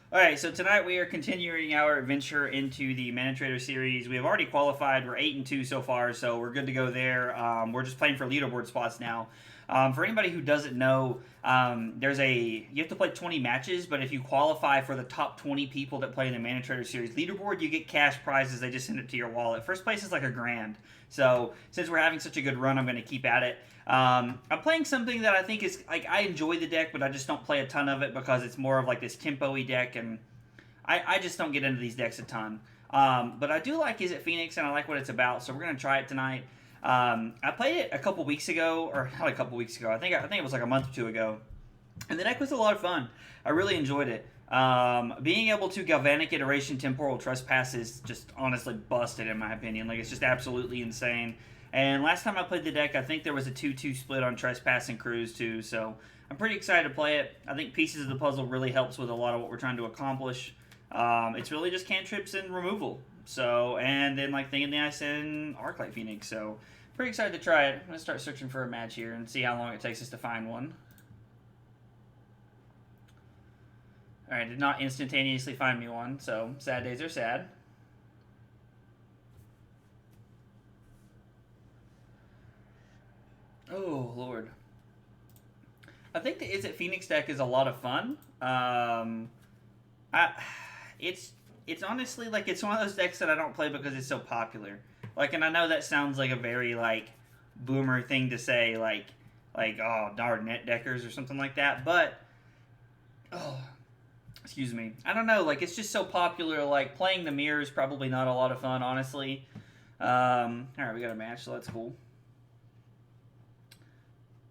Alright, so tonight we are continuing our adventure into the ManaTraders series. We have already qualified. We're 8-2 so far, so we're good to go there. We're just playing for leaderboard spots now. For anybody who doesn't know, you have to play 20 matches, but if you qualify for the top 20 people that play in the ManaTraders series leaderboard, you get cash prizes. They just send it to your wallet. First place is like $1,000. So since we're having such a good run, I'm going to keep at it. I'm playing something that I think is, like, I enjoy the deck, but I just don't play a ton of it because it's more of like this tempo-y deck, and I just don't get into these decks a ton. But I do like Izzet Phoenix, and I like what it's about, so we're going to try it tonight. I played it a couple weeks ago, or not a couple weeks ago, I think it was like a month or two ago, and the deck was a lot of fun. I really enjoyed it. Being able to Galvanic Iteration Temporal Trespass is just honestly busted in my opinion. Like, it's just absolutely insane. And last time I played the deck, I think there was a 2-2 split on Trespass and Cruise too, so I'm pretty excited to play it. I think Pieces of the Puzzle really helps with a lot of what we're trying to accomplish. It's really just cantrips and removal. So, and then like Thing in the Ice and Arclight Phoenix. So, pretty excited to try it. I'm going to start searching for a match here and see how long it takes us to find one. Alright, did not instantaneously find me one, so sad days are sad. Oh, Lord. I think the Izzet Phoenix deck is a lot of fun. It's honestly, like, it's one of those decks that I don't play because it's so popular. Like, and I know that sounds like a very, like, boomer thing to say, like oh, darn net deckers or something like that, but, oh, excuse me. I don't know, like, it's just so popular. Like, playing the mirror is probably not a lot of fun, honestly. Alright, we got a match, so that's cool.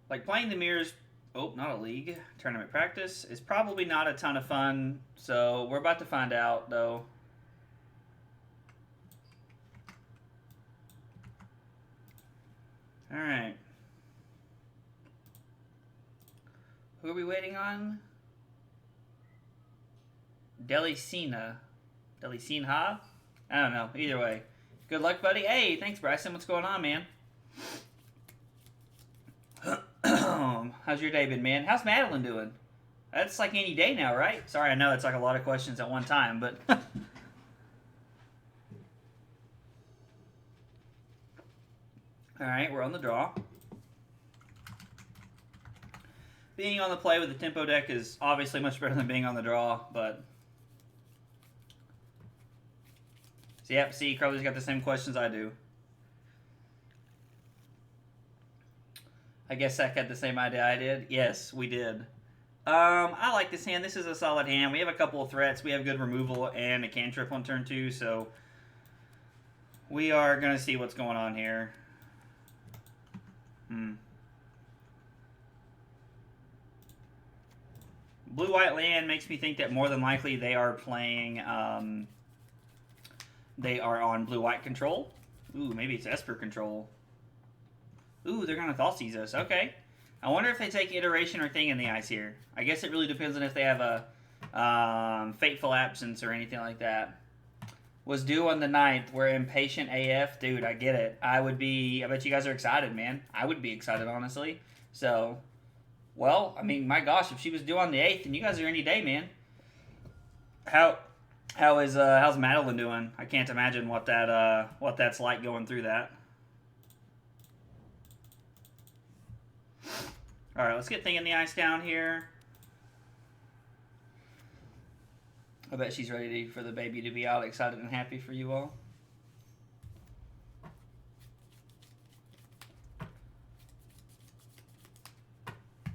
Like, playing the mirrors, oh, not a league, tournament practice, is probably not a ton of fun, so we're about to find out, though. Alright. Who are we waiting on? Delicina. Delicinha? I don't know. Either way. Good luck, buddy. Hey, thanks, Bryson. What's going on, man? How's your day been, man? How's Madeline doing? That's like any day now, right? Sorry, I know it's like a lot of questions at one time, but... Alright, we're on the draw. Being on the play with the tempo deck is obviously much better than being on the draw, but... So, yep, see, Carly's got the same questions I do. I guess Zach had the same idea I did. Yes, we did. I like this hand. This is a solid hand. We have a couple of threats. We have good removal and a cantrip on turn 2, so we are going to see what's going on here. Blue-white land makes me think that more than likely they are playing, they are on blue-white control. Ooh, maybe it's Esper Control. Ooh, they're going to Thoughtseize us. Okay. I wonder if they take Iteration or Thing in the Ice here. I guess it really depends on if they have a Fateful Absence or anything like that. Was due on the 9th. We're impatient AF. Dude, I get it. I bet you guys are excited, man. I would be excited, honestly. So, well, I mean, my gosh, if she was due on the 8th, then you guys are any day, man. How's Madeline doing? I can't imagine what that's like going through that. Alright, let's get Thing in the Ice down here. I bet she's ready for the baby to be out, excited and happy for you all.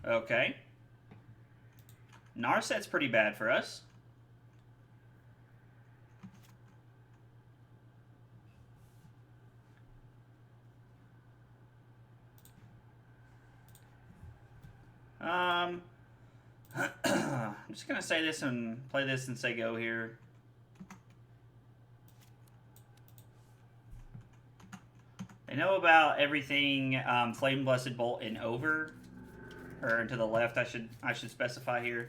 Okay. Narset's pretty bad for us. I'm just going to say this and play this and say go here. I know about everything Flame Blessed Bolt and over, or to the left I should specify here.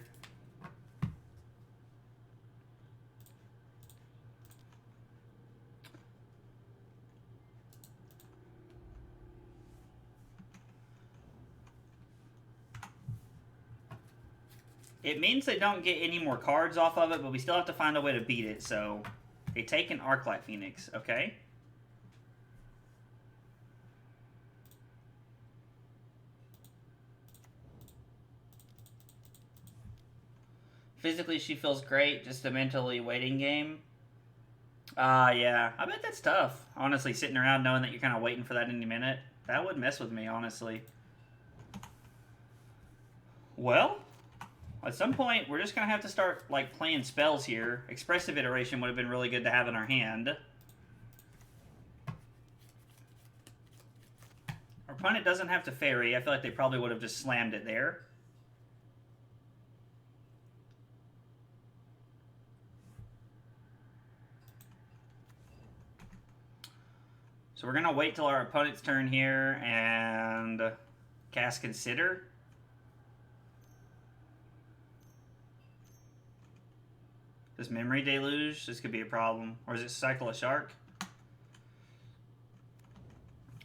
It means they don't get any more cards off of it, but we still have to find a way to beat it. So they take an Arclight Phoenix, okay? Physically, she feels great. Just a mentally waiting game. Yeah. I bet that's tough. Honestly, sitting around knowing that you're kind of waiting for that any minute. That would mess with me, honestly. Well, at some point, we're just going to have to start, like, playing spells here. Expressive Iteration would have been really good to have in our hand. Our opponent doesn't have to Fairy. I feel like they probably would have just slammed it there. So we're going to wait till our opponent's turn here and cast Consider. Does Memory Deluge? This could be a problem. Or is it Cycle a Shark?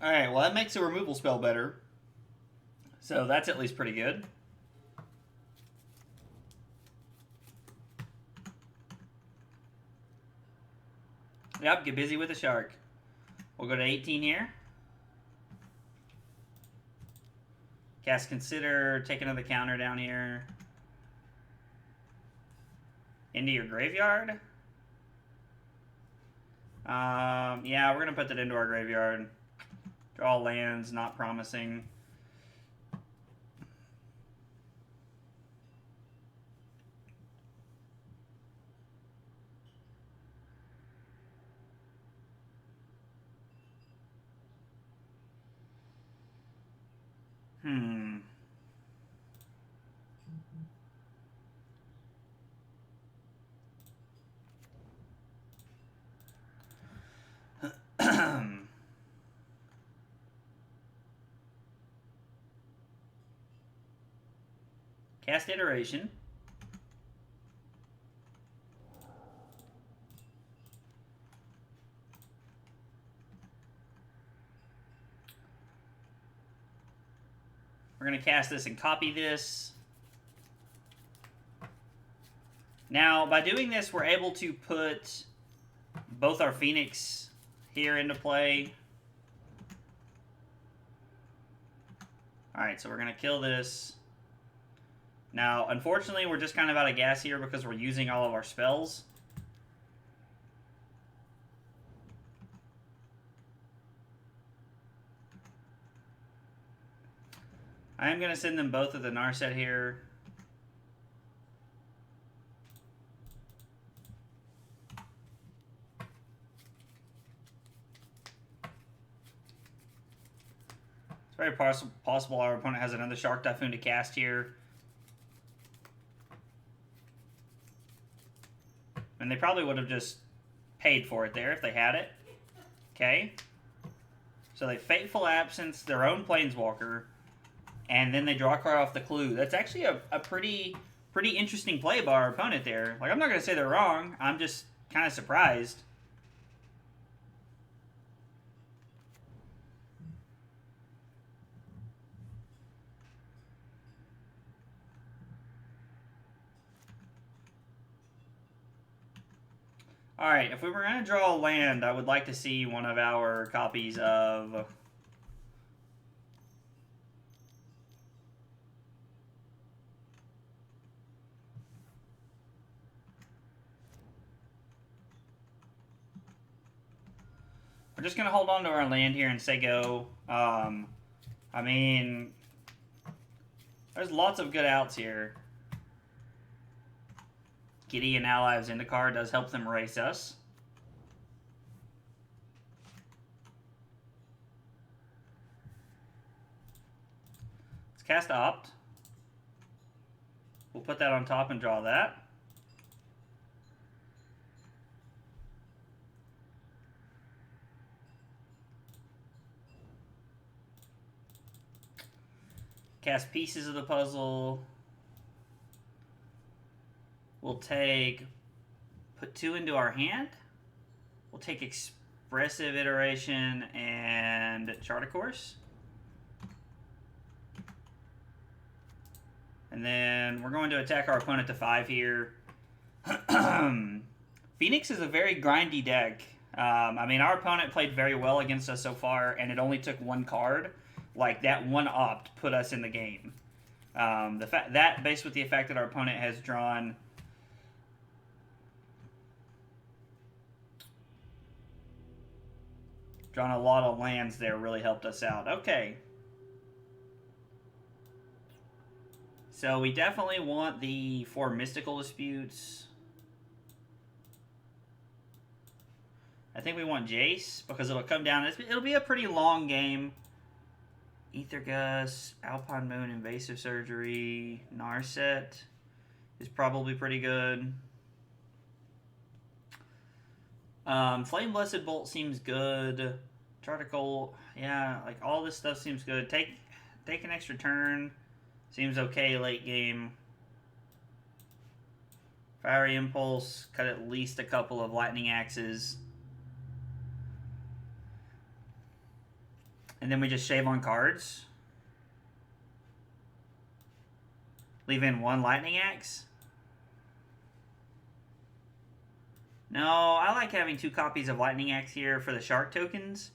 Alright, well that makes a removal spell better. So that's at least pretty good. Yep, get busy with the Shark. We'll go to 18 here. Cast Consider, take another counter down here. Into your graveyard? Yeah, we're going to put that into our graveyard. Draw lands, not promising. Cast Iteration. We're going to cast this and copy this. Now, by doing this, we're able to put both our Phoenix here into play. Alright, so we're going to kill this. Now, unfortunately, we're just kind of out of gas here because we're using all of our spells. I am going to send them both to the Narset here. It's very possible our opponent has another Shark Typhoon to cast here. And they probably would have just paid for it there if they had it. Okay. So they Fateful Absence their own Planeswalker. And then they draw a card off the clue. That's actually a pretty interesting play by our opponent there. Like, I'm not going to say they're wrong. I'm just kind of surprised. Alright, if we were going to draw a land, I would like to see one of our copies of... We're just going to hold on to our land here and say go. I mean, there's lots of good outs here. Gideon Ally of Zendikar does help them race us. Let's cast Opt. We'll put that on top and draw that. Cast Pieces of the Puzzle. We'll put 2 into our hand. We'll take Expressive Iteration and Chart a Course. And And then we're going to attack our opponent to 5 here. Phoenix is a very grindy deck. I mean, our opponent played very well against us so far, and it only took 1 card. Like, that one opt put us in the game. That, based with the fact that our opponent has drawn a lot of lands there, really helped us out. Okay. So we definitely want the 4 Mystical Disputes. I think we want Jace, because it'll come down. It'll be a pretty long game. Aether Gust, Alpine Moon, Invasive Surgery, Narset is probably pretty good. Flame Blessed Bolt seems good. Charticle, yeah, like all this stuff seems good. Take an extra turn. Seems okay late game. Fiery Impulse, cut at least a couple of Lightning Axes. And then we just shave on cards. Leave in 1 Lightning Axe. No, I like having 2 copies of Lightning Axe here for the Shark tokens.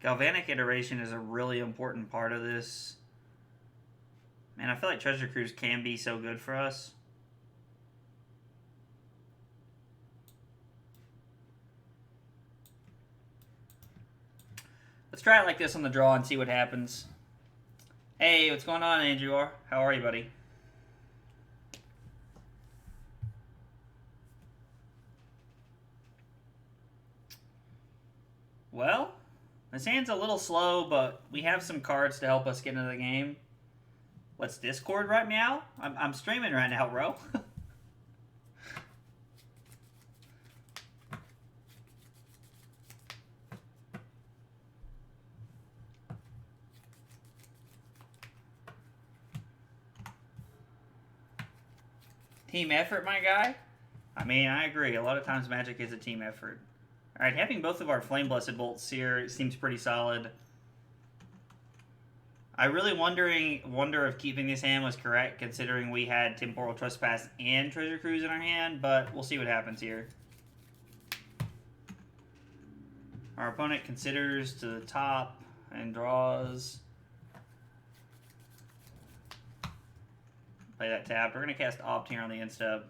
Galvanic Iteration is a really important part of this. Man, I feel like Treasure Cruise can be so good for us. Let's try it like this on the draw and see what happens. Hey, what's going on, Andrew? How are you, buddy? Well, this hand's a little slow, but we have some cards to help us get into the game. Let's Discord right now. I'm streaming right now, bro. Team effort, my guy? I mean, I agree. A lot of times Magic is a team effort. Alright, having both of our Flame Blessed Bolts here seems pretty solid. I really wonder if keeping this hand was correct, considering we had Temporal Trespass and Treasure Cruise in our hand, but we'll see what happens here. Our opponent considers to the top and draws. Play that tap. We're going to cast Opt here on the end step.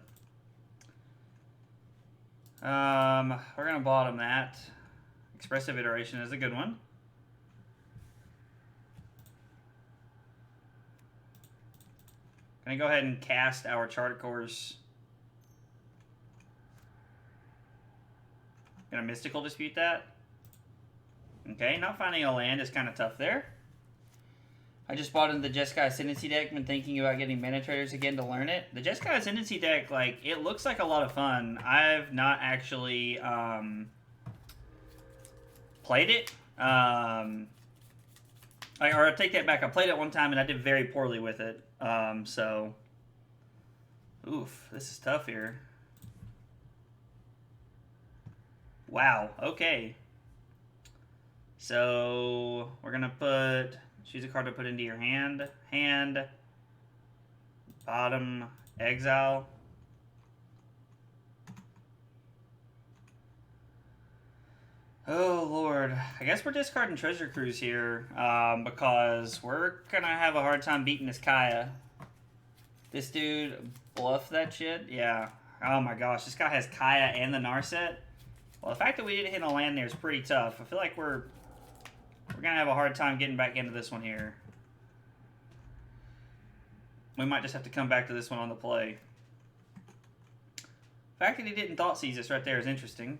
We're going to bottom that. Expressive Iteration is a good one. Going to go ahead and cast our Chart Course. Going to Mystical Dispute that. Okay, not finding a land is kind of tough there. I just bought into the Jeskai Ascendancy deck, been thinking about getting ManaTraders again to learn it. The Jeskai Ascendancy deck, like, it looks like a lot of fun. I've not actually played it. Or I take that back. I played it one time and I did very poorly with it. So, oof, this is tough here. Wow, okay. So, we're going to put... Choose a card to put into your hand. Hand. Bottom. Exile. Oh, Lord. I guess we're discarding Treasure Cruise here. Because we're going to have a hard time beating this Kaya. This dude bluffed that shit? Yeah. Oh my gosh. This guy has Kaya and the Narset. Well, the fact that we didn't hit a land there is pretty tough. I feel like we're going to have a hard time getting back into this one here. We might just have to come back to this one on the play. The fact that he didn't Thought Seize us right there is interesting.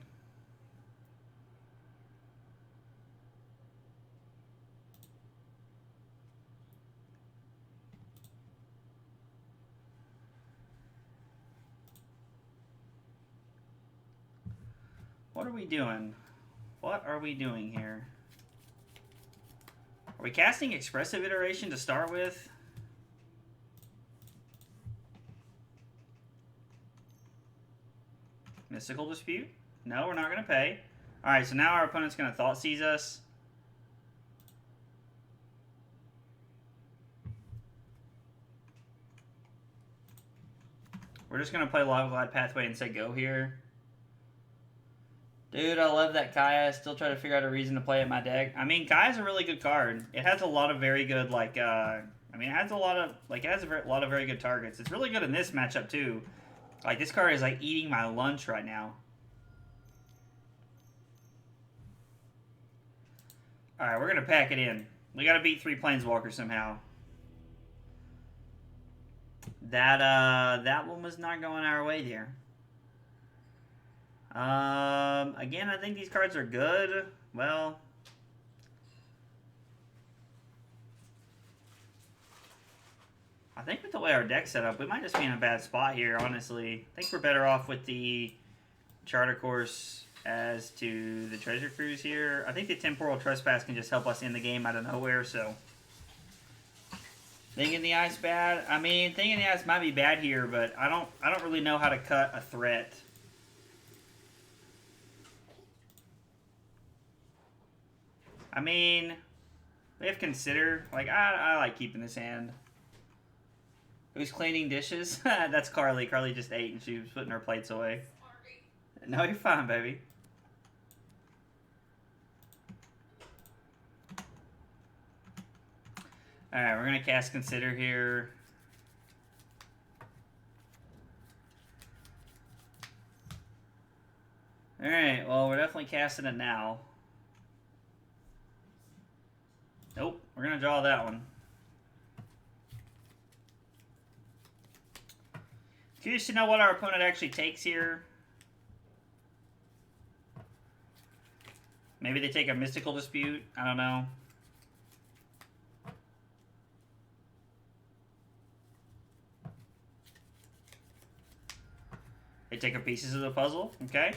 What are we doing? What are we doing here? Are we casting Expressive Iteration to start with? Mystical Dispute? No, we're not going to pay. Alright, so now our opponent's going to Thought Seize us. We're just going to play Riverglide Pathway and say go here. Dude, I love that Kaya. I still try to figure out a reason to play it in my deck. I mean, Kaya's a really good card. It has a lot of very good, like, I mean, it has a lot of, like, it has a lot of very good targets. It's really good in this matchup, too. Like, this card is, like, eating my lunch right now. Alright, we're going to pack it in. We got to beat 3 Planeswalkers somehow. That one was not going our way there. Again, I think these cards are good. Well, I think with the way our deck's set up, we might just be in a bad spot here, honestly. I think we're better off with the Charter Course as to the Treasure Cruise here. I think the Temporal Trespass can just help us in the game out of nowhere, so... Thing in the Ice bad? I mean, Thing in the Ice might be bad here, but I don't really know how to cut a threat. I mean, we have Consider. Like, I like keeping this hand. Who's cleaning dishes? That's Carly. Carly just ate and she was putting her plates away. Sorry. No, you're fine, baby. Alright, we're going to cast Consider here. Alright, well, we're definitely casting it now. Nope, we're going to draw that one. Curious to know what our opponent actually takes here. Maybe they take a Mystical Dispute. I don't know. They take up pieces of the puzzle. Okay.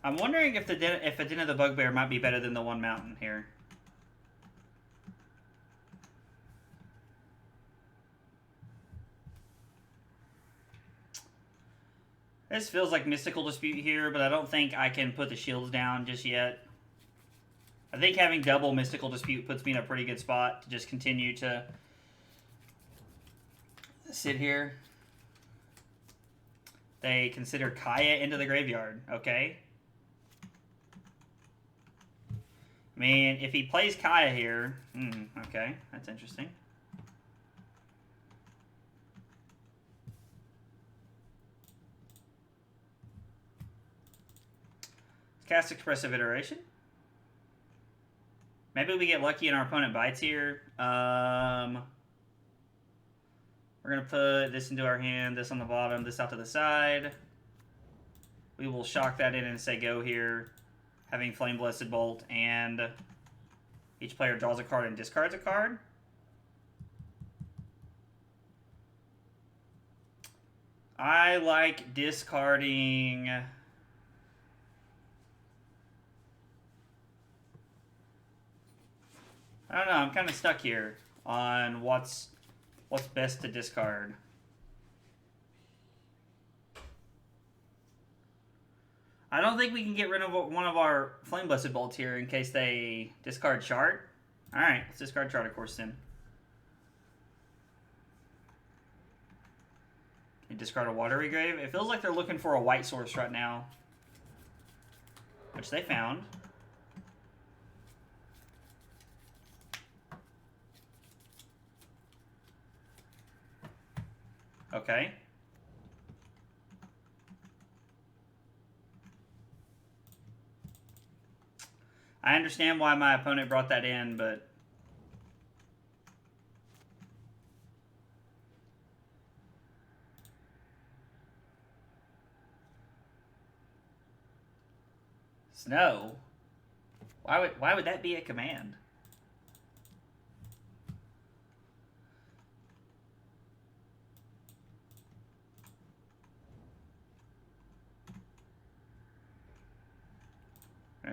I'm wondering if a Den of the Bugbear might be better than the One Mountain here. This feels like Mystical Dispute here, but I don't think I can put the shields down just yet. I think having double Mystical Dispute puts me in a pretty good spot to just continue to sit here. They consider Kaya into the graveyard, okay? I mean, if he plays Kaya here, okay, that's interesting. Cast Expressive Iteration. Maybe we get lucky and our opponent bites here. We're going to put this into our hand, this on the bottom, this out to the side. We will shock that in and say go here, having Flame Blessed Bolt, and each player draws a card and discards a card. I like discarding... I don't know, I'm kind of stuck here on what's best to discard. I don't think we can get rid of one of our Flame Blessed Bolts here in case they discard Chart. Alright, let's discard Chart, of course, then. Can you discard a Watery Grave? It feels like they're looking for a white source right now, which they found. Okay. I understand why my opponent brought that in, but... Snow? Why would that be a command?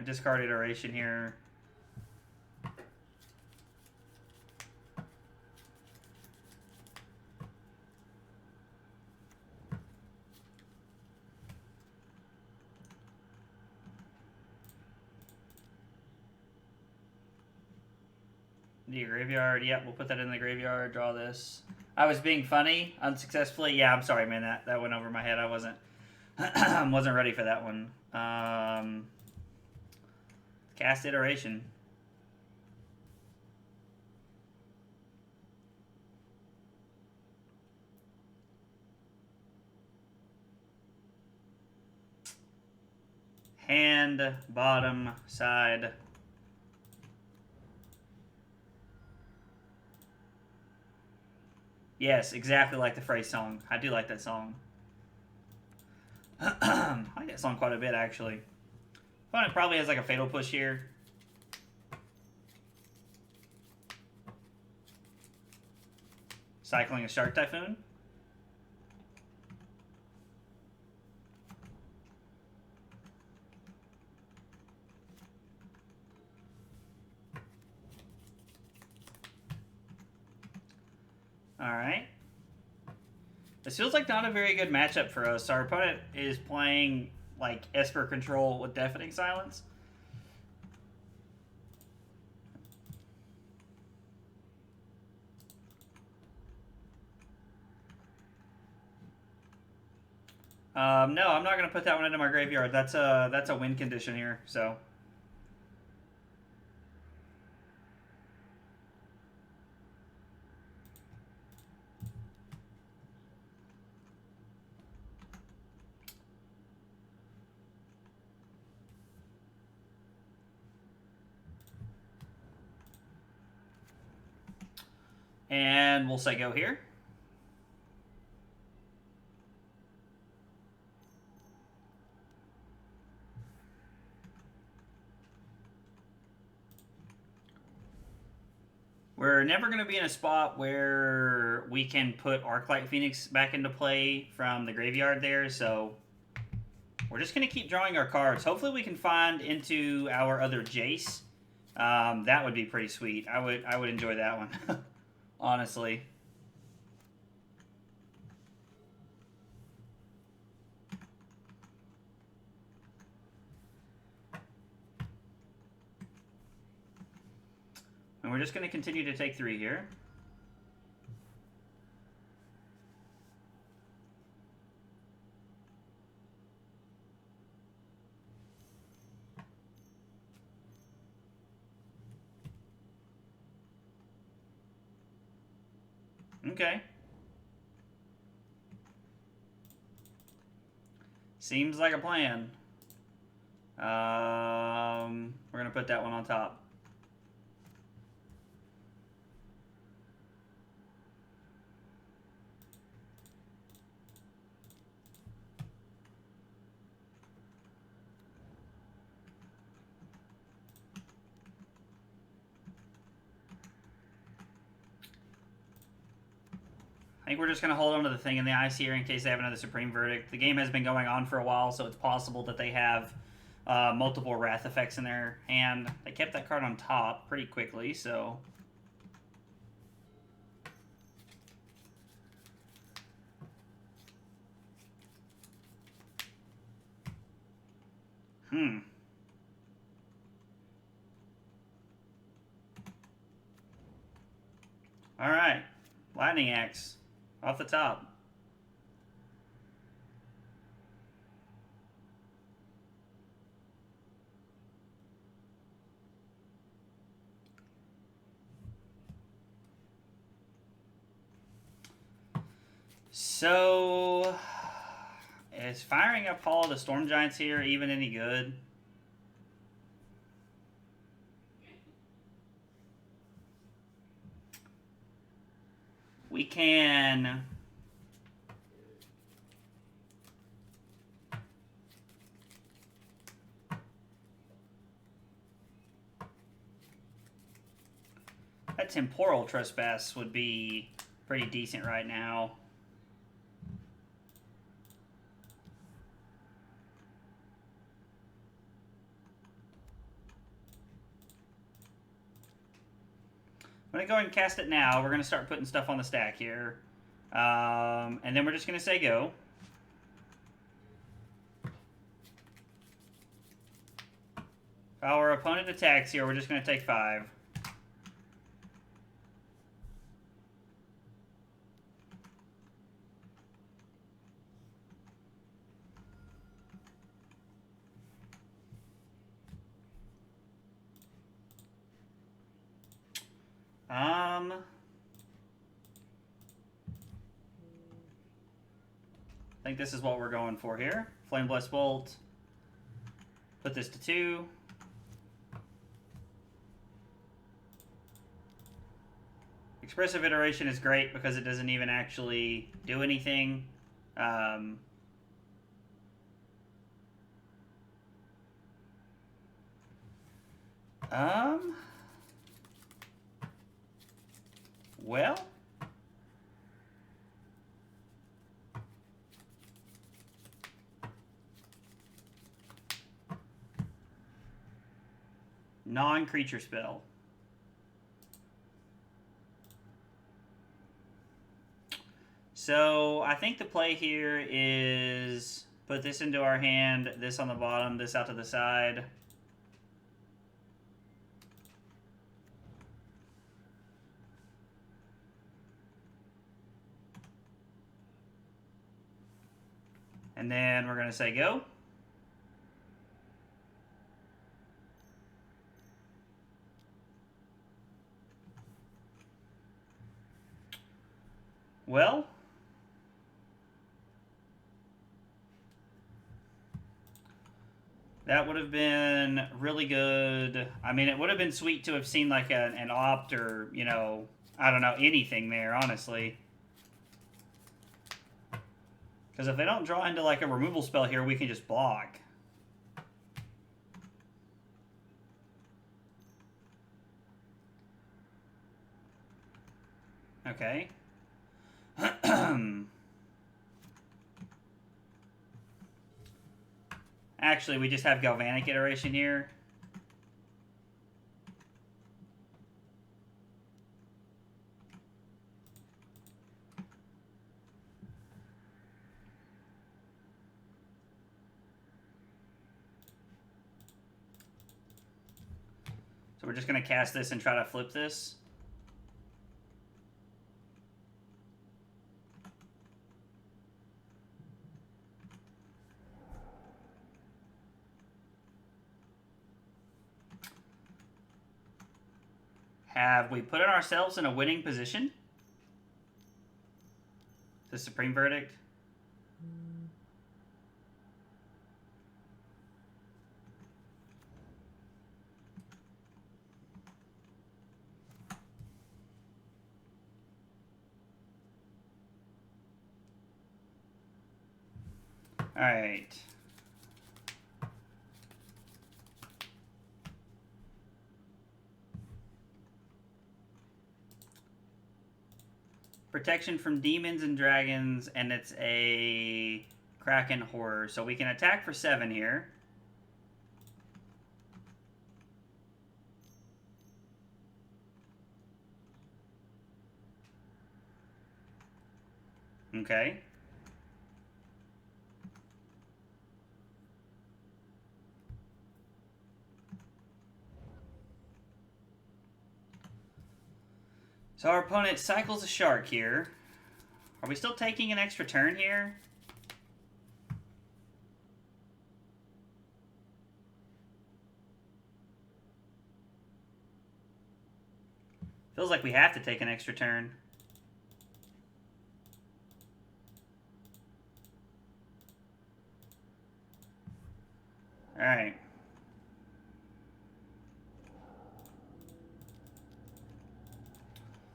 Discard Iteration here. The graveyard. Yep, we'll put that in the graveyard. Draw this. I was being funny unsuccessfully. Yeah, I'm sorry, man. That went over my head. I wasn't wasn't ready for that one. Cast Iteration. Hand, bottom, side. Yes, exactly like the phrase song. I do like that song. I like that song quite a bit, actually. Opponent probably has like a Fatal Push here. Cycling a Shark Typhoon. Alright. This feels like not a very good matchup for us. Our opponent is playing like Esper Control with Deafening Silence. No, I'm not going to put that one into my graveyard. That's a win condition here, so... And we'll say go here. We're never going to be in a spot where we can put Arclight Phoenix back into play from the graveyard there, so we're just going to keep drawing our cards. Hopefully we can find into our other Jace. That would be pretty sweet. I would enjoy that one, honestly. And we're just going to continue to take 3 here. Okay. Seems like a plan. We're going to put that one on top. I think we're just going to hold on to the Thing in the Ice here in case they have another Supreme Verdict. The game has been going on for a while, so it's possible that they have multiple Wrath effects in their hand. They kept that card on top pretty quickly, so... Alright. Lightning Axe. Off the top. So, is firing up Hall of the Storm Giants here even any good? We can... That Temporal Trespass would be pretty decent right now. I'm going to go ahead and cast it now. We're going to start putting stuff on the stack here. And then we're just going to say go. If our opponent attacks here, we're just going to take 5. I think this is what we're going for here. Flame Blessed Bolt. Put this to 2. Expressive Iteration is great because it doesn't even actually do anything. Well, non-creature spell. So I think the play here is put this into our hand, this on the bottom, this out to the side. And then we're going to say go. Well, that would have been really good. I mean, it would have been sweet to have seen like an opt or, you know, I don't know, anything there, honestly. Because if they don't draw into like a removal spell here, we can just block. Okay. Actually, we just have Galvanic Iteration here. So we're just going to cast this and try to flip this. Have we put ourselves in a winning position? The Supreme Verdict? All right. Protection from demons and dragons, and it's a Kraken Horror. So we can attack for 7 here. Okay. So our opponent cycles a shark here. Are we still taking an extra turn here? Feels like we have to take an extra turn. All right.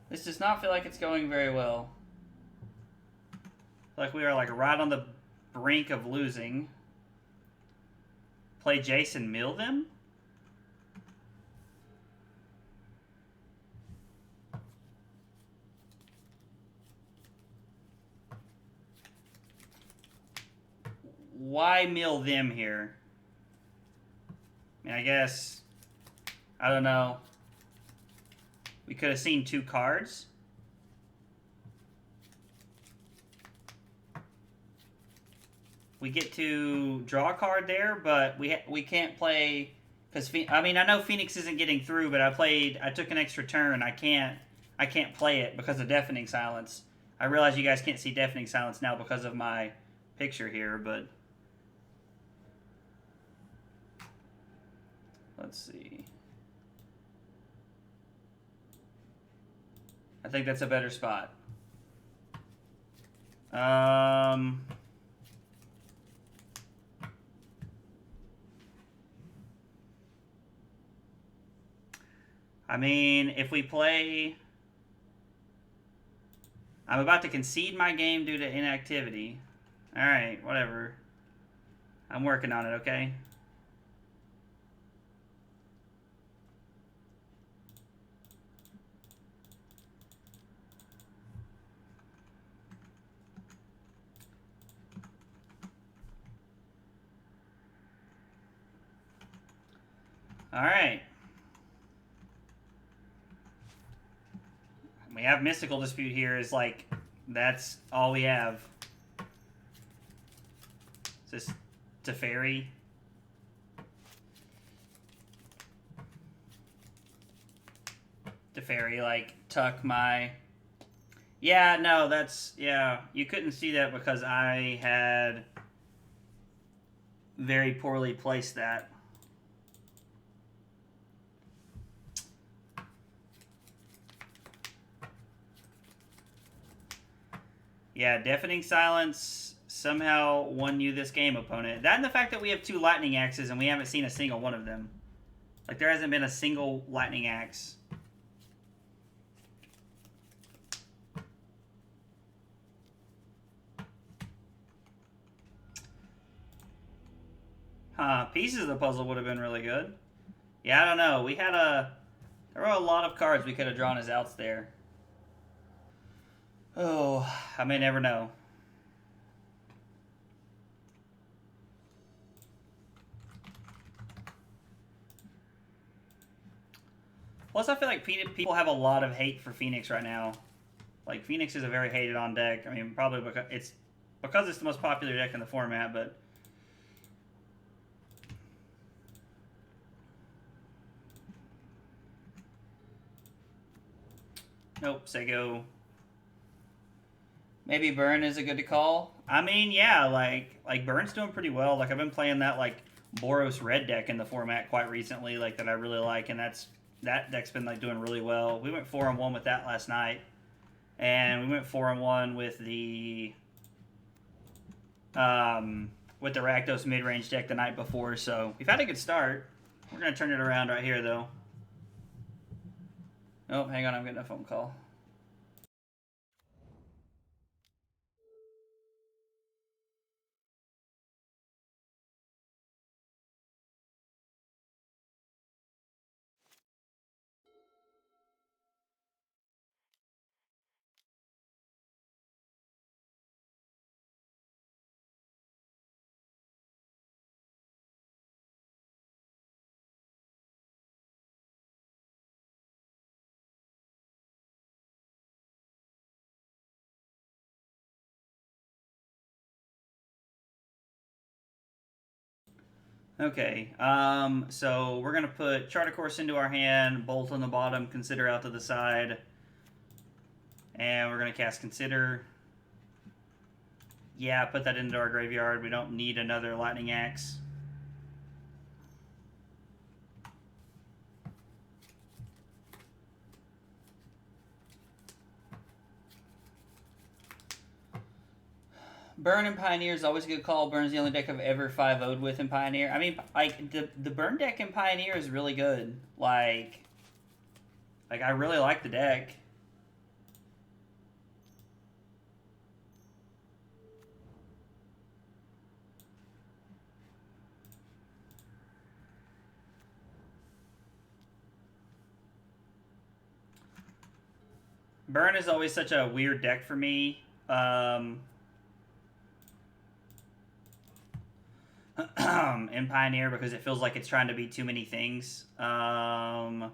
This does not feel like it's going very well. Like we are like right on the brink of losing. Play Jace and mill them? Why mill them here? I mean, I guess, I don't know. We could have seen 2 cards. We get to draw a card there, but we can't play because I mean I know Phoenix isn't getting through, but I took an extra turn. I can't play it because of Deafening Silence. I realize you guys can't see Deafening Silence now because of my picture here, but let's see. I think that's a better spot. I mean, if we play... I'm about to concede my game due to inactivity. Alright, whatever. I'm working on it, okay? Alright. We have Mystical Dispute here is like, that's all we have. Is this Teferi? Teferi, like, tuck my... Yeah, no, that's... Yeah, you couldn't see that because I had very poorly placed that. Yeah, Deafening Silence somehow won you this game, opponent. That and the fact that we have 2 Lightning Axes and we haven't seen a single one of them. Like, there hasn't been a single Lightning Axe. Pieces of the puzzle would have been really good. Yeah, I don't know. We had a... There were a lot of cards we could have drawn as outs there. Oh, I may never know. Plus, I feel like people have a lot of hate for Phoenix right now. Like, Phoenix is a very hated on deck. I mean, probably because it's the most popular deck in the format, but... Nope, Sego. Maybe Burn is a good to call. I mean, yeah, like Burn's doing pretty well. Like, I've been playing that, like, Boros red deck in the format quite recently, like, that I really like, and that deck's been, like, doing really well. We went 4-1 with that last night, and we went 4-1 with the Rakdos mid-range deck the night before, so we've had a good start. We're going to turn it around right here, though. Oh, hang on, I'm getting a phone call. Okay, so we're going to put Chart a Course into our hand, Bolt on the bottom, Consider out to the side, and we're going to cast Consider. Yeah, put that into our graveyard. We don't need another Lightning Axe. Burn and Pioneer is always a good call. Burn's the only deck I've ever 5-0'd with in Pioneer. I mean, like, the Burn deck in Pioneer is really good. Like I really like the deck. Burn is always such a weird deck for me. In Pioneer because it feels like it's trying to be too many things. Hand,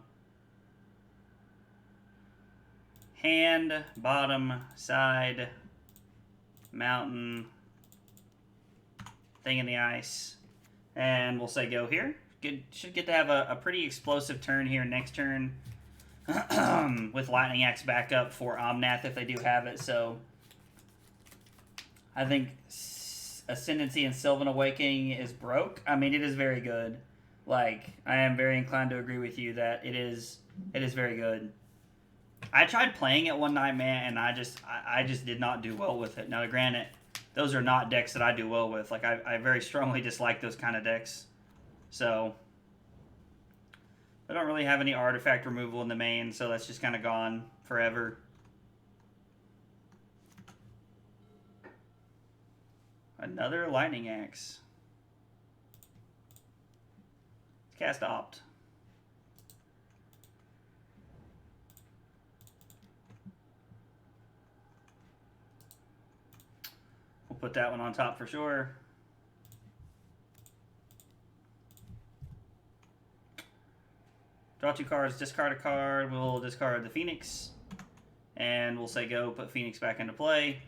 bottom, side, mountain, thing in the ice. And we'll say go here. Should get to have a pretty explosive turn here next turn. With Lightning Axe backup for Omnath if they do have it. So I think Ascendancy and Sylvan Awakening is broke. I mean, it is very good. Like, I am very inclined to agree with you that it is very good. I tried playing it one night, man, and I just did not do well with it. Now, granted, those are not decks that I do well with. Like, I very strongly dislike those kind of decks. So, I don't really have any artifact removal in the main, so that's just kind of gone forever. Another Lightning Axe. Let's cast Opt. We'll put that one on top for sure. Draw 2 cards, discard a card. We'll discard the Phoenix. And we'll say go, put Phoenix back into play.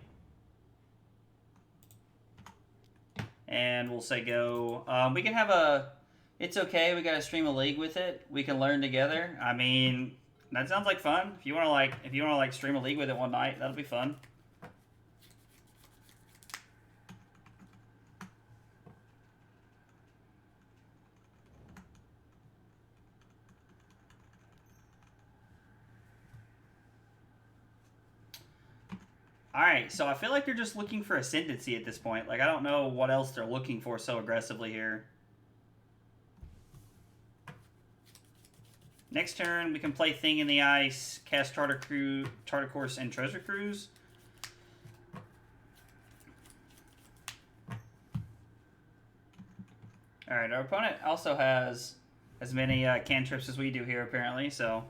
And we'll say go. We can have a... It's okay, we gotta stream a league with it. We can learn together. I mean, that sounds like fun. If you wanna stream a league with it one night, that'll be fun. Alright, so I feel like they're just looking for Ascendancy at this point. Like, I don't know what else they're looking for so aggressively here. Next turn, we can play Thing in the Ice, cast Tartar Course, and Treasure Cruise. Alright, our opponent also has as many cantrips as we do here, apparently, so...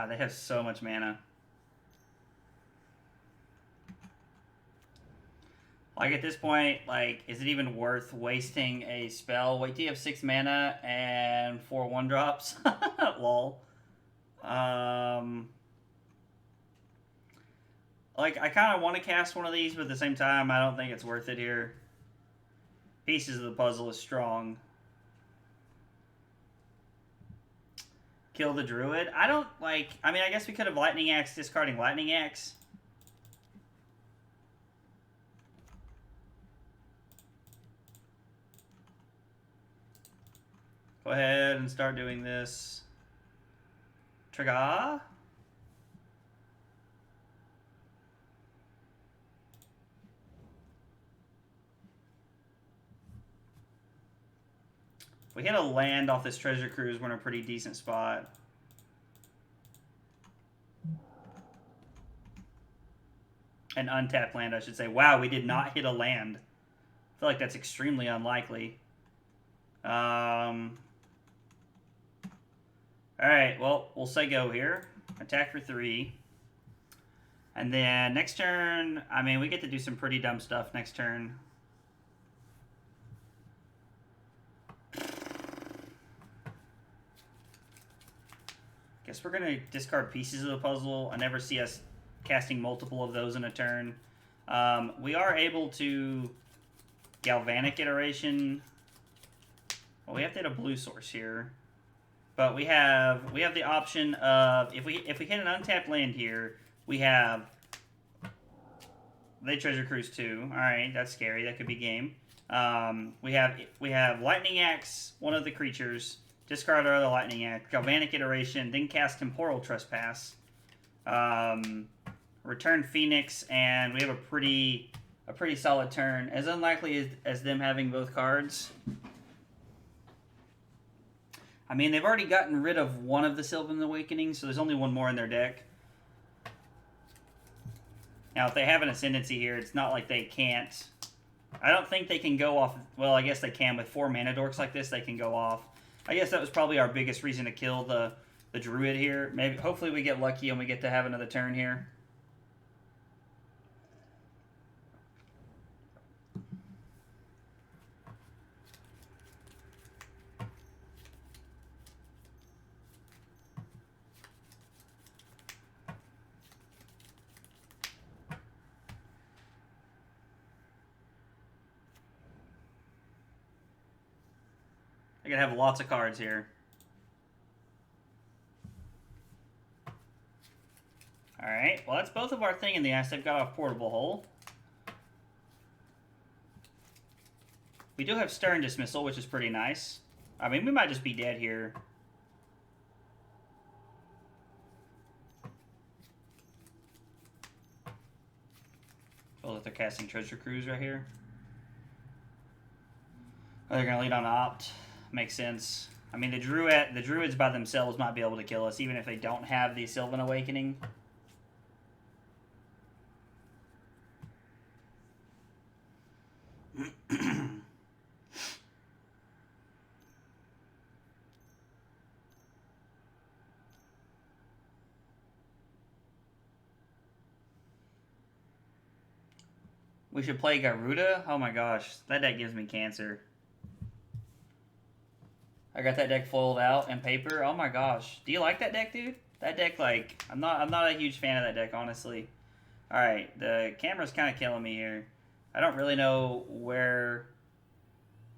they have so much mana. Like, at this point, like, is it even worth wasting a spell? Wait, do you have 6 mana and 4 1-drops? Lol. Like, I kind of want to cast one of these, but at the same time, I don't think it's worth it here. Pieces of the Puzzle is strong. Kill the Druid. I don't, like... I mean, I guess we could have Lightning Axe, discarding Lightning Axe. Go ahead and start doing this. Trigger. If we hit a land off this Treasure Cruise, we're in a pretty decent spot. An untapped land, I should say. Wow, we did not hit a land. I feel like that's extremely unlikely. Alright, well, we'll say go here. Attack for 3. And then next turn, I mean, we get to do some pretty dumb stuff next turn. Guess we're going to discard Pieces of the Puzzle. I never see us casting multiple of those in a turn. We are able to Galvanic Iteration. Well, we have to hit a blue source here. But we have the option of if we hit an untapped land here, we have they Treasure Cruise 2. Alright, that's scary. That could be game. We have Lightning Axe, one of the creatures. Discard our other Lightning Axe, Galvanic Iteration, then cast Temporal Trespass. Return Phoenix, and we have a pretty solid turn. As unlikely as them having both cards. I mean, they've already gotten rid of one of the Sylvan Awakening, so there's only one more in their deck. Now, if they have an Ascendancy here, it's not like they can't. I don't think they can go off. Well, I guess they can. With 4 mana dorks like this, they can go off. I guess that was probably our biggest reason to kill the Druid here. Maybe, hopefully we get lucky and we get to have another turn here. They're going to have lots of cards here. Alright, well that's both of our Thing in the Ice. They've got a Portable Hole. We do have Stern Dismissal, which is pretty nice. I mean, we might just be dead here. Oh, that they're casting Treasure Cruise right here. Oh, they're going to lead on Opt. Makes sense. I mean, the Druids by themselves might be able to kill us, even if they don't have the Sylvan Awakening. We should play Garuda? Oh my gosh, that deck gives me cancer. I got that deck foiled out in paper. Oh my gosh. Do you like that deck, dude? That deck, like, I'm not a huge fan of that deck, honestly. Alright, the camera's kind of killing me here. I don't really know where,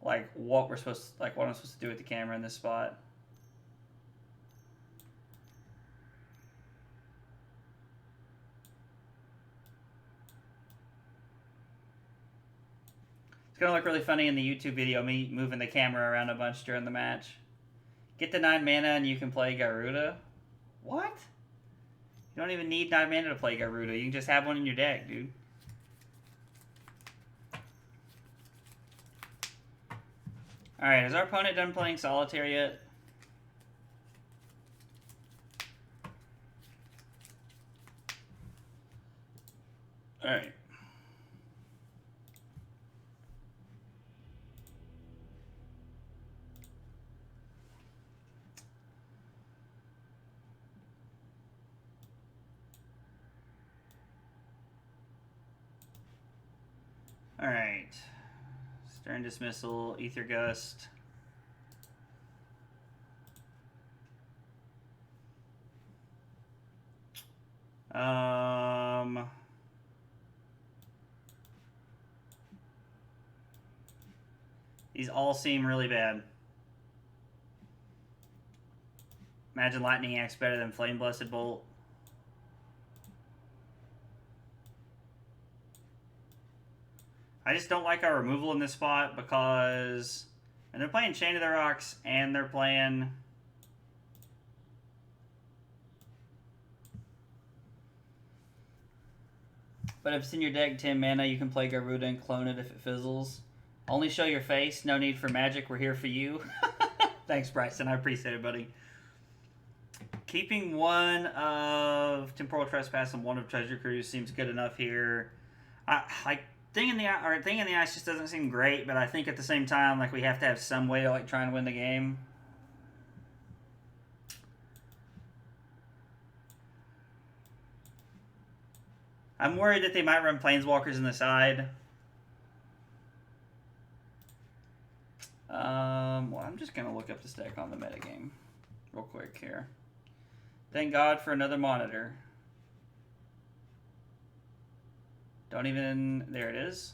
like, what I'm supposed to do with the camera in this spot. It's going to look really funny in the YouTube video, me moving the camera around a bunch during the match. Get the 9 mana and you can play Garuda? What? You don't even need 9 mana to play Garuda. You can just have one in your deck, dude. Alright, is our opponent done playing Solitaire yet? Alright. Alright. Stern Dismissal, Aether Gust. These all seem really bad. Imagine Lightning Axe better than Flame Blessed Bolt. I just don't like our removal in this spot because and they're playing Chain of the Rocks and they're playing but if it's in your deck 10 mana, you can play Garuda and clone it if it fizzles. Only show your face, no need for magic, we're here for you. Thanks, Bryson, I appreciate it, buddy. Keeping one of Temporal Trespass and one of Treasure Cruise seems good enough here. Thing in the Ice just doesn't seem great, but I think at the same time, like, we have to have some way to, like, try and win the game. I'm worried that they might run Planeswalkers in the side. Well, I'm just going to look up this deck on the metagame real quick here. Thank God for another monitor. Don't even... There it is.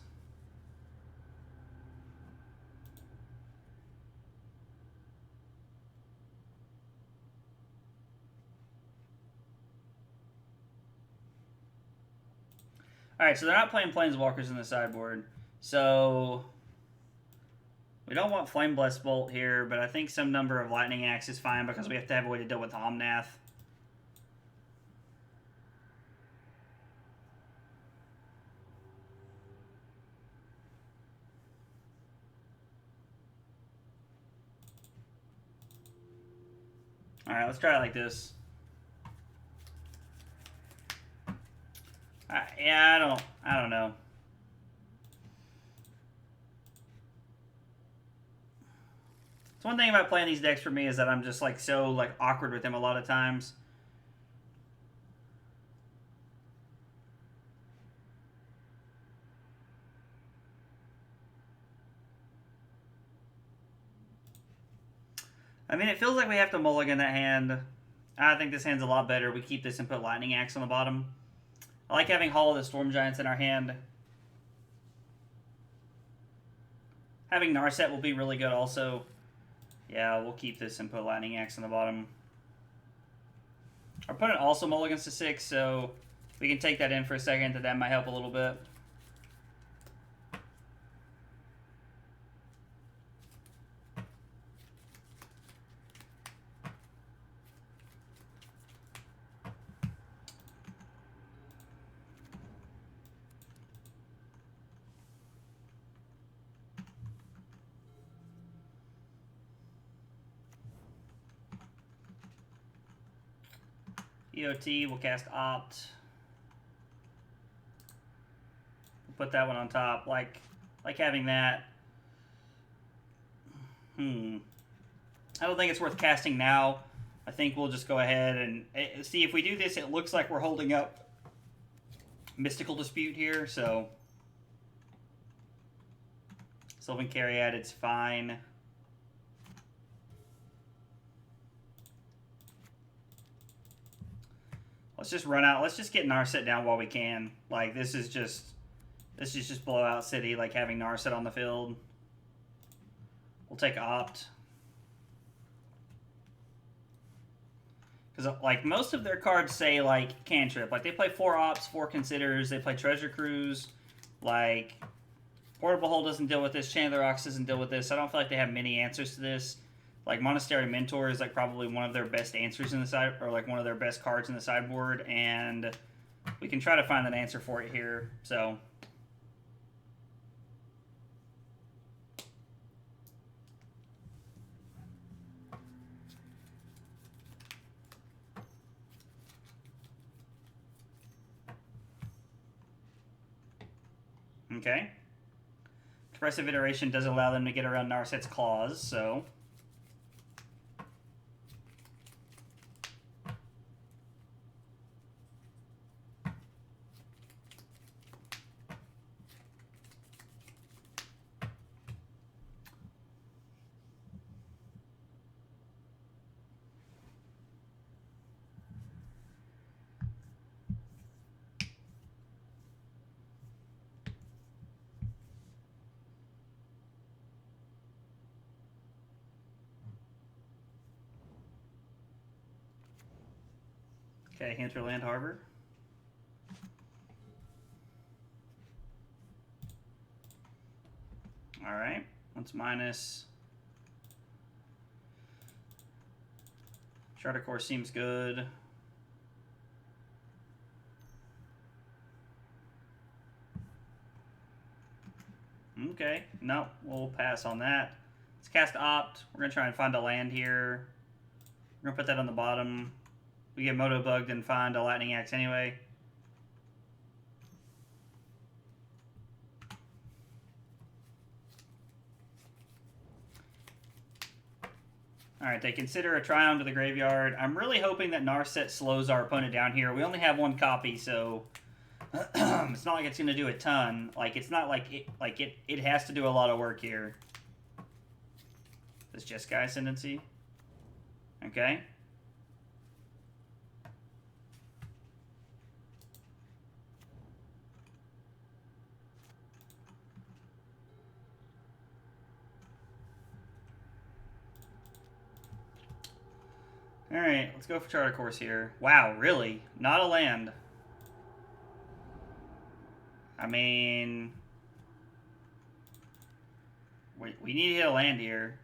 Alright, so they're not playing Planeswalkers in the sideboard. So... we don't want Flame Blessed Bolt here, but I think some number of Lightning Axe is fine because we have to have a way to deal with Omnath. Alright, let's try it like this. Yeah, I don't know. It's one thing about playing these decks for me is that I'm just like so like awkward with them a lot of times. I mean, it feels like we have to mulligan that hand. I think this hand's a lot better. We keep this and put Lightning Axe on the bottom. I like having Hall of the Storm Giants in our hand. Having Narset will be really good also. Yeah, we'll keep this and put Lightning Axe on the bottom. Our opponent also mulligans to 6, so we can take that in for a second. That might help a little bit. EOT, we'll cast Opt. We'll put that one on top, like having that. I don't think it's worth casting now. I think we'll just go ahead and see if we do this. It looks like we're holding up Mystical Dispute here, so Sylvan Caryat, it's fine. Let's just run out. Let's just get Narset down while we can. Like, this is just blowout city, like having Narset on the field. We'll take Opt. Because, like, most of their cards say, like, cantrip. Like, they play 4 Opts, 4 Considers. They play Treasure Cruise. Like, Portable Hole doesn't deal with this. Chandler Rocks doesn't deal with this. I don't feel like they have many answers to this. Like, Monastery Mentor is, like, probably one of their best answers in the side, or, like, one of their best cards in the sideboard. And we can try to find an answer for it here. So... Okay. Expressive Iteration does allow them to get around Narset's claws, so... Okay, Hinterland Harbor. Alright, once minus. Charter Course seems good. Okay, no, we'll pass on that. Let's cast Opt. We're going to try and find a land here. We're going to put that on the bottom. We get Moto Bugged and find a Lightning Axe anyway. Alright, they consider a Triumph to the graveyard. I'm really hoping that Narset slows our opponent down here. We only have 1 copy, so it's not like it's going to do a ton. Like, it's not like it has to do a lot of work here. This Jeskai Ascendancy. Okay. Alright, let's go for Charter Course here. Wow, really? Not a land. I mean... we need to hit a land here.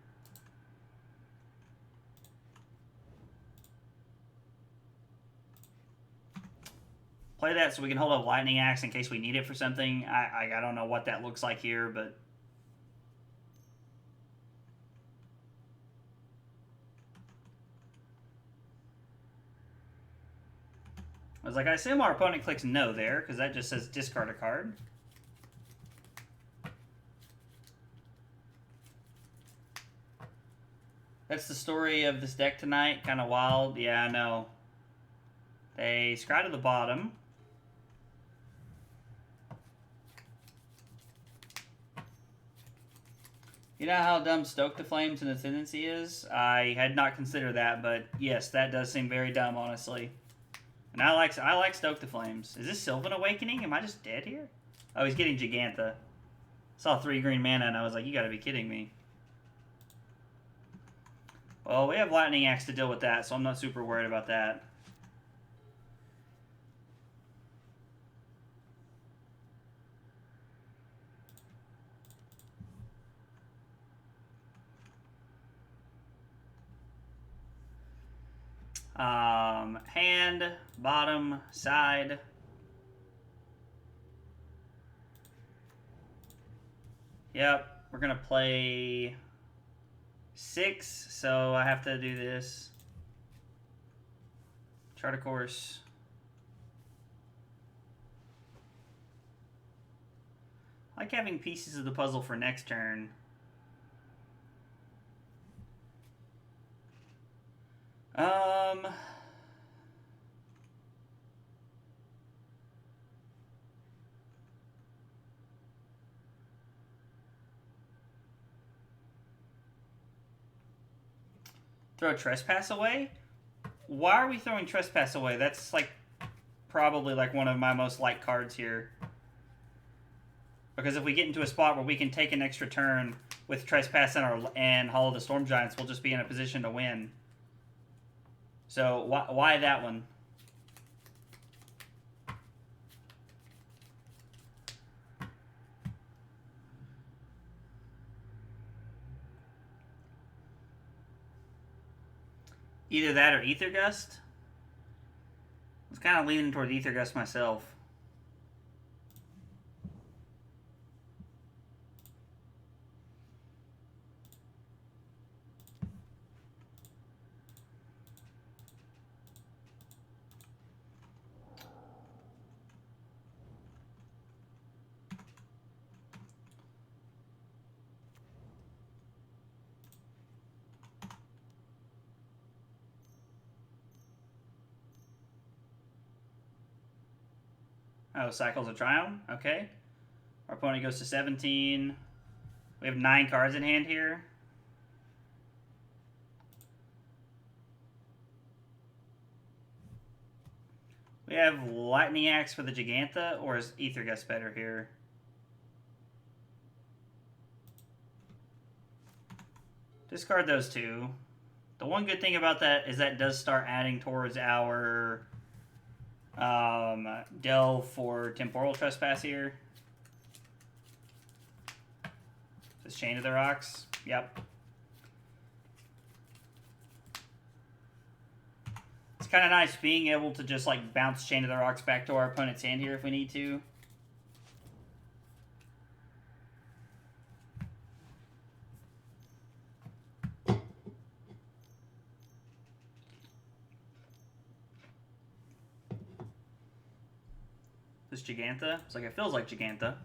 Play that so we can hold up Lightning Axe in case we need it for something. I don't know what that looks like here, but... I was like, I assume our opponent clicks no there, because that just says discard a card. That's the story of this deck tonight. Kind of wild. Yeah, I know. They scry to the bottom. You know how dumb Stoke the Flames and Ascendancy is? I had not considered that, but yes, that does seem very dumb, honestly. And I like Stoke the Flames. Is this Sylvan Awakening? Am I just dead here? Oh, he's getting Gigantha. Saw 3 green mana and I was like, you gotta be kidding me. Well, we have Lightning Axe to deal with that, so I'm not super worried about that. Hand, bottom, side. Yep, we're gonna play 6, so I have to do this. Chart a course. I like having pieces of the puzzle for next turn. Throw Trespass away? Why are we throwing Trespass away? That's like probably like one of my most liked cards here. Because if we get into a spot where we can take an extra turn with Trespass and Hollow the Storm Giants, we'll just be in a position to win. So why that one? Either that or Aether Gust. I was kind of leaning toward Aether Gust myself. Oh, Cycles of Triumph. Okay. Our opponent goes to 17. We have 9 cards in hand here. We have Lightning Axe for the Giganta, or is Aether Gust better here? Discard those 2. The one good thing about that is that does start adding towards our delve for Temporal Trespass here. This Chain of the Rocks. Yep. It's kind of nice being able to just like bounce Chain of the Rocks back to our opponent's hand here if we need to. This Giganta. It's like it feels like Giganta.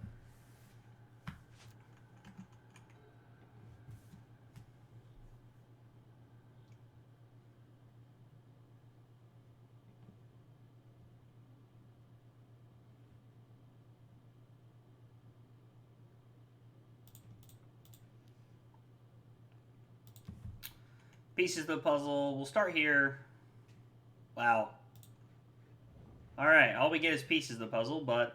Pieces of the puzzle. We'll start here. Wow. Alright, all we get is pieces of the puzzle, but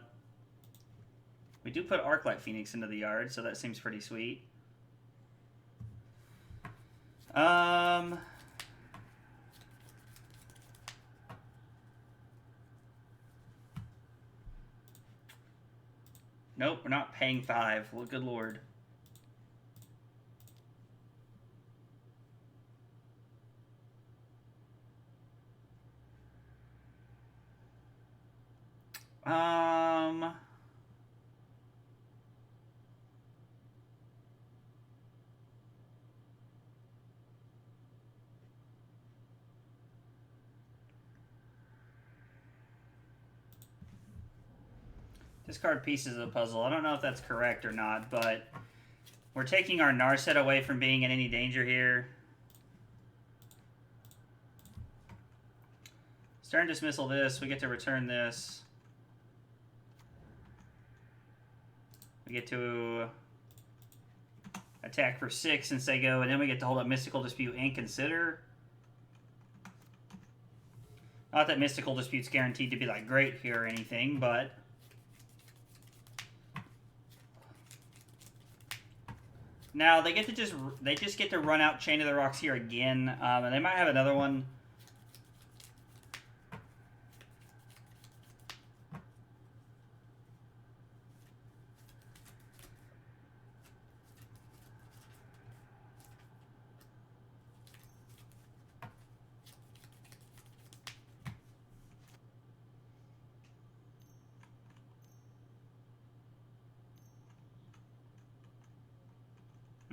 we do put Arclight Phoenix into the yard, so that seems pretty sweet. Nope, we're not paying 5. Well, good lord. Discard pieces of the puzzle. I don't know if that's correct or not, but we're taking our Narset away from being in any danger here. Stern Dismissal this. We get to return this. We get to attack for 6 and say go, and then we get to hold up Mystical Dispute and consider. Not that Mystical Dispute's guaranteed to be like great here or anything, but now they get to just get to run out Chain of the Rocks here again, and they might have another one.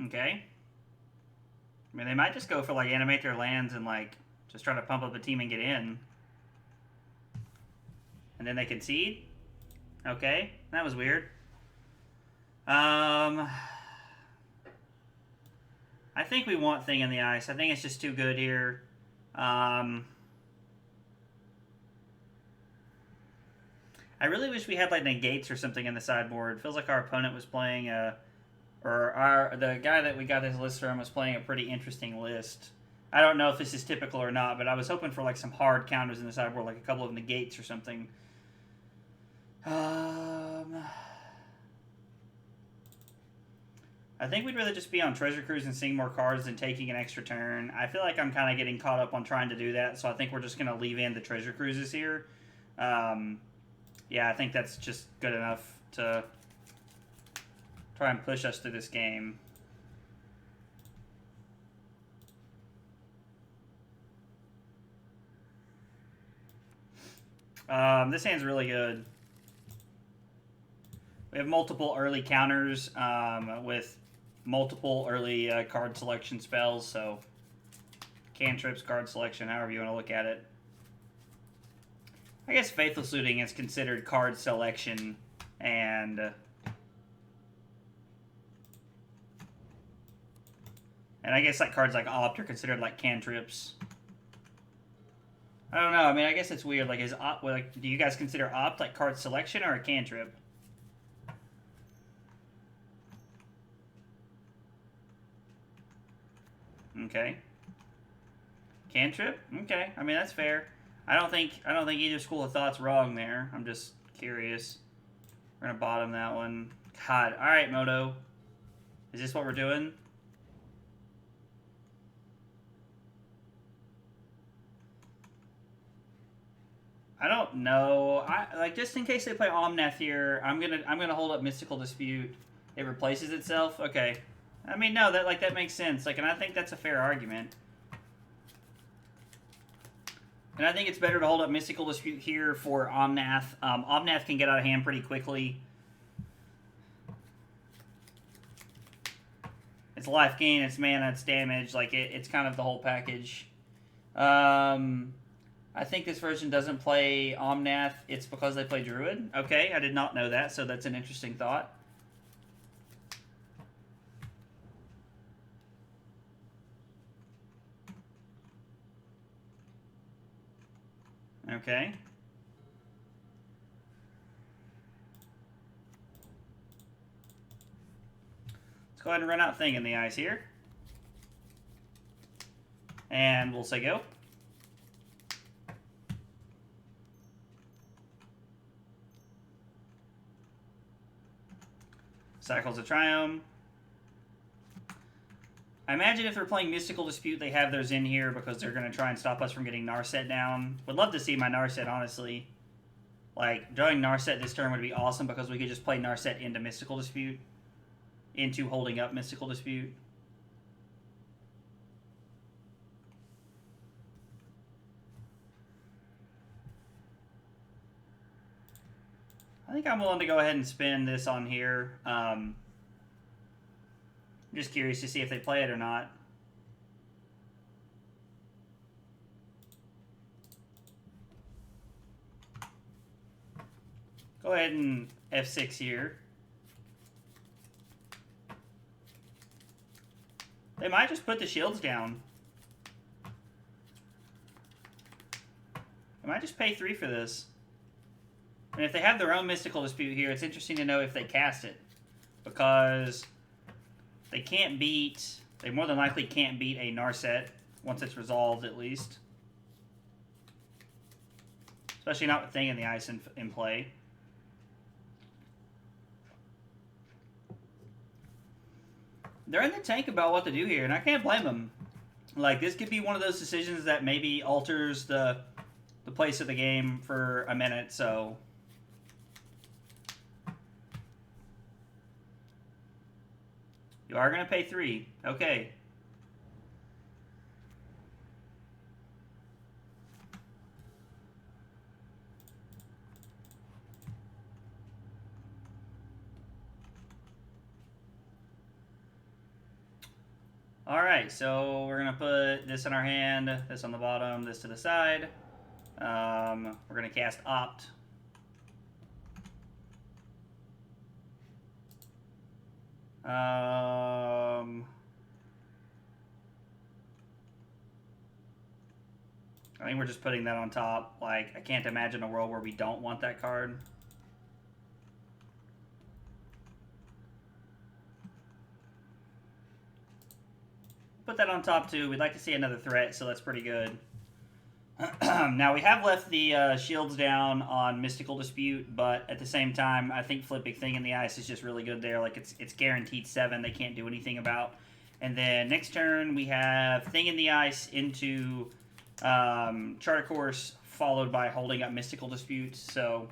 Okay. I mean, they might just go for, like, animate their lands and, like, just try to pump up the team and get in. And then they concede? Okay, that was weird. I think we want Thing in the Ice. I think it's just too good here. I really wish we had like negates or something in the sideboard. Feels like our opponent was playing the guy that we got this list from was playing a pretty interesting list. I don't know if this is typical or not, but I was hoping for like some hard counters in the sideboard, like a couple of negates or something. I think we'd rather just be on Treasure Cruise and seeing more cards than taking an extra turn. I feel like I'm kind of getting caught up on trying to do that, so I think we're just going to leave in the Treasure Cruises here. Yeah, I think that's just good enough to try and push us through this game. This hand's really good. We have multiple early counters with multiple early card selection spells, so cantrips, card selection, however you want to look at it. I guess Faithless Looting is considered card selection, and I guess like cards like Opt are considered like cantrips. I don't know. I mean, I guess it's weird. Like, is Opt, like, do you guys consider Opt like card selection or a cantrip? Okay. Cantrip? Okay. I mean, that's fair. I don't think either school of thought's wrong there. I'm just curious. We're gonna bottom that one. God. All right, Moto. Is this what we're doing? I don't know. Like, just in case they play Omnath here, I'm gonna hold up Mystical Dispute. It replaces itself. Okay. I mean, no, that makes sense. Like, and I think that's a fair argument. And I think it's better to hold up Mystical Dispute here for Omnath. Omnath can get out of hand pretty quickly. It's life gain, it's mana, it's damage. Like, it's kind of the whole package. I think this version doesn't play Omnath. It's because they play Druid. Okay, I did not know that, so that's an interesting thought. Okay. Let's go ahead and run out Thing in the Ice here. And we'll say go. Cycles of Triumph. I imagine if they're playing Mystical Dispute, they have those in here because they're going to try and stop us from getting Narset down. Would love to see my Narset, honestly. Like, drawing Narset this turn would be awesome because we could just play Narset into Mystical Dispute. Into holding up Mystical Dispute. I think I'm willing to go ahead and spin this on here. I'm just curious to see if they play it or not. Go ahead and F6 here. They might just put the shields down. They might just pay 3 for this. And if they have their own Mystical Dispute here, it's interesting to know if they cast it. Because they can't beat... They more than likely can't beat a Narset once it's resolved, at least. Especially not with Thing in the Ice in play. They're in the tank about what to do here, and I can't blame them. Like, this could be one of those decisions that maybe alters the place of the game for a minute, so... You are going to pay 3. Okay. Alright, so we're going to put this in our hand, this on the bottom, this to the side. We're going to cast Opt. I think we're just putting that on top. Like, I can't imagine a world where we don't want that card. Put that on top too. We'd like to see another threat, so that's pretty good. Now we have left the shields down on Mystical Dispute, but at the same time, I think flipping Thing in the Ice is just really good there. Like, it's guaranteed 7. They can't do anything about. And then next turn we have Thing in the Ice into Charter Course, followed by holding up Mystical Dispute. So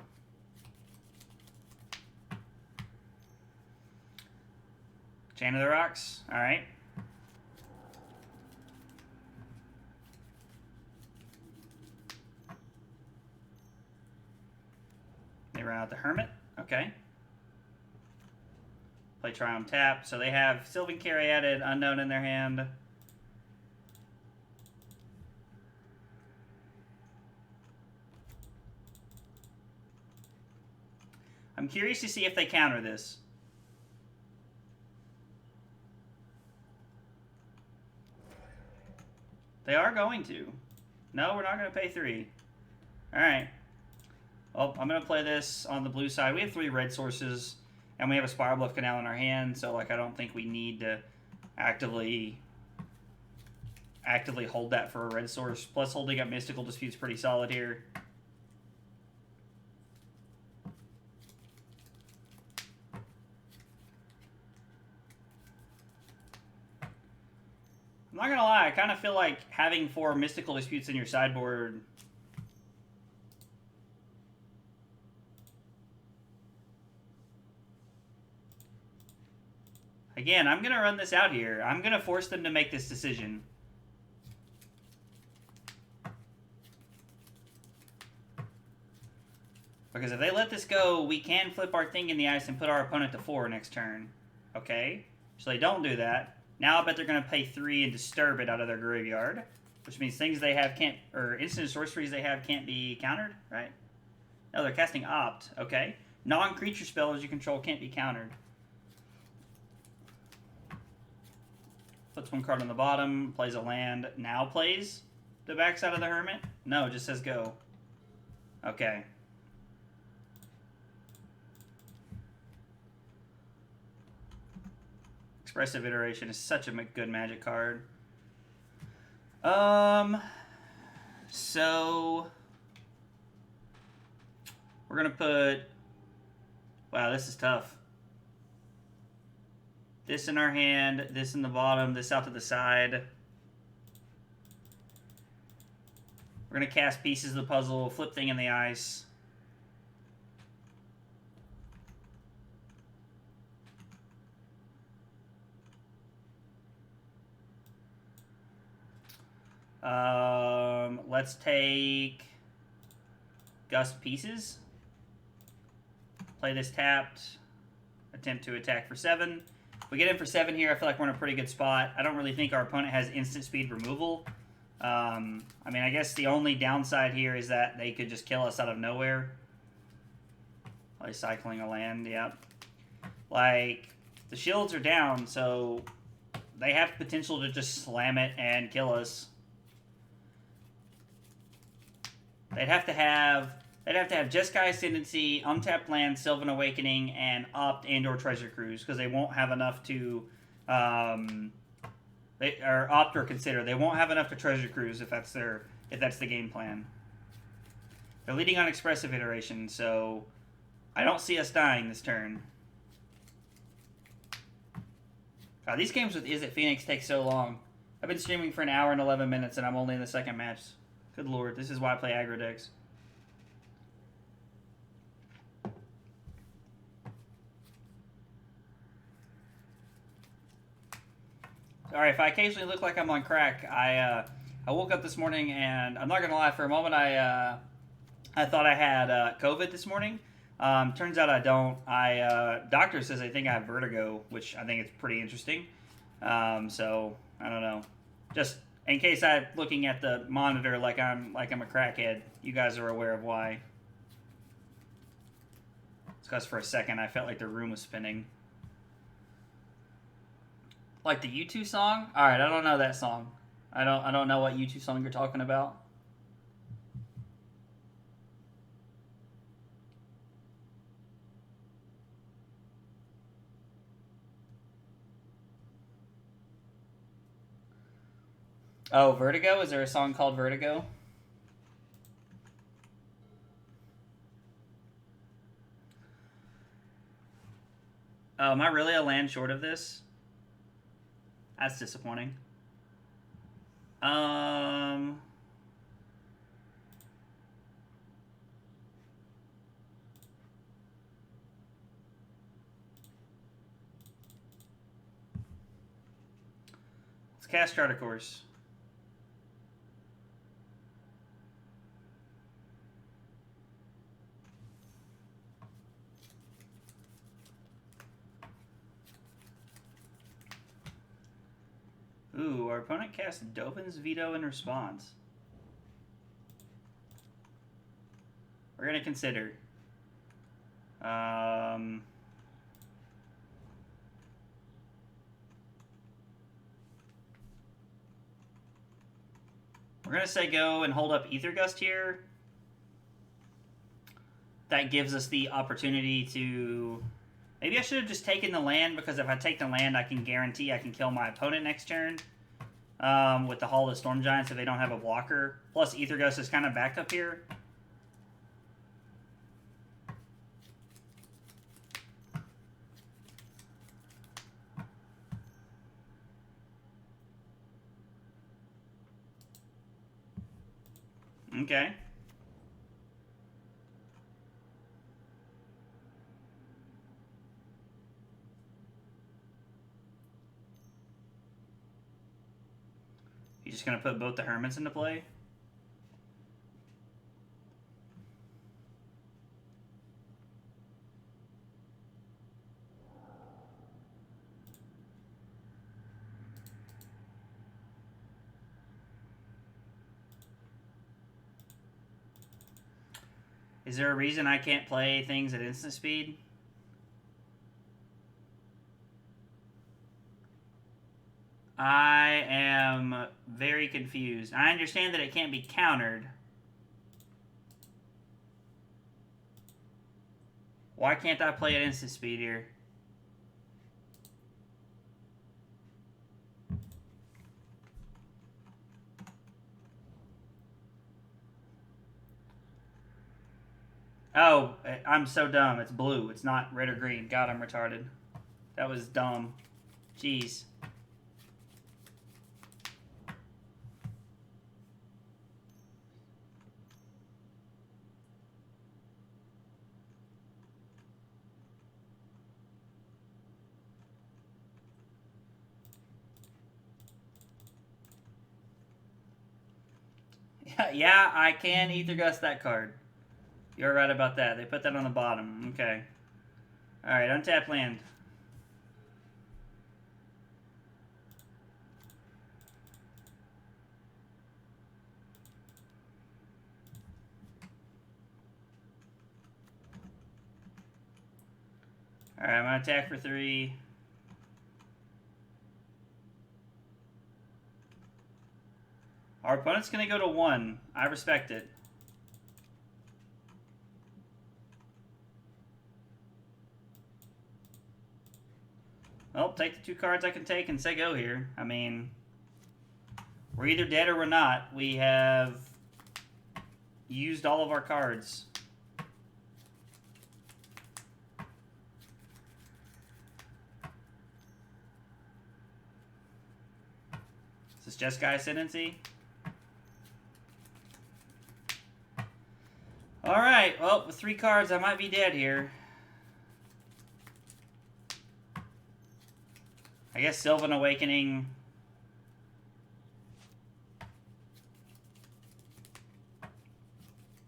Chain of the Rocks. All right. They run out the Hermit. Okay. Play Try on tap. So they have Sylvan Caryatid, Unknown in their hand. I'm curious to see if they counter this. They are going to. No, we're not going to pay 3. All right. Well, I'm going to play this on the blue side. We have 3 red sources, and we have a Spirebluff Canal in our hand, so like I don't think we need to actively hold that for a red source. Plus, holding up Mystical Dispute's pretty solid here. I'm not going to lie, I kind of feel like having 4 Mystical Disputes in your sideboard... Again, I'm going to run this out here. I'm going to force them to make this decision. Because if they let this go, we can flip our Thing in the Ice and put our opponent to 4 next turn. Okay? So they don't do that. Now I bet they're going to pay 3 and disturb it out of their graveyard. Which means things they have can't... Or instant sorceries they have can't be countered, right? No, they're casting Opt. Okay. Non-creature spells you control can't be countered. Puts 1 card on the bottom, plays a land, now plays the backside of the Hermit? No, it just says go. Okay. Expressive Iteration is such a good Magic card. So we're gonna put... Wow, this is tough. This in our hand, this in the bottom, this out to the side. We're going to cast pieces of the puzzle, flip Thing in the Ice. Let's take Gust pieces. Play this tapped. Attempt to attack for 7. We get in for 7 here. I feel like we're in a pretty good spot. I don't really think our opponent has instant speed removal. I mean, I guess the only downside here is that they could just kill us out of nowhere. Play cycling a land, yep. Like, the shields are down, so they have potential to just slam it and kill us. They'd have to have Jeskai Ascendancy, Untapped Land, Sylvan Awakening, and Opt and/or Treasure Cruise, because they won't have enough to, Opt or Consider. They won't have enough to Treasure Cruise if that's the game plan. They're leading on Expressive Iteration, so I don't see us dying this turn. God, these games with Izzet Phoenix take so long. I've been streaming for an hour and 11 minutes, and I'm only in the second match. Good lord, this is why I play aggro decks. Alright, if I occasionally look like I'm on crack, I woke up this morning and I'm not gonna lie, for a moment I thought I had COVID this morning. Turns out I don't. Doctor says I think I have vertigo, which I think is pretty interesting. So I don't know. Just in case I'm looking at the monitor like I'm a crackhead, you guys are aware of why. It's because for a second I felt like the room was spinning. Like the U2 song? All right, I don't know that song. I don't know what U2 song you're talking about. Oh, Vertigo? Is there a song called Vertigo? Oh, am I really a land short of this? That's disappointing. Let's cast Charter Course. Ooh, our opponent casts Dovin's Veto in response. We're going to consider. We're going to say go and hold up Aether Gust here. That gives us the opportunity to... Maybe I should have just taken the land, because if I take the land, I can guarantee I can kill my opponent next turn. With the Hall of Storm Giants if they don't have a blocker. Plus, Aether Gust is kind of backup here. Okay. He's just going to put both the Hermits into play. Is there a reason I can't play things at instant speed? I am very confused. I understand that it can't be countered. Why can't I play at instant speed here? Oh, I'm so dumb. It's blue. It's not red or green. God, I'm retarded. That was dumb. Jeez. Yeah, I can Aether Gust that card. You're right about that. They put that on the bottom. Okay. Alright, untap land. Alright, I'm going to attack for 3. Our opponent's going to go to 1. I respect it. Well, take the 2 cards I can take and say go here. I mean, we're either dead or we're not. We have used all of our cards. Is this Jeskai Ascendancy? Alright, well, with 3 cards, I might be dead here. I guess Sylvan Awakening.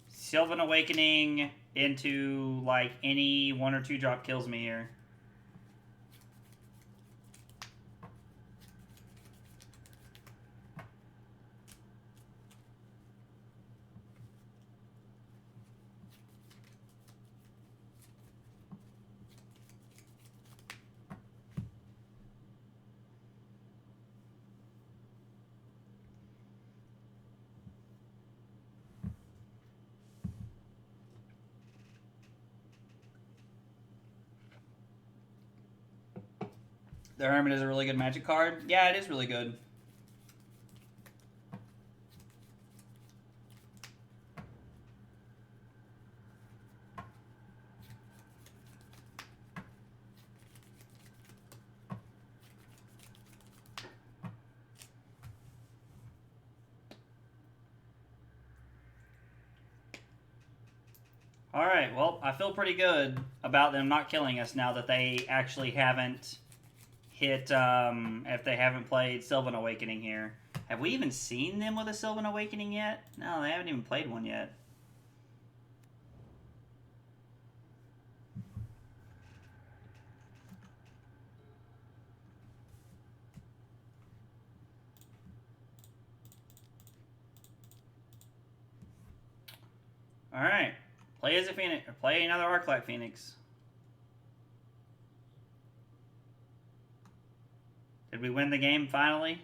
Sylvan Awakening into, like, any 1 or 2 drop kills me here. The Hermit is a really good Magic card. Yeah, it is really good. Alright, well, I feel pretty good about them not killing us now that they actually haven't hit, if they haven't played Sylvan Awakening here. Have we even seen them with a Sylvan Awakening yet? No, they haven't even played one yet. Alright. Play as a Phoenix, or play another Arclight Phoenix. Did we win the game finally?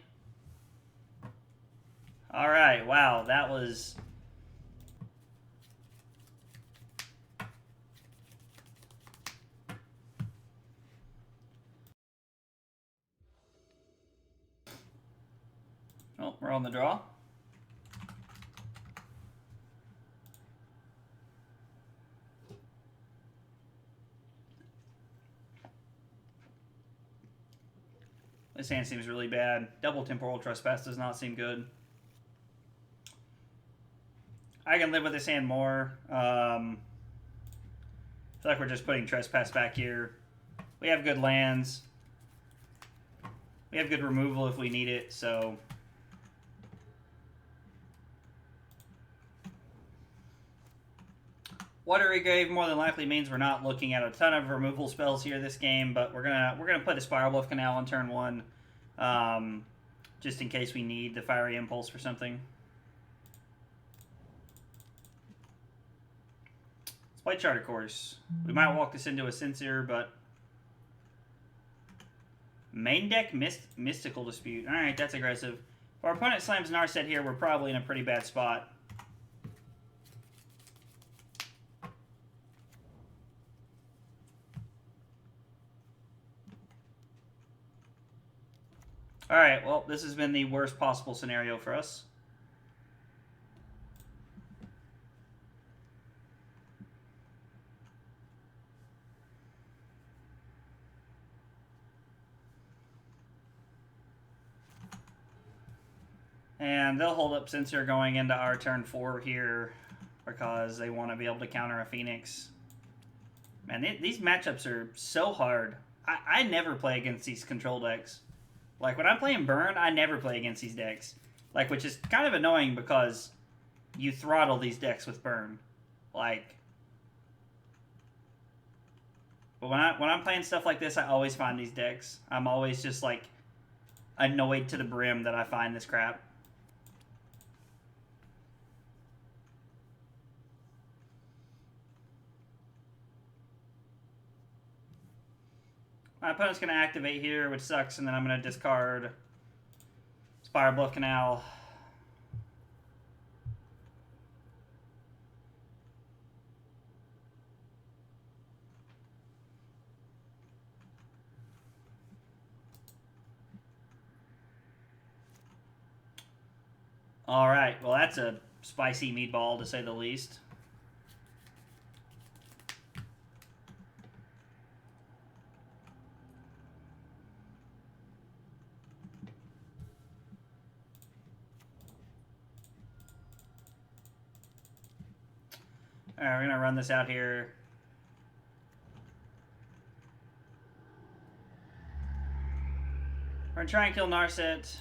Alright, wow, that was... Oh, we're on the draw. This hand seems really bad. Double Temporal Trespass does not seem good. I can live with this hand more. I feel like we're just putting Trespass back here. We have good lands. We have good removal if we need it, so... Watery Grave more than likely means we're not looking at a ton of removal spells here this game, but we're gonna put a Spirebluff Canal on turn 1, just in case we need the Fiery Impulse for something. Let's play Charter Course. We might walk this into a Censor, but main deck Mystical Dispute. All right, that's aggressive. If our opponent slams Narset here, we're probably in a pretty bad spot. Alright, well, this has been the worst possible scenario for us. And they'll hold up Censor going into our turn 4 here because they want to be able to counter a Phoenix. Man, these matchups are so hard. I never play against these control decks. Like, when I'm playing Burn, I never play against these decks. Like, which is kind of annoying because you throttle these decks with Burn. Like... But when I'm playing stuff like this, I always find these decks. I'm always just, like, annoyed to the brim that I find this crap. My opponent's going to activate here, which sucks, and then I'm going to discard Spirebluff Canal. Alright, well that's a spicy meatball to say the least. Alright, we're going to run this out here. We're going to try and kill Narset.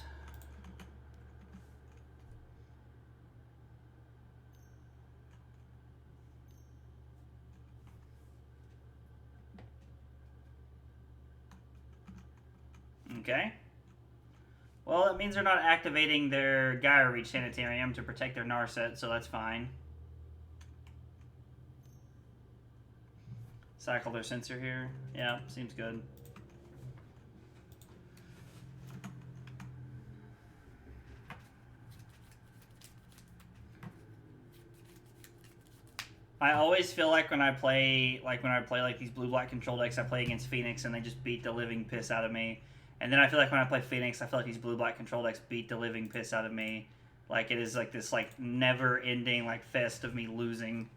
Okay. Well, it means they're not activating their Gaia Reach Sanitarium to protect their Narset, so that's fine. Cycle their Censor here. Yeah, seems good. I always feel like when I play like these blue-black control decks, I play against Phoenix and they just beat the living piss out of me. And then I feel like when I play Phoenix, I feel like these blue-black control decks beat the living piss out of me. Like, it is like this, like, never-ending, like, fest of me losing.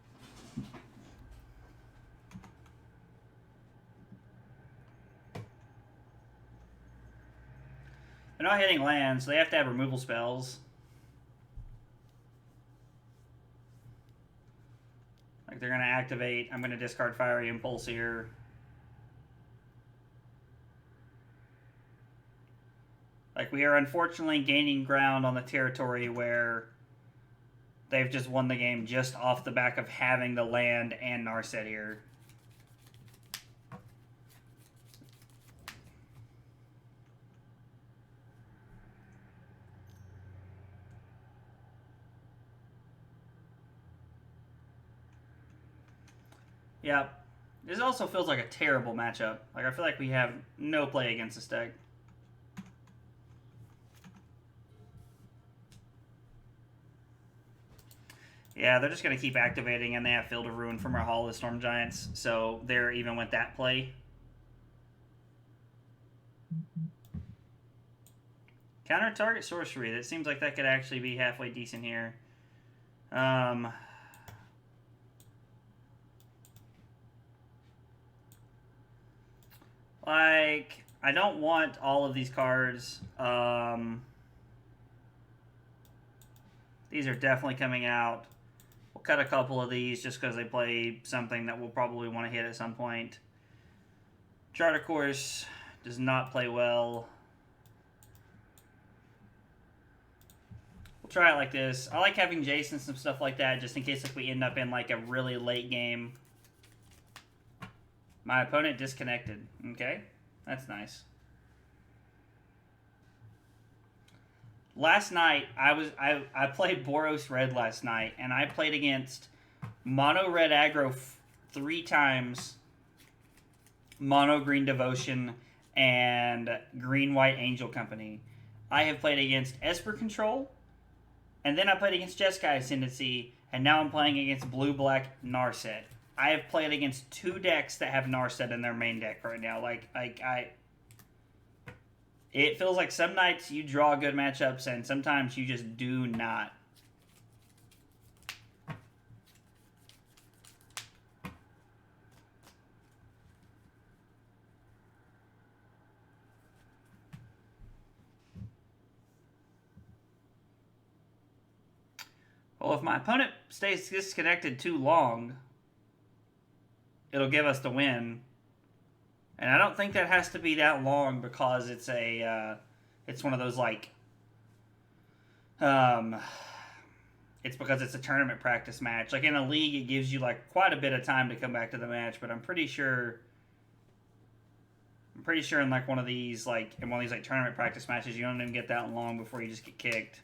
They're not hitting lands, so they have to have removal spells. Like, they're going to activate. I'm going to discard Fiery Impulse here. Like, we are unfortunately gaining ground on the territory where they've just won the game just off the back of having the land and Narset here. Yeah, this also feels like a terrible matchup. Like, I feel like we have no play against this deck. Yeah, they're just going to keep activating, and they have Field of Ruin from our Hall of Storm Giants, so they're even with that play. Counter target sorcery. That seems like that could actually be halfway decent here. Like, I don't want all of these cards. These are definitely coming out. We'll cut a couple of these just because they play something that we'll probably want to hit at some point. Charter Course does not play well. We'll try it like this. I like having Jace and some stuff like that just in case if we end up in like a really late game. My opponent disconnected. Okay, that's nice. Last night, I played Boros Red last night, and I played against Mono Red Aggro 3 times, Mono Green Devotion, and Green White Angel Company. I have played against Esper Control, and then I played against Jeskai Ascendancy, and now I'm playing against Blue Black Narset. I have played against 2 decks that have Narset in their main deck right now. It feels like some nights you draw good matchups, and sometimes you just do not. Well, if my opponent stays disconnected too long, it'll give us the win. And I don't think that has to be that long because it's a, it's one of those like, it's because it's a tournament practice match. Like in a league, it gives you like quite a bit of time to come back to the match. But I'm pretty sure in like one of these like tournament practice matches, you don't even get that long before you just get kicked.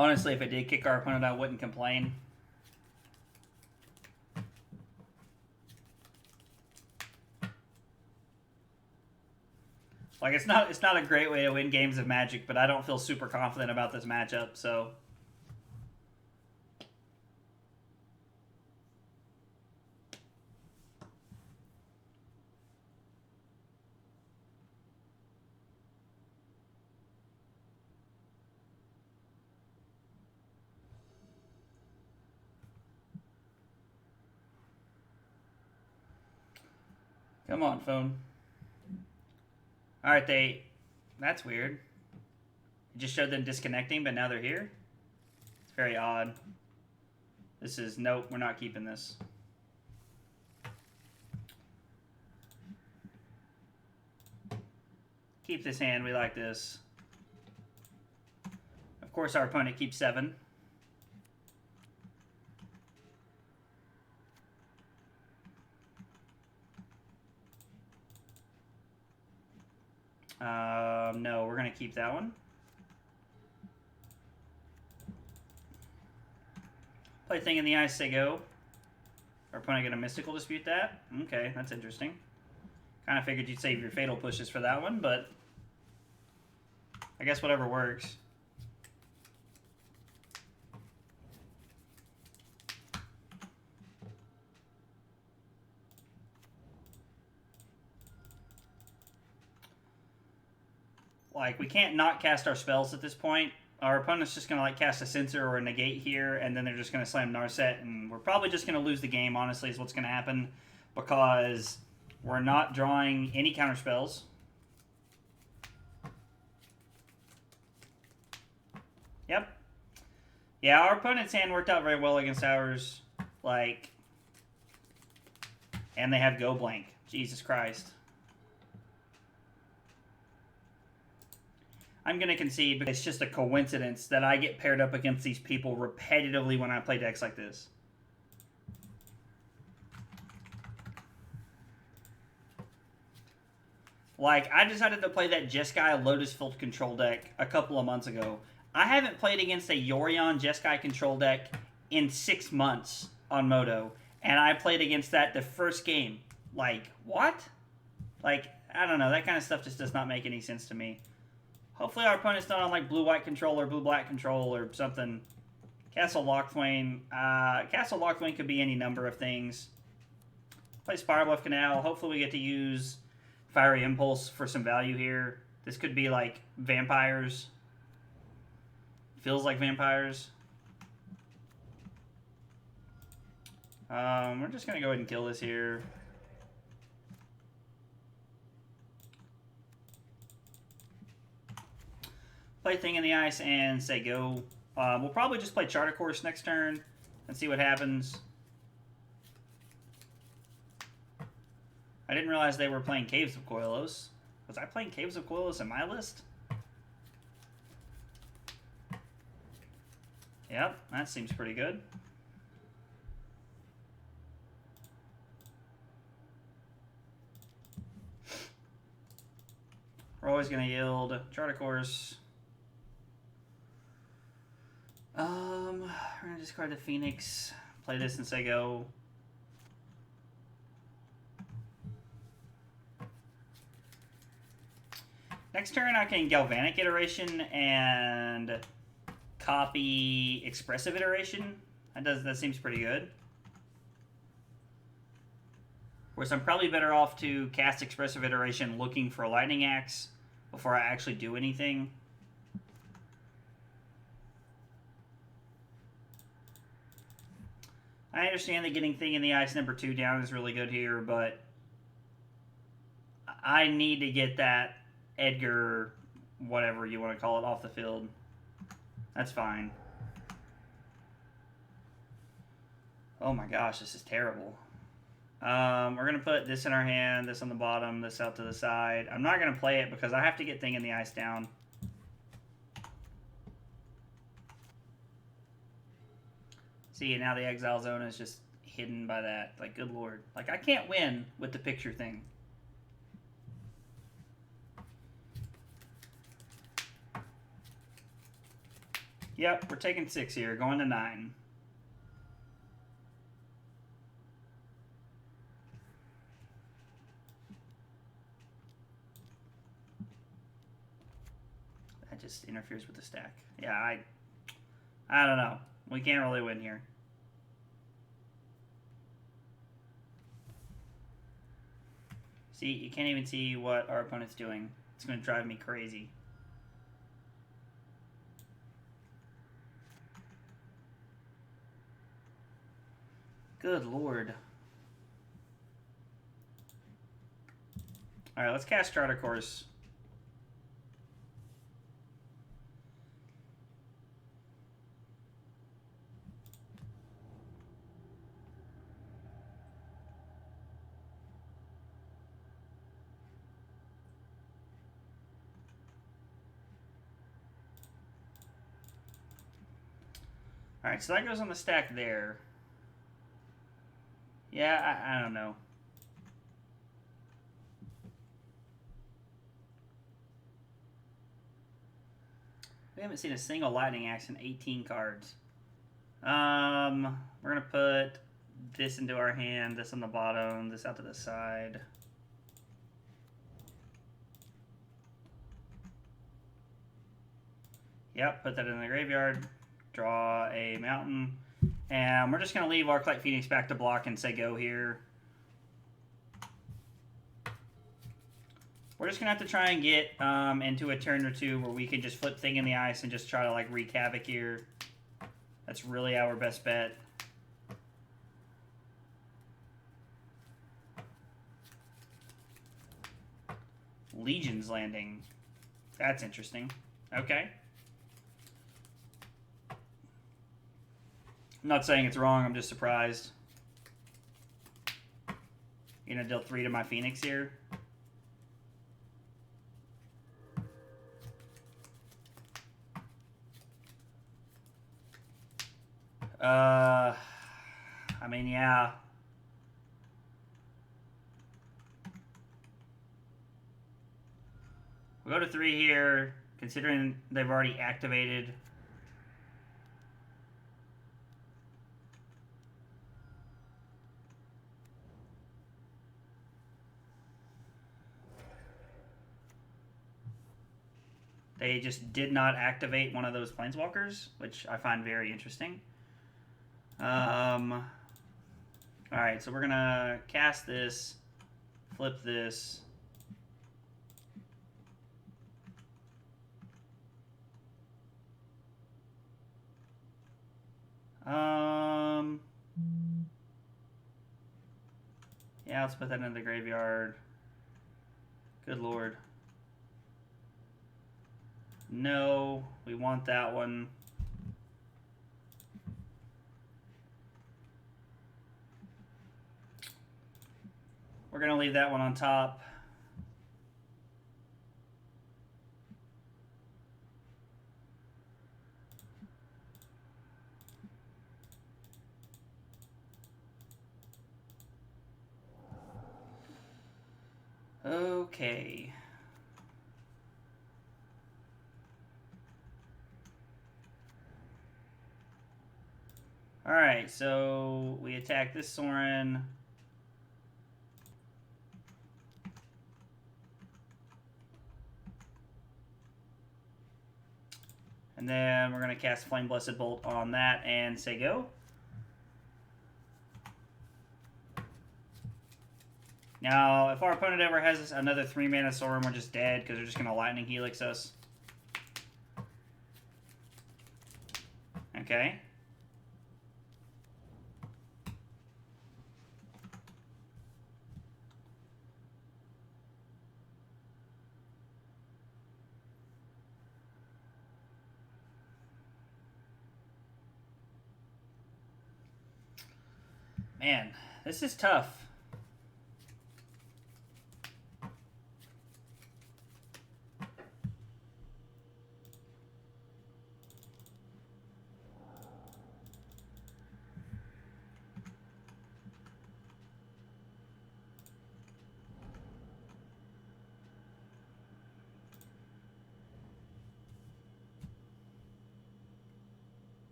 Honestly, if it did kick our opponent, I wouldn't complain. Like it's not a great way to win games of Magic, but I don't feel super confident about this matchup, so. Come on, phone. Alright, that's weird. It just showed them disconnecting, but now they're here? It's very odd. This is, nope, we're not keeping this. Keep this hand, we like this. Of course, our opponent keeps 7. No, we're going to keep that one. Play Thing in the Ice, say go. Our opponent get a Mystical Dispute that? Okay, that's interesting. Kind of figured you'd save your Fatal Pushes for that one, but I guess whatever works. Like, we can't not cast our spells at this point. Our opponent's just going to, like, cast a Censor or a Negate here, and then they're just going to slam Narset, and we're probably just going to lose the game, honestly, is what's going to happen, because we're not drawing any counter spells. Yep. Yeah, our opponent's hand worked out very well against ours. Like, and they have Go Blank. Jesus Christ. I'm going to concede because it's just a coincidence that I get paired up against these people repetitively when I play decks like this. Like, I decided to play that Jeskai Lotus Field Control deck a couple of months ago. I haven't played against a Yorion Jeskai Control deck in 6 months on Moto. And I played against that the first game. Like, what? Like, I don't know. That kind of stuff just does not make any sense to me. Hopefully our opponent's not on, like, blue-white control or blue-black control or something. Castle Lockthwain. Castle Lockthwain could be any number of things. Play Spirebluff Canal. Hopefully we get to use Fiery Impulse for some value here. This could be, like, Vampires. Feels like Vampires. We're just going to go ahead and kill this here. Play Thing in the Ice and say go. We'll probably just play Charter Course next turn and see what happens. I didn't realize they were playing Caves of Koilos. Was I playing Caves of Koilos in my list? Yep, that seems pretty good. We're always going to yield Charter Course. We're going to discard the Phoenix, play this and say go. Next turn I can Galvanic Iteration and copy Expressive Iteration. That seems pretty good. Whereas I'm probably better off to cast Expressive Iteration looking for a Lightning Axe before I actually do anything. I understand that getting Thing in the Ice #2 down is really good here, but I need to get that Edgar, whatever you want to call it, off the field. That's fine. Oh my gosh, this is terrible. We're going to put this in our hand, this on the bottom, this out to the side. I'm not going to play it because I have to get Thing in the Ice down. See, now the Exile Zone is just hidden by that. Like, good lord. Like, I can't win with the picture thing. Yep, we're taking 6 here, going to 9. That just interferes with the stack. Yeah, I don't know. We can't really win here. See, you can't even see what our opponent's doing. It's going to drive me crazy. Good lord. Alright, let's cast Charter Course. Alright, so that goes on the stack there. Yeah, I don't know. We haven't seen a single Lightning Axe in 18 cards. We're going to put this into our hand, this on the bottom, this out to the side. Yep, put that in the graveyard. Draw a mountain. And we're just going to leave Arclight Phoenix back to block and say go here. We're just going to have to try and get into a turn or two where we can just flip Thing in the Ice and just try to, like, wreak havoc here. That's really our best bet. Legion's Landing. That's interesting. Okay. I'm not saying it's wrong, I'm just surprised. You're going to deal 3 to my Phoenix here? I mean, yeah. We'll go to 3 here, considering they've already activated. They just did not activate one of those Planeswalkers, which I find very interesting. Alright, so we're going to cast this, flip this. Yeah, let's put that in the graveyard. Good lord. No, we want that one. We're going to leave that one on top. Okay. Alright, so we attack this Sorin. And then we're going to cast Flame Blessed Bolt on that and say go. Now, if our opponent ever has another 3-mana Sorin, we're just dead because they're just going to Lightning Helix us. Okay. Man, this is tough.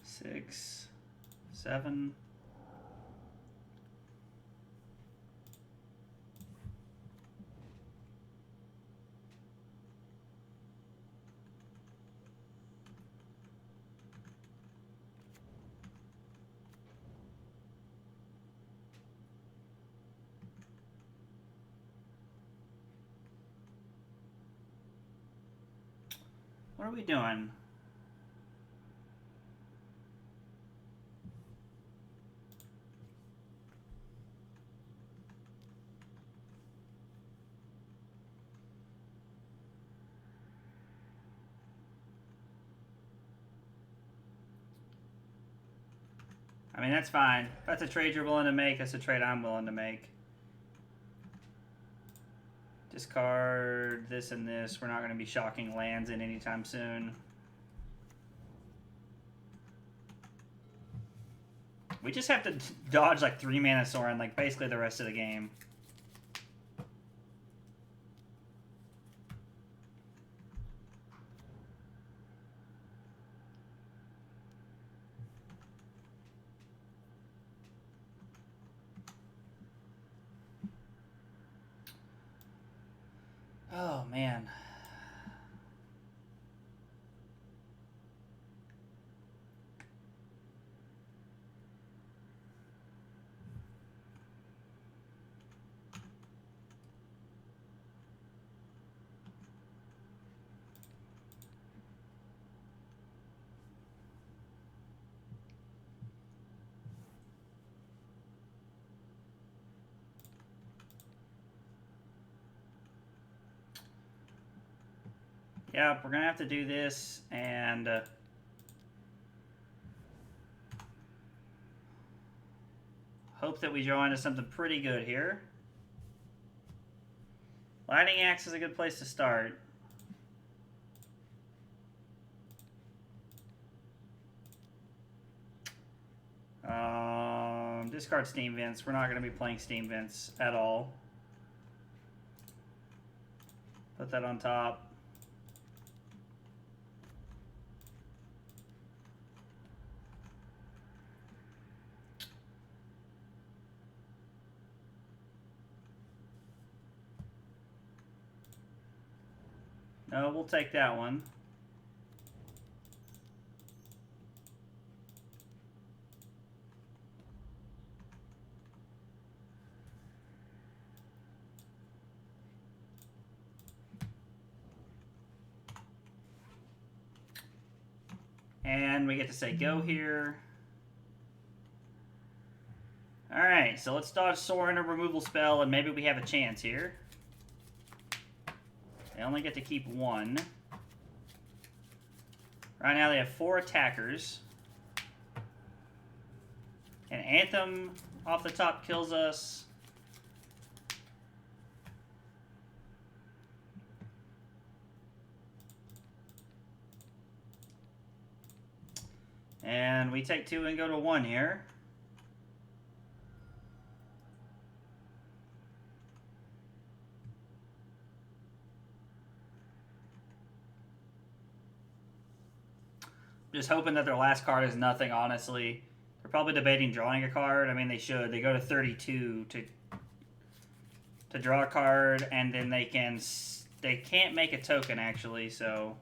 Six, 7. What are we doing? I mean, that's fine. If that's a trade you're willing to make, that's a trade I'm willing to make. Discard this and this. We're not going to be shocking lands in anytime soon. We just have to dodge like 3-mana Sorin, like basically the rest of the game. Oh, man. yeah, we're going to have to do this and hope that we draw into something pretty good here. Lightning Axe is a good place to start. Discard Steam Vents. We're not going to be playing Steam Vents at all. Put that on top. No, we'll take that one. And we get to say go here. Alright, so let's dodge Sorin, a removal spell, and maybe we have a chance here. They only get to keep one. Right now they have 4 attackers. And Anthem off the top kills us. And we take 2 and go to 1 here. Just hoping that their last card is nothing, honestly. They're probably debating drawing a card. I mean, they should. They go to 32 to draw a card, and then they can't make a token, actually, so...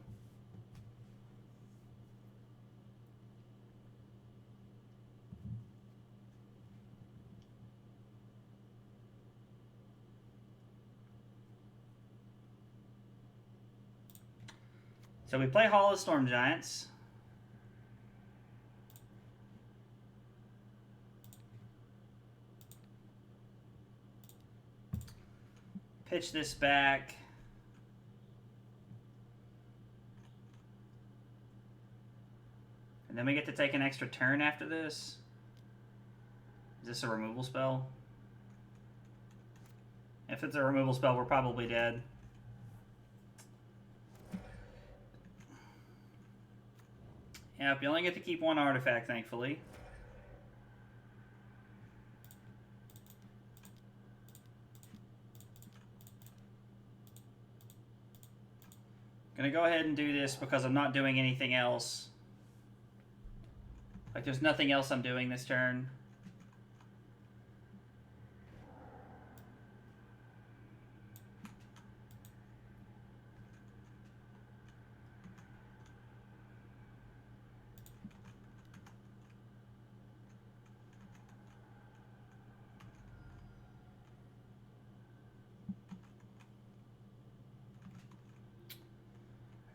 So we play Hall of Storm Giants. Pitch this back. And then we get to take an extra turn after this. Is this a removal spell? If it's a removal spell, we're probably dead. Yep, you only get to keep 1 artifact, thankfully. Gonna go ahead and do this because I'm not doing anything else. Like, there's nothing else I'm doing this turn.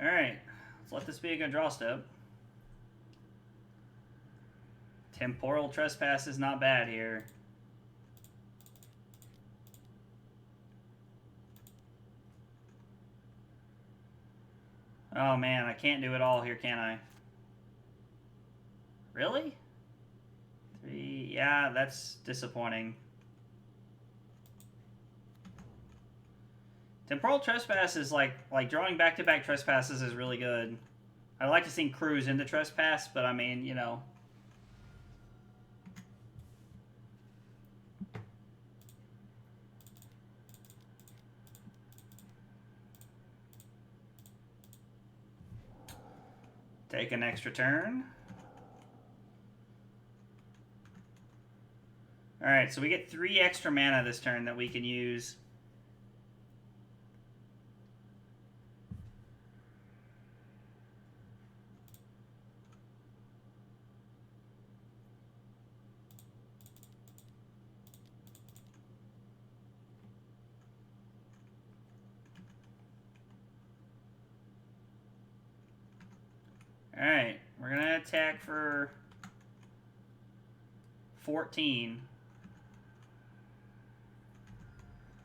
Alright, let's let this be a good draw step. Temporal Trespass is not bad here. Oh man, I can't do it all here, can I? Really? 3, yeah, that's disappointing. Temporal Trespass is like drawing back-to-back Trespasses is really good. I'd like to see Cruise into Trespass, but I mean, you know. Take an extra turn. Alright, so we get 3 extra mana this turn that we can use. Alright, we're going to attack for 14.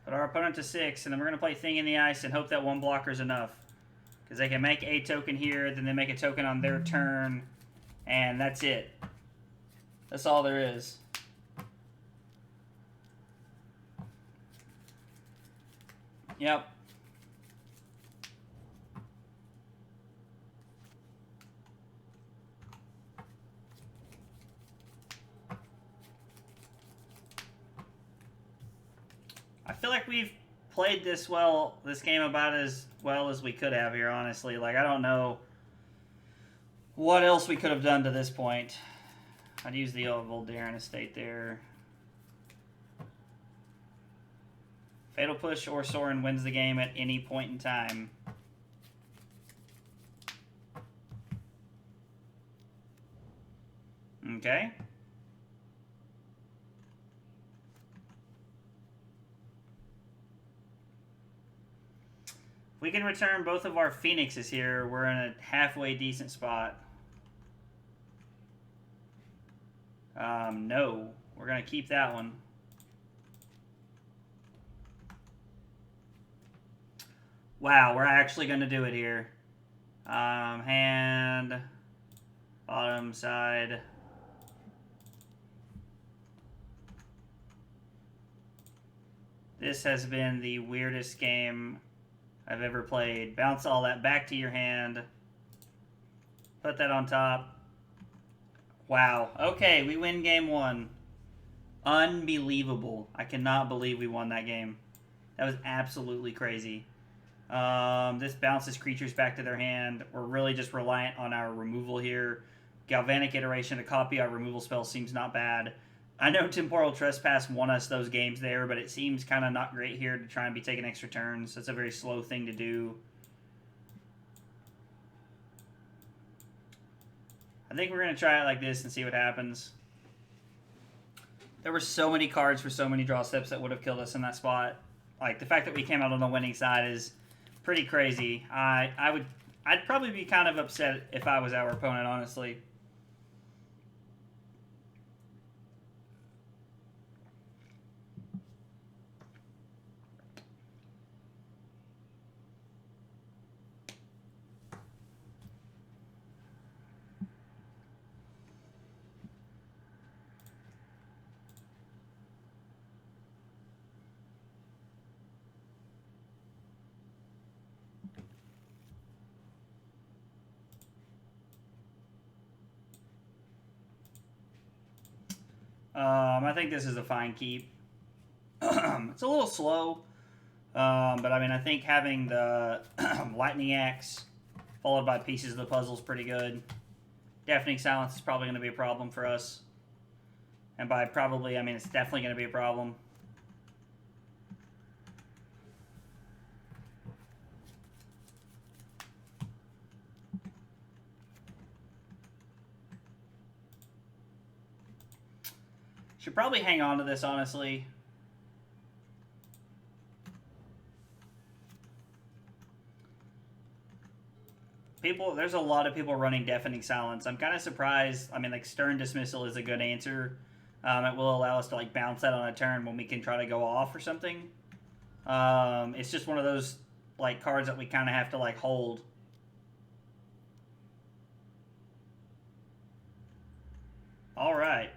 Put our opponent to 6, and then we're going to play Thing in the Ice and hope that 1 blocker is enough. Because they can make a token here, then they make a token on their turn, and that's it. That's all there is. Yep. I feel like we've played this game about as well as we could have here, honestly. Like, I don't know what else we could have done to this point. I'd use the Voldaren Estate there. Fatal Push or Sorin wins the game at any point in time. Okay. If we can return both of our Phoenixes here, we're in a halfway decent spot. No. We're going to keep that one. Wow, we're actually going to do it here. Hand, bottom side. This has been the weirdest game I've ever played. Bounce all that back to your hand. Put that on top. Wow. Okay, we win game one. Unbelievable. I cannot believe we won that game. That was absolutely crazy. This bounces creatures back to their hand. We're really just reliant on our removal here. Galvanic Iteration to copy our removal spell seems not bad. I know Temporal Trespass won us those games there, but it seems kind of not great here to try and be taking extra turns. That's a very slow thing to do. I think we're going to try it like this and see what happens. There were so many cards for so many draw steps that would have killed us in that spot. Like, the fact that we came out on the winning side is pretty crazy. I'd probably be kind of upset if I was our opponent, honestly. I think this is a fine keep. It's a little slow, but I mean, I think having the Lightning Axe followed by pieces of the puzzle is pretty good. Deafening Silence is probably going to be a problem for us. And by probably, I mean, it's definitely going to be a problem. Should probably hang on to this, honestly. There's a lot of people running Deafening Silence. I'm kind of surprised. I mean, like, Stern Dismissal is a good answer. It will allow us to, like, bounce that on a turn when we can try to go off or something. It's just one of those, like, cards that we kind of have to, like, hold. All right.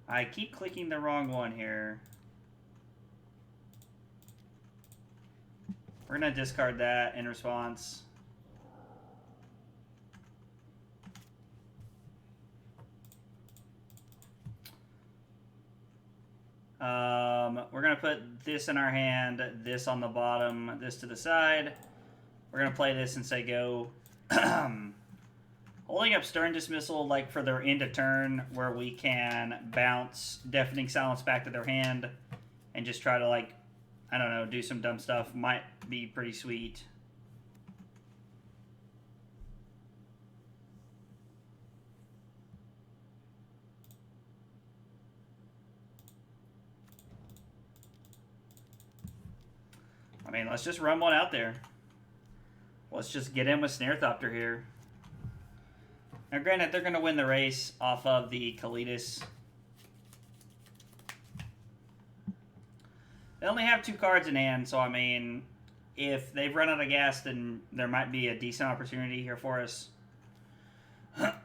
I keep clicking the wrong one here. We're going to discard that in response. We're going to put this in our hand, this on the bottom, this to the side. We're going to play this and say go. Holding up Stern Dismissal, like, for their end of turn, where we can bounce Deafening Silence back to their hand and just try to, like, I don't know, do some dumb stuff, might be pretty sweet. I mean, let's just run one out there. Let's just get in with Snarethopter here. Now, granted, they're going to win the race off of the Kalitas. They only have 2 cards in hand, so I mean, if they've run out of gas, then there might be a decent opportunity here for us. They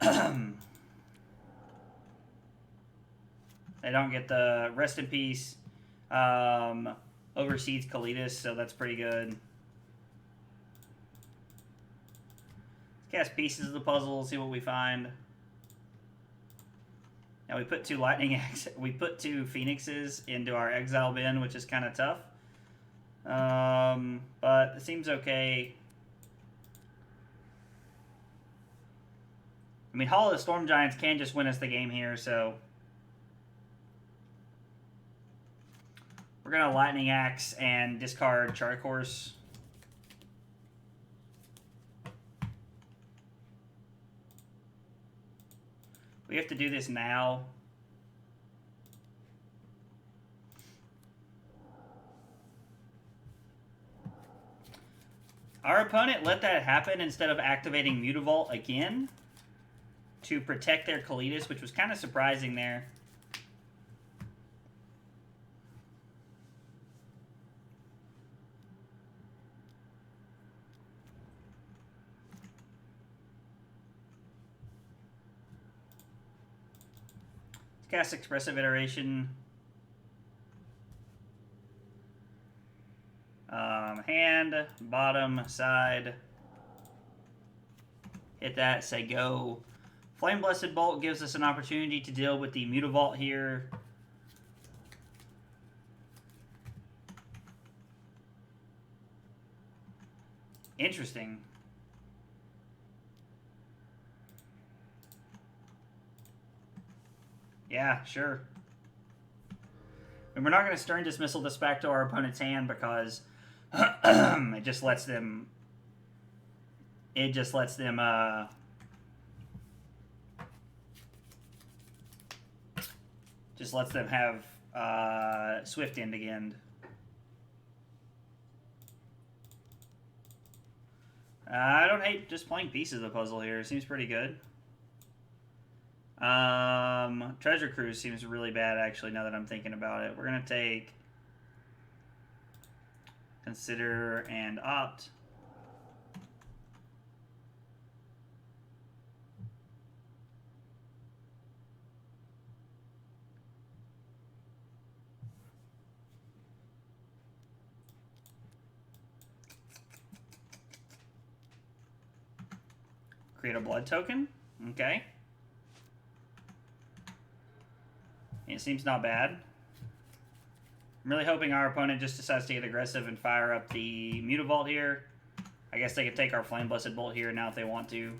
don't get the Rest in Peace, Overseas Kalitas, so that's pretty good. Let's cast pieces of the puzzle, see what we find. Now we put 2 lightning we put 2 phoenixes into our exile bin, which is kind of tough. But it seems okay. I mean, Hall of the Storm Giants can just win us the game here, so we're gonna Lightning Axe and discard Chart Course. We have to do this now. Our opponent let that happen instead of activating Mutavault again to protect their Kalitas, which was kind of surprising there. Cast Expressive Iteration. Hand, bottom, side. Hit that, say go. Flame Blessed Bolt gives us an opportunity to deal with the Mutavault here. Interesting. Yeah, sure. And we're not going to Stern Dismissal this back to our opponent's hand because it just lets them. It just lets them. Just lets them have Swift End again. I don't hate just playing pieces of the puzzle here. It seems pretty good. Treasure Cruise seems really bad, actually, now that I'm thinking about it. We're going to take Consider and Opt. Create a blood token. Okay. It seems not bad. I'm really hoping our opponent just decides to get aggressive and fire up the Mutavault here. I guess they could take our Flame Blessed Bolt here now if they want to.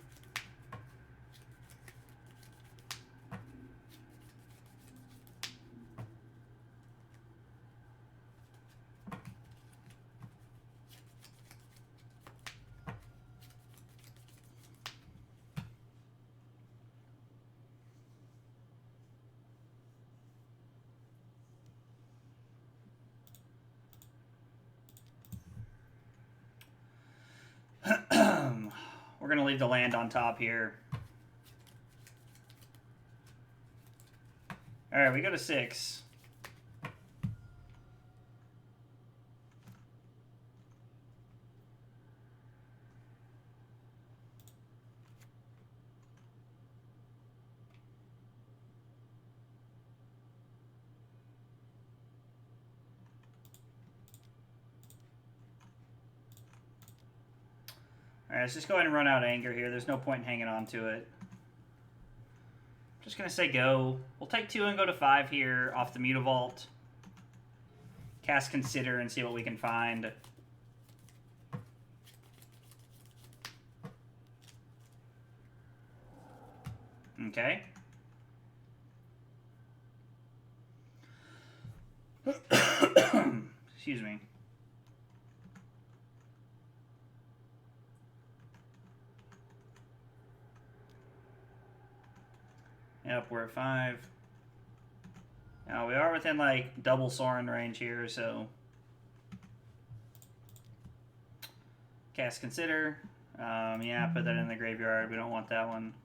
We're going to leave the land on top here. Alright, we go to 6. Alright, let's just go ahead and run out Anger here. There's no point in hanging on to it. Just going to say go. We'll take 2 and go to 5 here off the Mutavault. Cast Consider and see what we can find. Okay. Excuse me. Yep, we're at 5. Now we are within like double Sorin range here, so cast Consider. Yeah, put that in the graveyard. We don't want that one.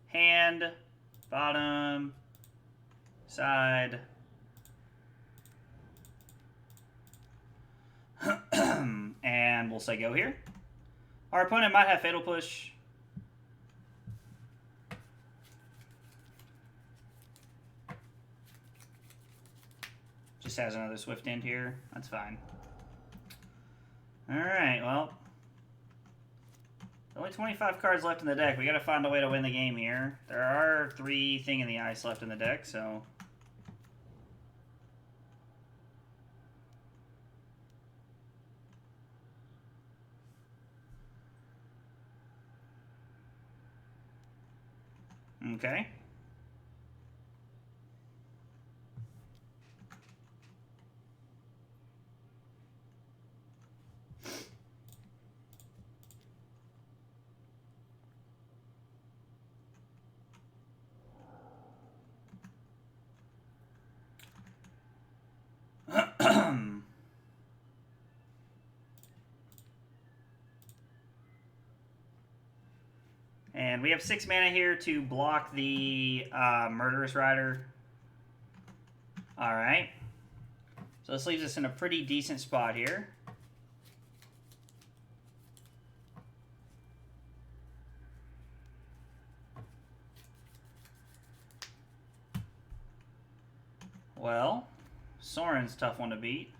Hand, bottom, side. And we'll say go here. Our opponent might have Fatal Push. Just has another Swift End here. That's fine. Alright, well. Only 25 cards left in the deck. We gotta find a way to win the game here. There are 3 Thing in the Ice left in the deck, so... Okay. And we have 6 mana here to block the Murderous Rider. Alright. So this leaves us in a pretty decent spot here. Well, Soren's a tough one to beat.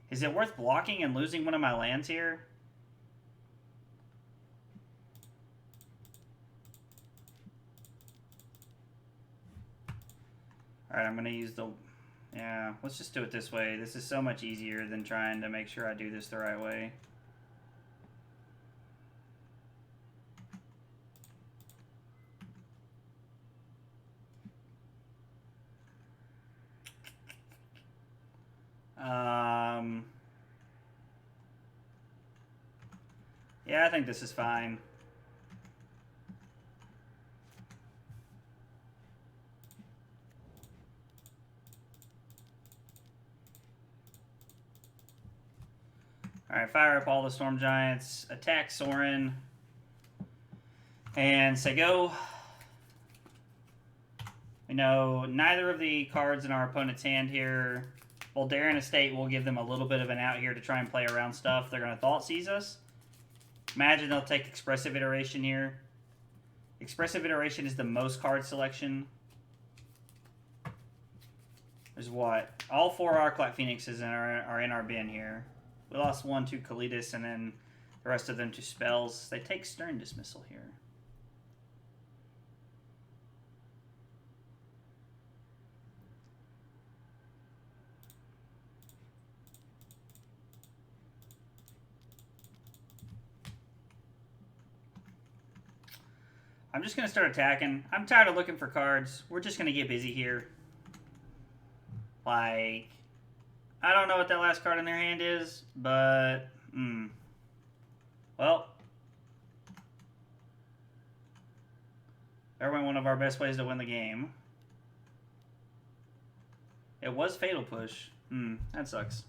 Is it worth blocking and losing one of my lands here? Alright, I'm going to use the... Yeah, let's just do it this way. This is so much easier than trying to make sure I do this the right way. Yeah, I think this is fine. Alright, fire up all the Storm Giants, attack Soren, and say go. We know neither of the cards in our opponent's hand here. Voldaren Estate will give them a little bit of an out here to try and play around stuff. They're going to Thought Seize us. Imagine they'll take Expressive Iteration here. Expressive Iteration is the most card selection. There's what? All 4 Arclight Phoenixes are in our bin here. We lost 1 to Kalidas and then the rest of them to spells. They take Stern Dismissal here. I'm just going to start attacking. I'm tired of looking for cards. We're just going to get busy here. Like, I don't know what that last card in their hand is, but, well, there went one of our best ways to win the game. It was Fatal Push. That sucks.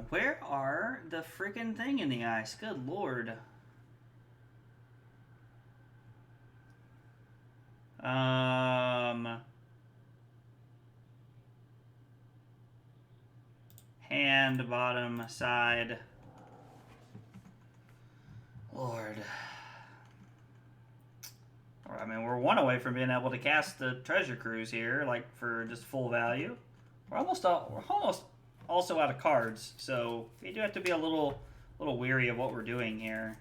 Where are the freaking Thing in the Ice? Good lord. Hand, bottom, side. Lord. I mean, we're one away from being able to cast the Treasure Cruise here, like for just full value. We're almost also out of cards, so we do have to be a little weary of what we're doing here.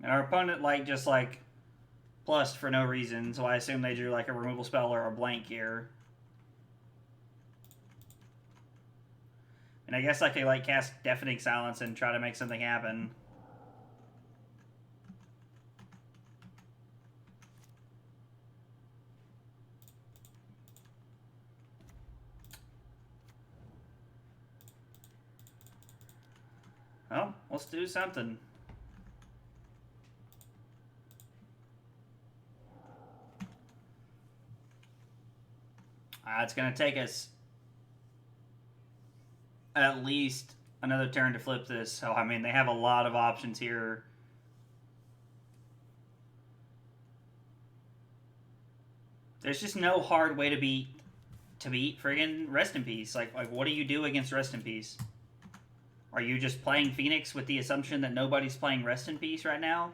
And our opponent just plus for no reason, so I assume they drew like a removal spell or a blank here. And I guess I could cast Deafening Silence and try to make something happen. Well, let's do something. It's going to take us at least another turn to flip this. So, I mean, they have a lot of options here. There's just no hard way to beat friggin' Rest in Peace. Like what do you do against Rest in Peace? Are you just playing Phoenix with the assumption that nobody's playing Rest in Peace right now?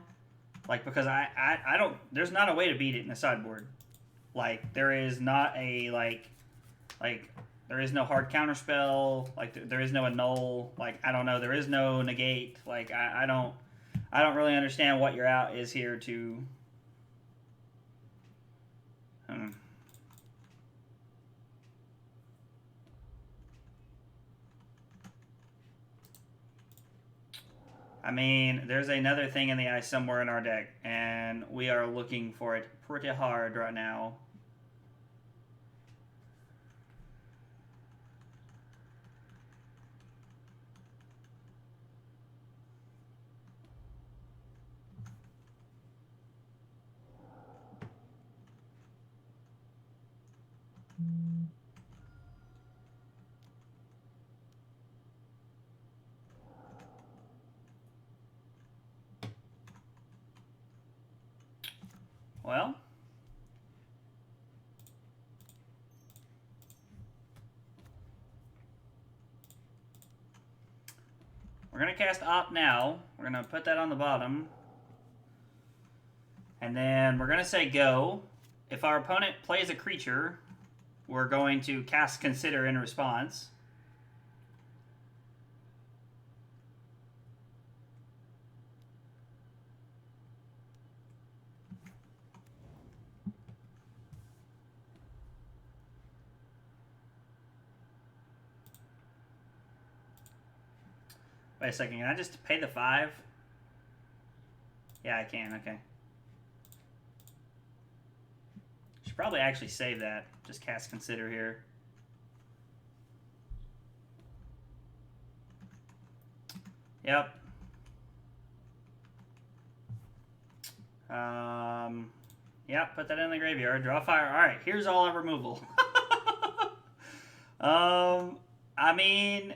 Because I don't... There's not a way to beat it in the sideboard. There is not a, there is no hard counterspell. There is no annul. I don't know. There is no negate. I don't really understand what your out is here to... I mean, there's another thing in the ice somewhere in our deck, and we are looking for it pretty hard right now. Well, we're going to cast Op now. We're going to put that on the bottom. And then we're going to say go. If our opponent plays a creature, we're going to cast Consider in response. Wait a second, can I just pay the 5? Yeah, I can, okay. Should probably actually save that. Just cast Consider here. Yep. Yep, put that in the graveyard. Draw fire. Alright, here's all our removal. I mean...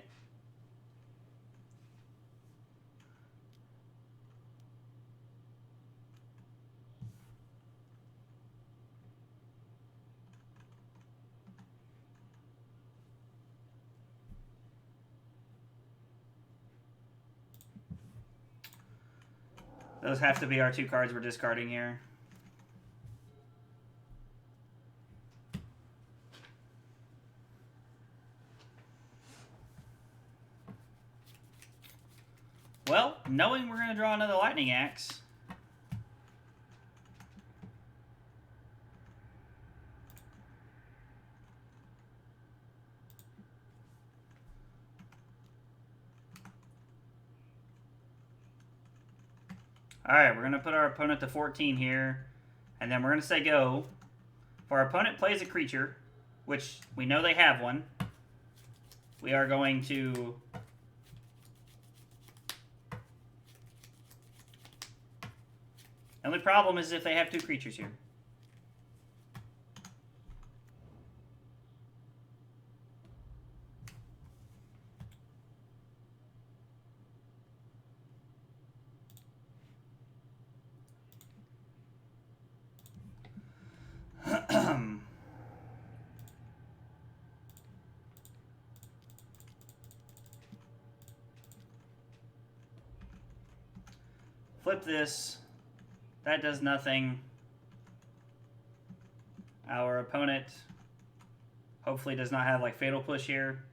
Those have to be our 2 cards we're discarding here. Well, knowing we're going to draw another Lightning Axe... Alright, we're going to put our opponent to 14 here, and then we're going to say go. If our opponent plays a creature, which we know they have one, we are going to... The only problem is if they have 2 creatures here. flip this. That does nothing. Our opponent hopefully does not have like Fatal Push here.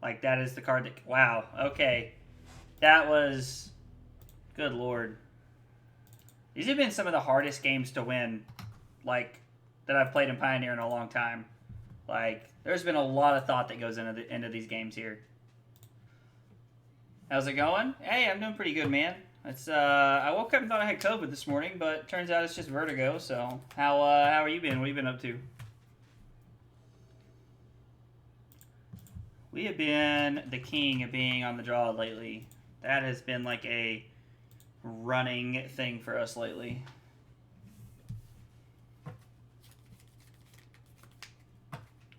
Like that is the card that... Wow, okay. That was... Good lord. These have been some of the hardest games to win, like, that I've played in Pioneer in a long time. Like, there's been a lot of thought that goes into these games here. How's it going? Hey, I'm doing pretty good, man. It's I woke up and thought I had COVID this morning, but turns out it's just vertigo. So, how are you been? What have you been up to? We have been the king of being on the draw lately. That has been like a running thing for us lately.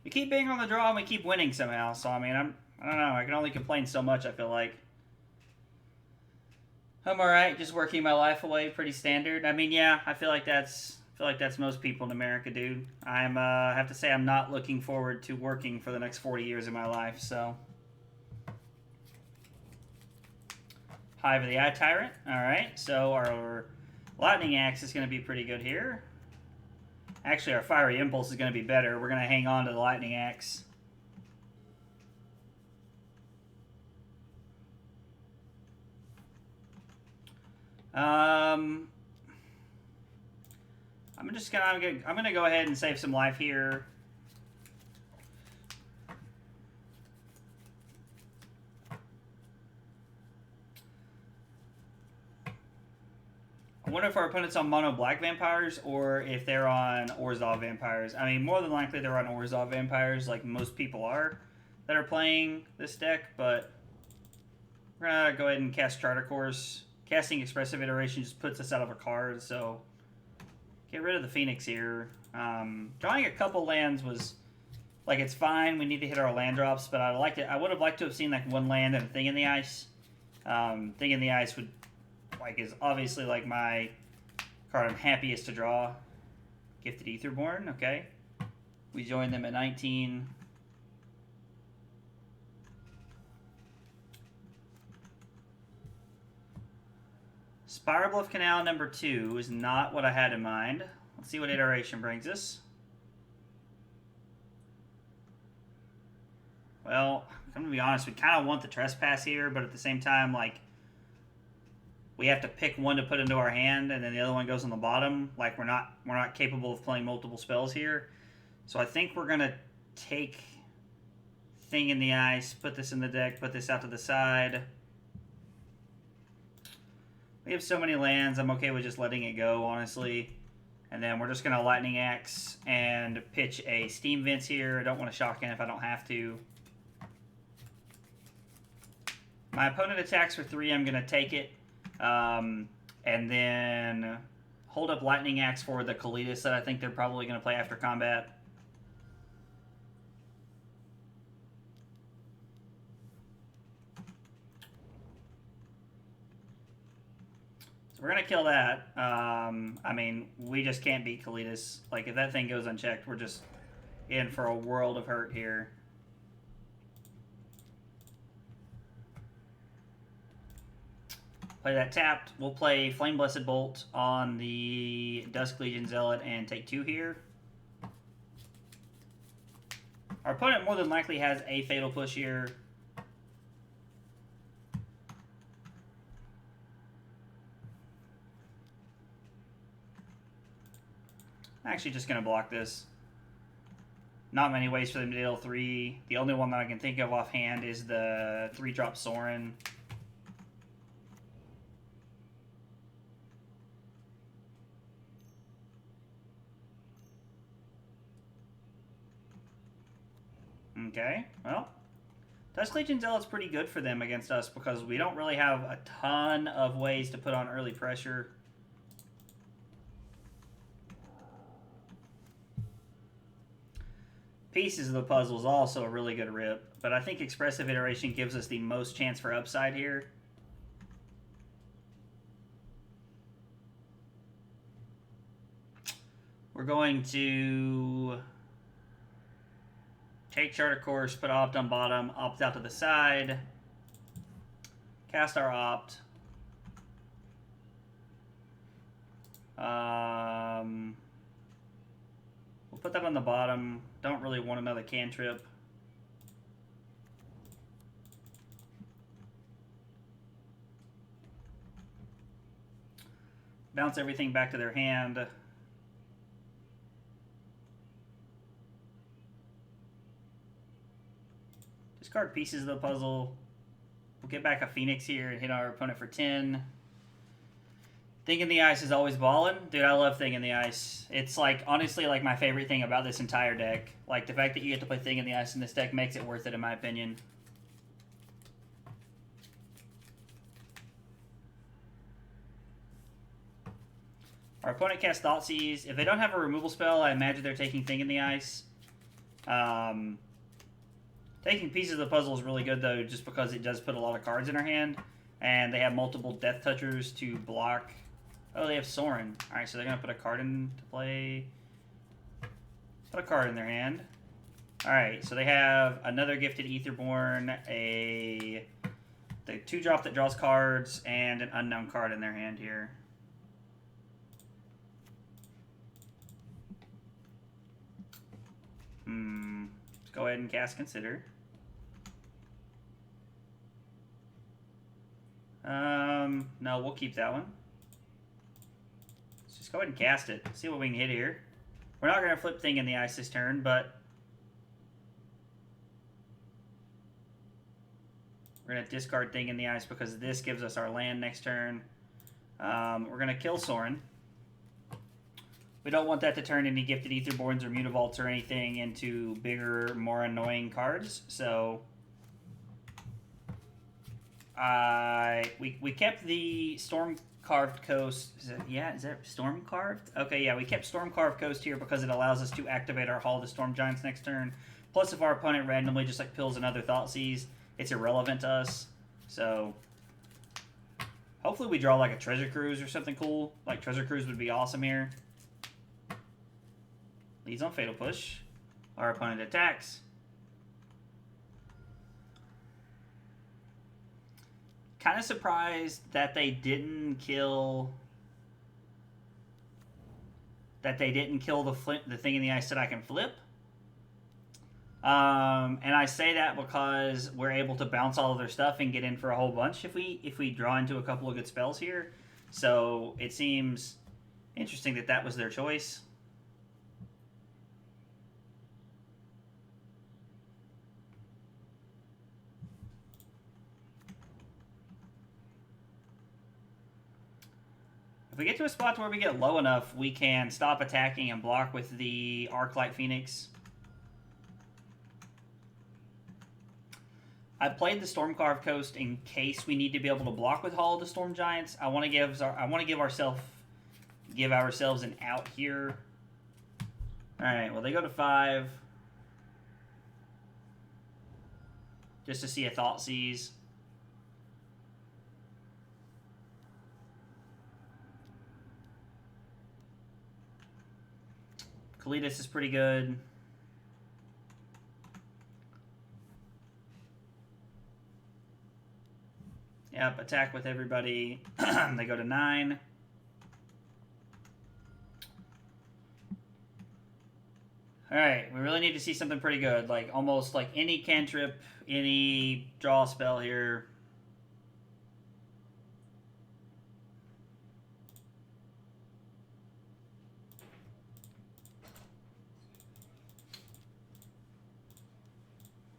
We keep being on the draw and we keep winning somehow. So I mean, I don't know. I can only complain so much. I feel like I'm all right. Just working my life away, pretty standard. I mean, yeah, I feel like that's most people in America, dude. I have to say I'm not looking forward to working for the next 40 years of my life. So. Hive of the Eye Tyrant. Alright, so our Lightning Axe is going to be pretty good here. Actually, our Fiery Impulse is going to be better. We're going to hang on to the Lightning Axe. I'm going to go ahead and save some life here. I wonder if our opponent's on mono black vampires or if they're on Orzhov Vampires. I mean, more than likely they're on Orzhov Vampires, like most people are that are playing this deck, but we're going to go ahead and cast Charter Course. Casting Expressive Iteration just puts us out of a card, so get rid of the Phoenix here. Drawing a couple lands was, like, it's fine. We need to hit our land drops, but I would have liked to have seen, like, one land and a Thing in the Ice. Thing in the Ice would... like is obviously like my card I'm happiest to draw. Gifted Aetherborn, okay. We join them at 19. Spirebluff Canal number 2 is not what I had in mind. Let's see what iteration brings us. Well, I'm gonna be honest, we kind of want the Trespass here, but at the same time, like, we have to pick one to put into our hand, and then the other one goes on the bottom. Like, we're not capable of playing multiple spells here. So I think we're gonna take Thing in the Ice, put this in the deck, put this out to the side. We have so many lands, I'm okay with just letting it go, honestly. And then we're just gonna Lightning Axe and pitch a Steam Vents here. I don't want to shock in if I don't have to. My opponent attacks for 3, I'm gonna take it. And then hold up Lightning Axe for the Kalitas that I think they're probably going to play after combat. So we're going to kill that. I mean, we just can't beat Kalitas. Like, if that thing goes unchecked, we're just in for a world of hurt here. Play that tapped. We'll play Flame Blessed Bolt on the Dusk Legion Zealot and take 2 here. Our opponent more than likely has a Fatal Push here. I'm actually just going to block this. Not many ways for them to deal 3. The only one that I can think of offhand is the 3-drop Sorin. Okay, well, Dusk Legion Zealot's pretty good for them against us because we don't really have a ton of ways to put on early pressure. Pieces of the Puzzle is also a really good rip, but I think Expressive Iteration gives us the most chance for upside here. We're going to take Charter Course, put Opt on bottom, Opt out to the side, cast our Opt. We'll put that on the bottom. Don't really want another cantrip. Bounce everything back to their hand. Discard pieces of the puzzle. We'll get back a Phoenix here and hit our opponent for 10. Thing in the Ice is always ballin'. Dude, I love Thing in the Ice. It's like, honestly, like my favorite thing about this entire deck. Like, the fact that you get to play Thing in the Ice in this deck makes it worth it, in my opinion. Our opponent casts Thoughtseize. If they don't have a removal spell, I imagine they're taking Thing in the Ice. Taking pieces of the puzzle is really good, though, just because it does put a lot of cards in our hand. And they have multiple Death Touchers to block. Oh, they have Sorin. Alright, so they're going to put a card into play. Put a card in their hand. Alright, so they have another Gifted Aetherborn, the 2-drop that draws cards, and an unknown card in their hand here. Let's go ahead and cast Consider. No, we'll keep that one. Let's just go ahead and cast it. See what we can hit here. We're not going to flip Thing in the Ice this turn, but we're going to discard Thing in the Ice because this gives us our land next turn. We're going to kill Sorin. We don't want that to turn any Gifted Aetherborns or Mutavaults or anything into bigger, more annoying cards. So we kept the Stormcarved Coast. Is that Stormcarved? Okay, yeah, we kept Stormcarved Coast here because it allows us to activate our Hall of the Storm Giants next turn. Plus, if our opponent randomly just like pills another Thoughtseize, it's irrelevant to us. So hopefully we draw like a Treasure Cruise or something cool. Like Treasure Cruise would be awesome here. Leads on Fatal Push. Our opponent attacks. Kind of surprised that they didn't kill the Thing in the Ice that I can flip. And I say that because we're able to bounce all of their stuff and get in for a whole bunch if we draw into a couple of good spells here. So it seems interesting that that was their choice. If we get to a spot where we get low enough, we can stop attacking and block with the Arclight Phoenix. I played the Stormcarved Coast in case we need to be able to block with Hall of the Storm Giants. I want to give ourselves an out here. All right. Well, they go to 5 just to see a Thoughtseize. Kalidas is pretty good. Yep, attack with everybody. They go to 9. Alright, we really need to see something pretty good. Like, almost like any cantrip, any draw spell here.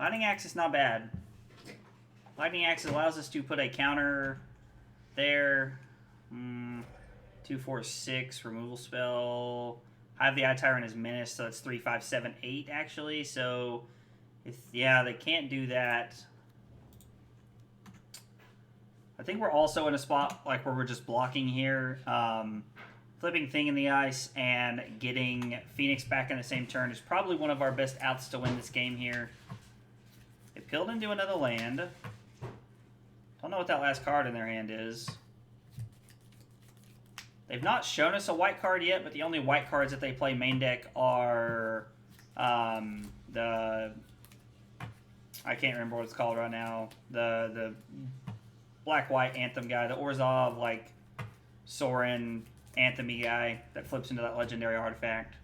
Lightning Axe is not bad. Lightning Axe allows us to put a counter there. 2, 4, 6 removal spell. I have the Eye Tyrant as Menace, so it's 3, 5, 7, 8 actually. So, they can't do that. I think we're also in a spot like where we're just blocking here. Flipping Thing in the Ice and getting Phoenix back in the same turn is probably one of our best outs to win this game here. They peeled into another land. Don't know what that last card in their hand is. They've not shown us a white card yet, but the only white cards that they play main deck are the... I can't remember what it's called right now. The black-white Anthem guy, the Orzhov, like, Sorin, Anthem-y guy that flips into that legendary artifact.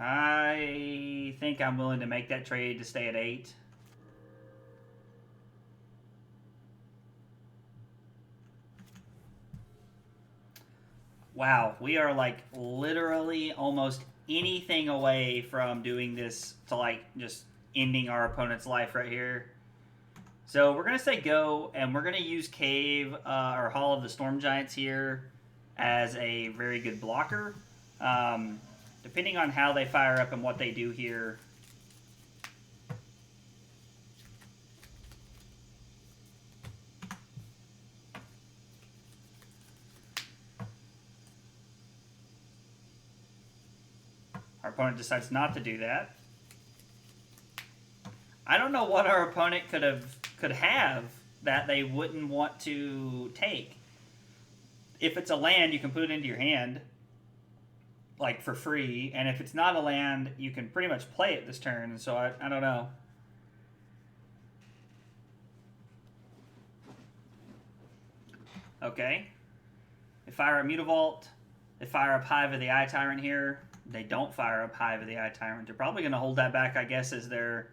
I think I'm willing to make that trade to stay at 8. Wow, we are like literally almost anything away from doing this to like just ending our opponent's life right here. So we're going to say go, and we're going to use Cave or Hall of the Storm Giants here as a very good blocker. Depending on how they fire up and what they do here. Our opponent decides not to do that. I don't know what our opponent could have that they wouldn't want to take. If it's a land, you can put it into your hand, like for free, and if it's not a land, you can pretty much play it this turn. So I don't know. Okay. They fire up Mutavault. They fire up Hive of the Eye Tyrant here. They don't fire up Hive of the Eye Tyrant. They're probably going to hold that back, I guess, as their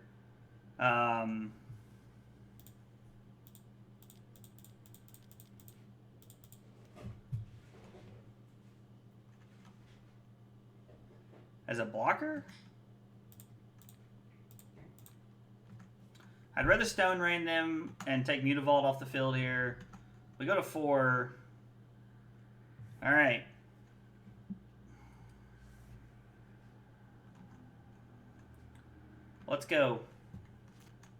as a blocker? I'd rather Stone Rain them and take Mutavault off the field here. We go to 4. Alright. Let's go.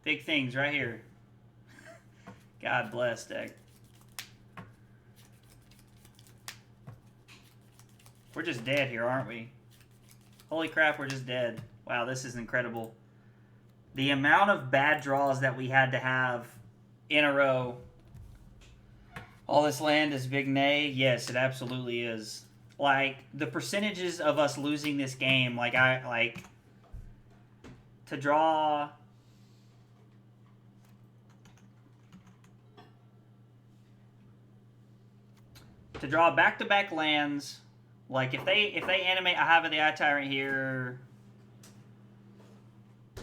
Big things right here. God bless, deck. We're just dead here, aren't we? Holy crap, we're just dead. Wow, this is incredible. The amount of bad draws that we had to have in a row. All this land is big nay? Yes, it absolutely is. Like, the percentages of us losing this game, to draw... To draw back-to-back lands, like if they animate a Hive of the Eye Tyrant here,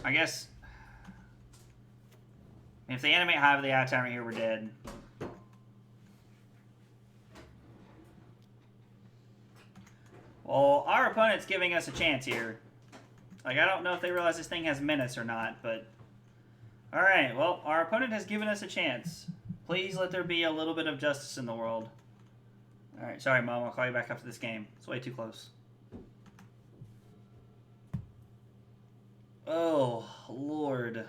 I guess if they animate Hive of the Eye Tyrant here, we're dead. Well, our opponent's giving us a chance here. Like, I don't know if they realize this thing has menace or not, but alright, well, our opponent has given us a chance. Please let there be a little bit of justice in the world. Alright, sorry, Mom. I'll call you back after this game. It's way too close. Oh, Lord.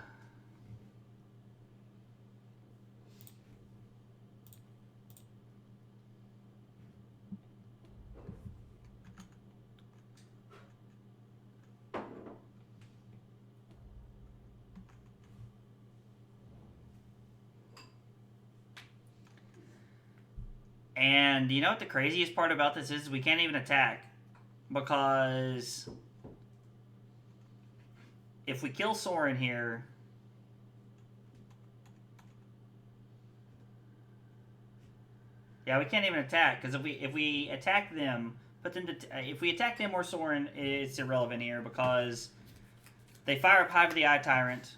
And you know what the craziest part about this is? We can't even attack. Because if we kill Sorin here... Yeah, we can't even attack. Because if we attack them... if we attack them or Sorin, it's irrelevant here. Because they fire up Hive of the Eye Tyrant.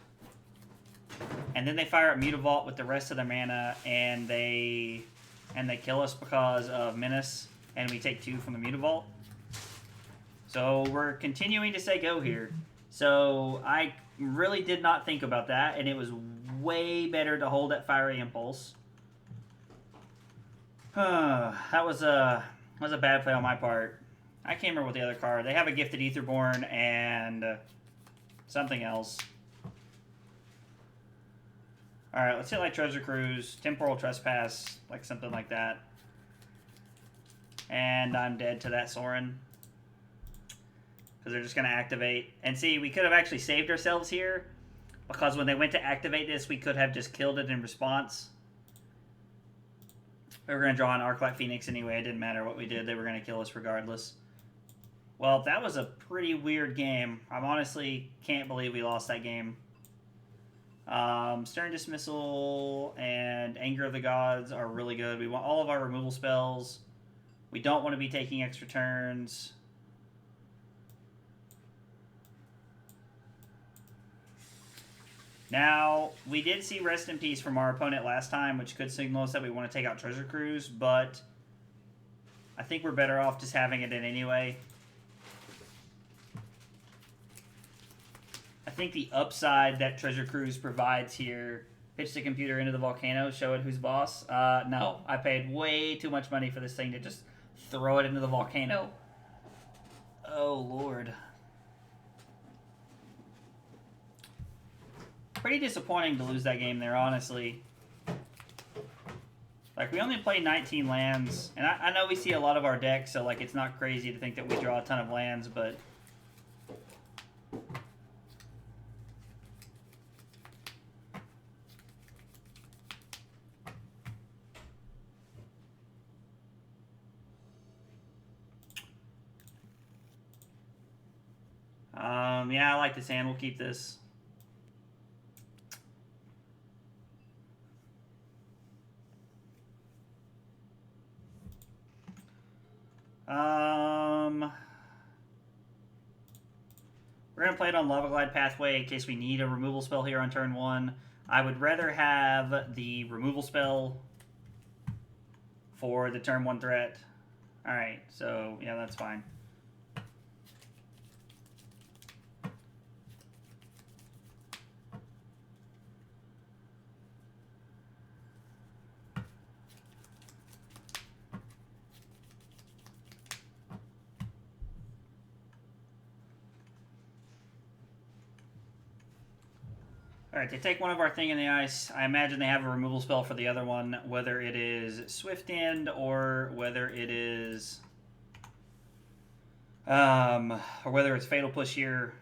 And then they fire up Mutavault with the rest of their mana. And they kill us because of Menace, and we take 2 from the Mutavault. So we're continuing to say go here. So I really did not think about that, and it was way better to hold that Fiery Impulse. That was a bad play on my part. I can't remember what the other card. They have a Gifted Aetherborn and something else. Alright, let's hit like Treasure Cruise, Temporal Trespass, like something like that. And I'm dead to that Sorin. Because they're just going to activate. And see, we could have actually saved ourselves here. Because when they went to activate this, we could have just killed it in response. We were going to draw an Arclight Phoenix anyway. It didn't matter what we did. They were going to kill us regardless. Well, that was a pretty weird game. I honestly can't believe we lost that game. Stern Dismissal and Anger of the Gods are really good. We want all of our removal spells. We don't want to be taking extra turns. Now, we did see Rest in Peace from our opponent last time, which could signal us that we want to take out Treasure Cruise, but I think we're better off just having it in anyway. I think the upside that Treasure Cruise provides here, pitch the computer into the volcano, show it who's boss. No, I paid way too much money for this thing to just throw it into the volcano. Oh, Lord. Pretty disappointing to lose that game there, honestly. Like, we only play 19 lands, and I know we see a lot of our decks, so, like, it's not crazy to think that we draw a ton of lands, but... yeah, I like this hand. We'll keep this. We're going to play it on Riverglide Pathway in case we need a removal spell here on turn 1. I would rather have the removal spell for the turn 1 threat. Alright, so, yeah, that's fine. Alright, they take one of our Thing in the Ice. I imagine they have a removal spell for the other one, whether it is Swift End or whether it is... or whether it's Fatal Push here.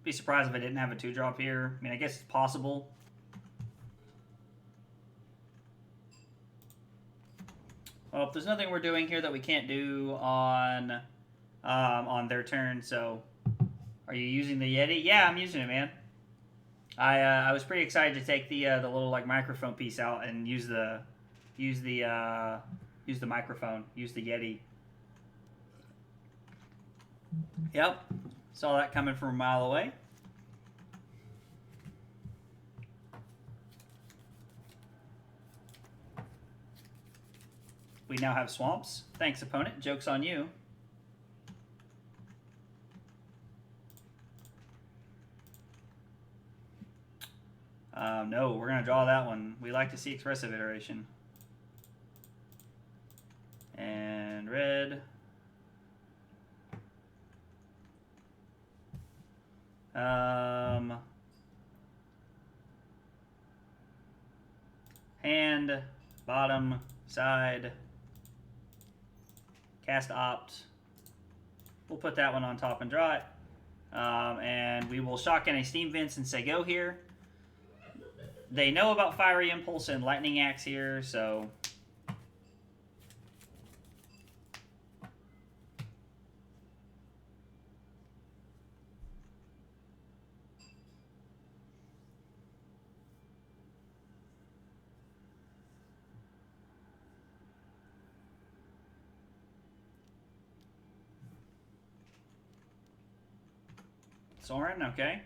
Be surprised if I didn't have a 2-drop here. I mean, I guess it's possible. Well, if there's nothing we're doing here that we can't do on their turn, so... Are you using the Yeti? Yeah, I'm using it, man. I was pretty excited to take the little, like, microphone piece out and use the microphone, use the Yeti. Yep. Saw that coming from a mile away. We now have swamps. Thanks, opponent. Joke's on you. No, we're going to draw that one. We like to see Expressive Iteration. And red. Hand, bottom, side, cast opt. We'll put that one on top and draw it. And we will shotgun a Steam Vents and say go here. They know about Fiery Impulse and Lightning Axe here, so... Soren, okay.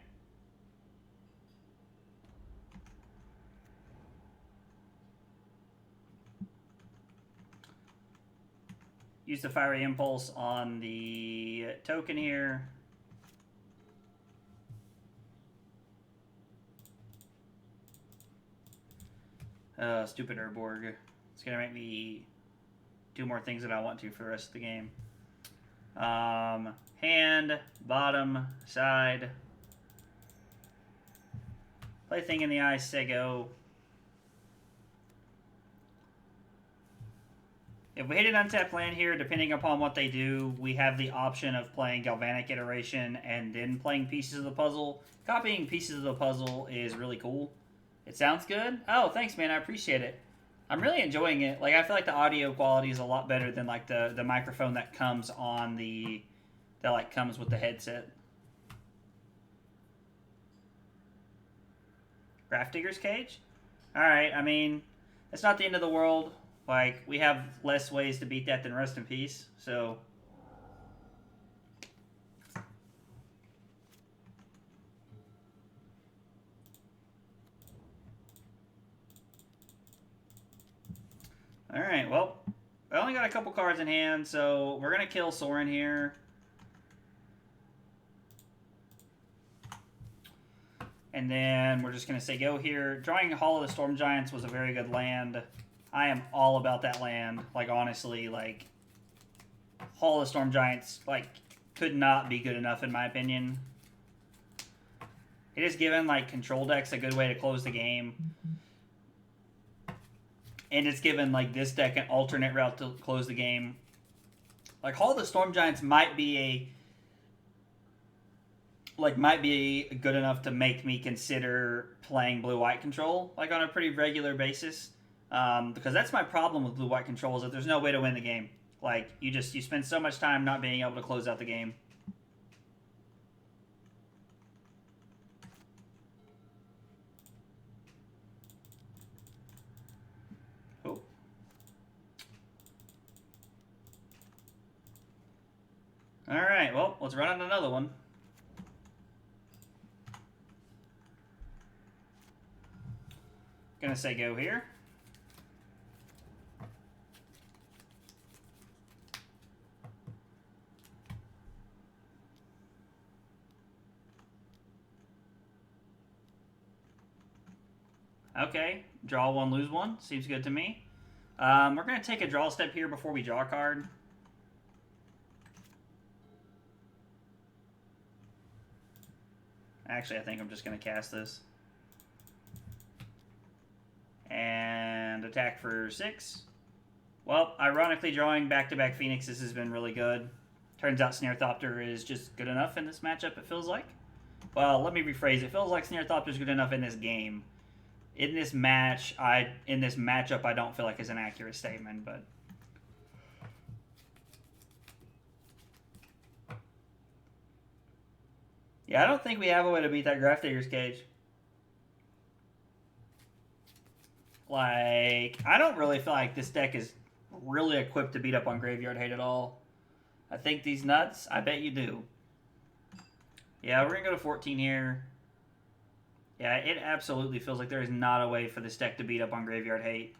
Use the Fiery Impulse on the token here. Stupid Urborg. It's going to make me do more things that I want to for the rest of the game. Hand, bottom, side. Play Thing in the Ice, say go. If we hit an untapped land here, depending upon what they do, we have the option of playing Galvanic Iteration and then playing Pieces of the Puzzle. Copying Pieces of the Puzzle is really cool. It sounds good. Oh, thanks, man. I appreciate it. I'm really enjoying it. Like, I feel like the audio quality is a lot better than like the microphone that comes on that like comes with the headset. Gravedigger's Cage? Alright, I mean, it's not the end of the world. Like, we have less ways to beat that than Rest in Peace, so... Alright, well, I only got a couple cards in hand, so we're going to kill Sorin here. And then we're just going to say go here. Drawing Hall of the Storm Giants was a very good land. I am all about that land. Like, honestly, like, Hall of the Storm Giants, like, could not be good enough in my opinion. It has given, like, control decks a good way to close the game. And it's given, like, this deck an alternate route to close the game. Like, Hall of the Storm Giants might be good enough to make me consider playing blue-white control, like, on a pretty regular basis. Because that's my problem with blue-white control, is that there's no way to win the game. Like, you spend so much time not being able to close out the game. Oh. Alright, well, let's run on another one. Gonna say go here. Okay, draw one, lose one. Seems good to me. We're going to take a draw step here before we draw a card. Actually, I think I'm just going to cast this. And attack for 6. Well, ironically, drawing back-to-back Phoenixes has been really good. Turns out Snarethopter is just good enough in this matchup, it feels like. Well, let me rephrase. It feels like Snarethopter is good enough in this game. In this matchup, I don't feel like it's an accurate statement, but... Yeah, I don't think we have a way to beat that Gravedigger's Cage. Like, I don't really feel like this deck is really equipped to beat up on Graveyard Hate at all. I think these nuts, I bet you do. Yeah, we're going to go to 14 here. Yeah, it absolutely feels like there is not a way for this deck to beat up on Graveyard Hate.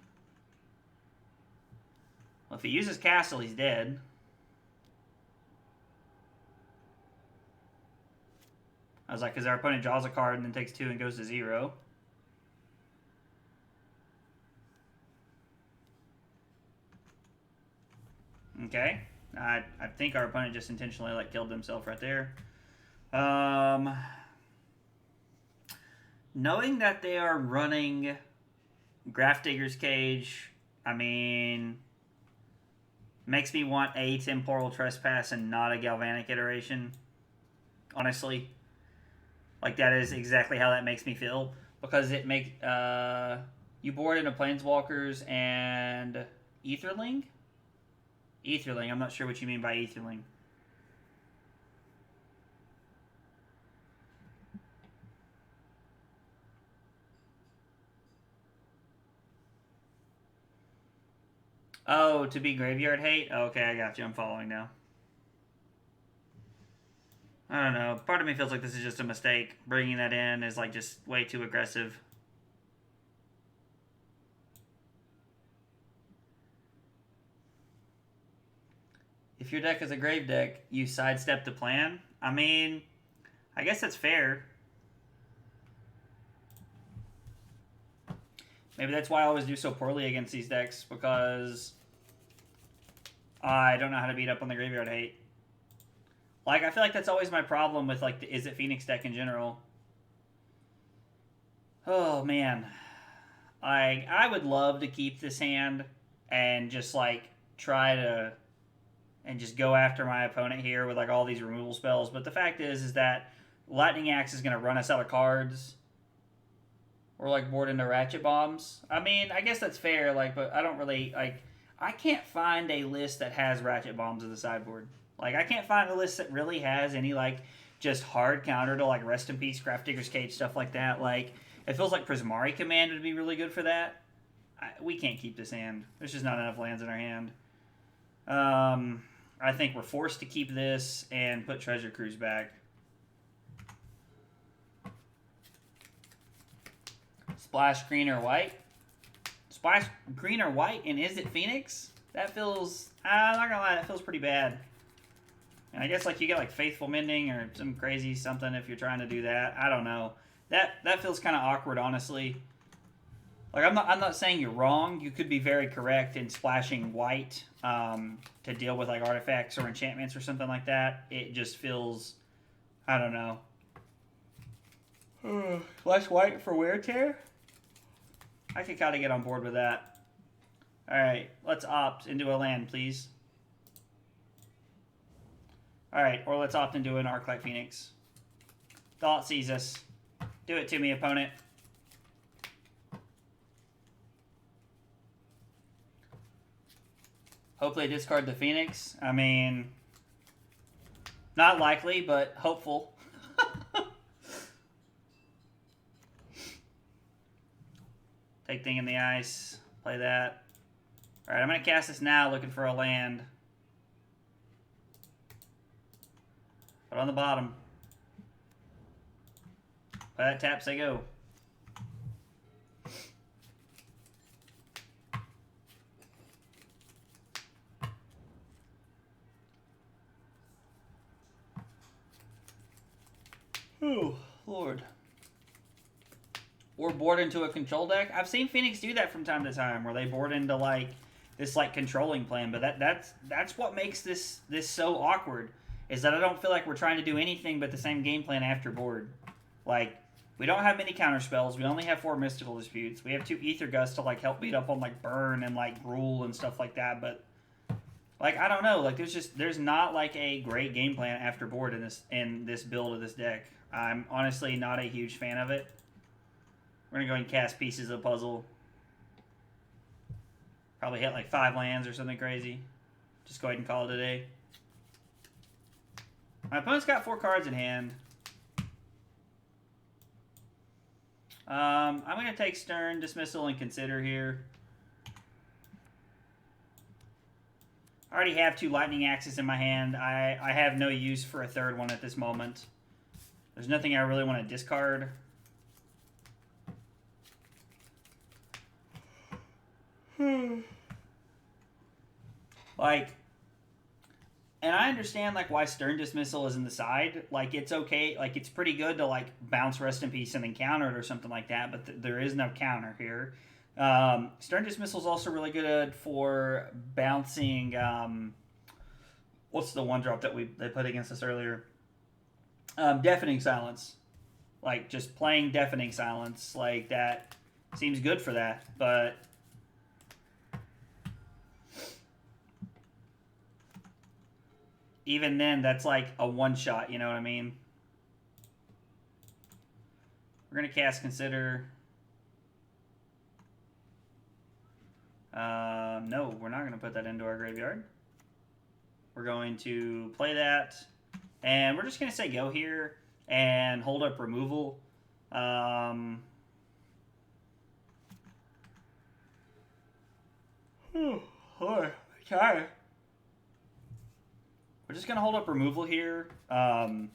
Well, if he uses Castle, he's dead. I was like, because our opponent draws a card and then takes 2 and goes to 0. Okay. I think our opponent just intentionally, like, killed himself right there. Knowing that they are running Gravedigger's Cage, I mean, makes me want a Temporal Trespass and not a Galvanic Iteration. Honestly. Like, that is exactly how that makes me feel. Because it makes, you board into Planeswalkers and Aetherling? Aetherling, I'm not sure what you mean by Aetherling. Oh, to be Graveyard Hate? Okay, I got you. I'm following now. I don't know. Part of me feels like this is just a mistake. Bringing that in is, like, just way too aggressive. If your deck is a grave deck, you sidestep the plan. I mean, I guess that's fair. Maybe that's why I always do so poorly against these decks, because I don't know how to beat up on the Graveyard Hate. Like, I feel like that's always my problem with, like, the Izzet Phoenix deck in general. Oh, man. I would love to keep this hand and just, like, try to and just go after my opponent here with like all these removal spells. But the fact is that Lightning Axe is going to run us out of cards. Or like board into Ratchet Bombs. I mean, I guess that's fair. Like, but I don't really like. I can't find a list that has Ratchet Bombs as the sideboard. Like, I can't find a list that really has any like just hard counter to like Rest in Peace, Grafdigger's Cage, stuff like that. Like, it feels like Prismari Command would be really good for that. We can't keep this hand. There's just not enough lands in our hand. I think we're forced to keep this and put Treasure Cruise back. Splash green or white. Splash green or white and Izzet Phoenix? That feels, I'm not gonna lie, that feels pretty bad. And I guess like you get like Faithful Mending or some crazy something if you're trying to do that. I don't know. That feels kind of awkward, honestly. Like I'm not saying you're wrong. You could be very correct in splashing white to deal with like artifacts or enchantments or something like that. It just feels, I don't know. Splash white for Wear Tear? I could kind of get on board with that. Alright, let's opt into a land, please. Alright, or let's opt into an Arclight Phoenix. Thought sees us. Do it to me, opponent. Hopefully discard the Phoenix. I mean, not likely, but hopeful. Take Thing in the Ice. Play that. Alright, I'm going to cast this now looking for a land. Put on the bottom. Play that tap, say go. Oh, Lord. Or board into a control deck. I've seen Phoenix do that from time to time, where they board into like this like controlling plan. But that's what makes this so awkward, is that I don't feel like we're trying to do anything but the same game plan after board. Like, we don't have many counter spells. We only have 4 Mystical Disputes. We have 2 Aether Gust to like help beat up on like Burn and like Gruul and stuff like that. But like, I don't know. Like, there's not like a great game plan after board in this build of this deck. I'm honestly not a huge fan of it. We're going to go ahead and cast Pieces of the Puzzle. Probably hit like 5 lands or something crazy. Just go ahead and call it a day. My opponent's got 4 cards in hand. I'm going to take Stern Dismissal and Consider here. I already have 2 Lightning Axes in my hand. I have no use for a 3rd one at this moment. There's nothing I really want to discard. Like, and I understand like why Stern Dismissal is in the side. Like, it's okay. Like, it's pretty good to like bounce Rest in Peace and then counter it or something like that. But there is no counter here. Stern Dismissal is also really good for bouncing. What's the one drop that they put against us earlier? Deafening Silence. Like, just playing Deafening Silence, like, that seems good for that. But even then, that's like a one-shot, you know what I mean? We're going to cast Consider. No, we're not going to put that into our graveyard. We're going to play that. And we're just going to say go here and hold up removal. Okay. We're just going to hold up removal here. And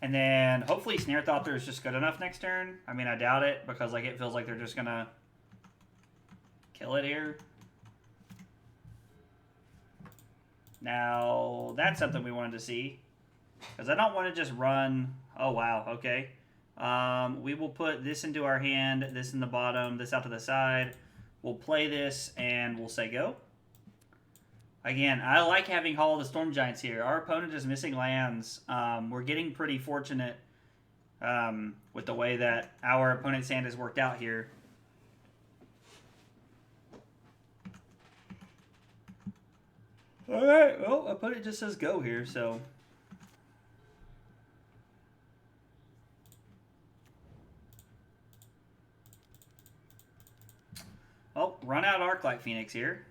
then hopefully Snare Thopter is just good enough next turn. I mean, I doubt it because like it feels like they're just going to kill it here. Now, that's something we wanted to see. Because I don't want to just run... Oh, wow. Okay. We will put this into our hand, this in the bottom, this out to the side. We'll play this, and we'll say go. Again, I like having Hall of the Storm Giants here. Our opponent is missing lands. We're getting pretty fortunate with the way that our opponent's hand has worked out here. All right, well, opponent just says go here, so. Oh, run out Arclight Phoenix here.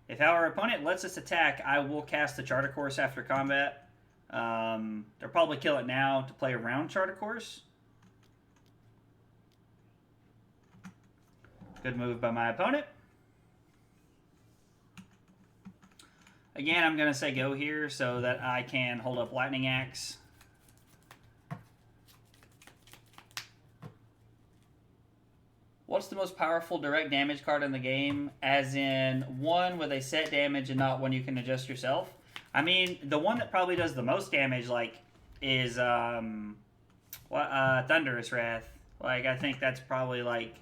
If our opponent lets us attack, I will cast the Charter Course after combat. They'll probably kill it now to play around Charter Course. Good move by my opponent. Again, I'm going to say go here so that I can hold up Lightning Axe. What's the most powerful direct damage card in the game? As in one with a set damage and not one you can adjust yourself? I mean, the one that probably does the most damage, like, is Thunderous Wrath. Like, I think that's probably, like,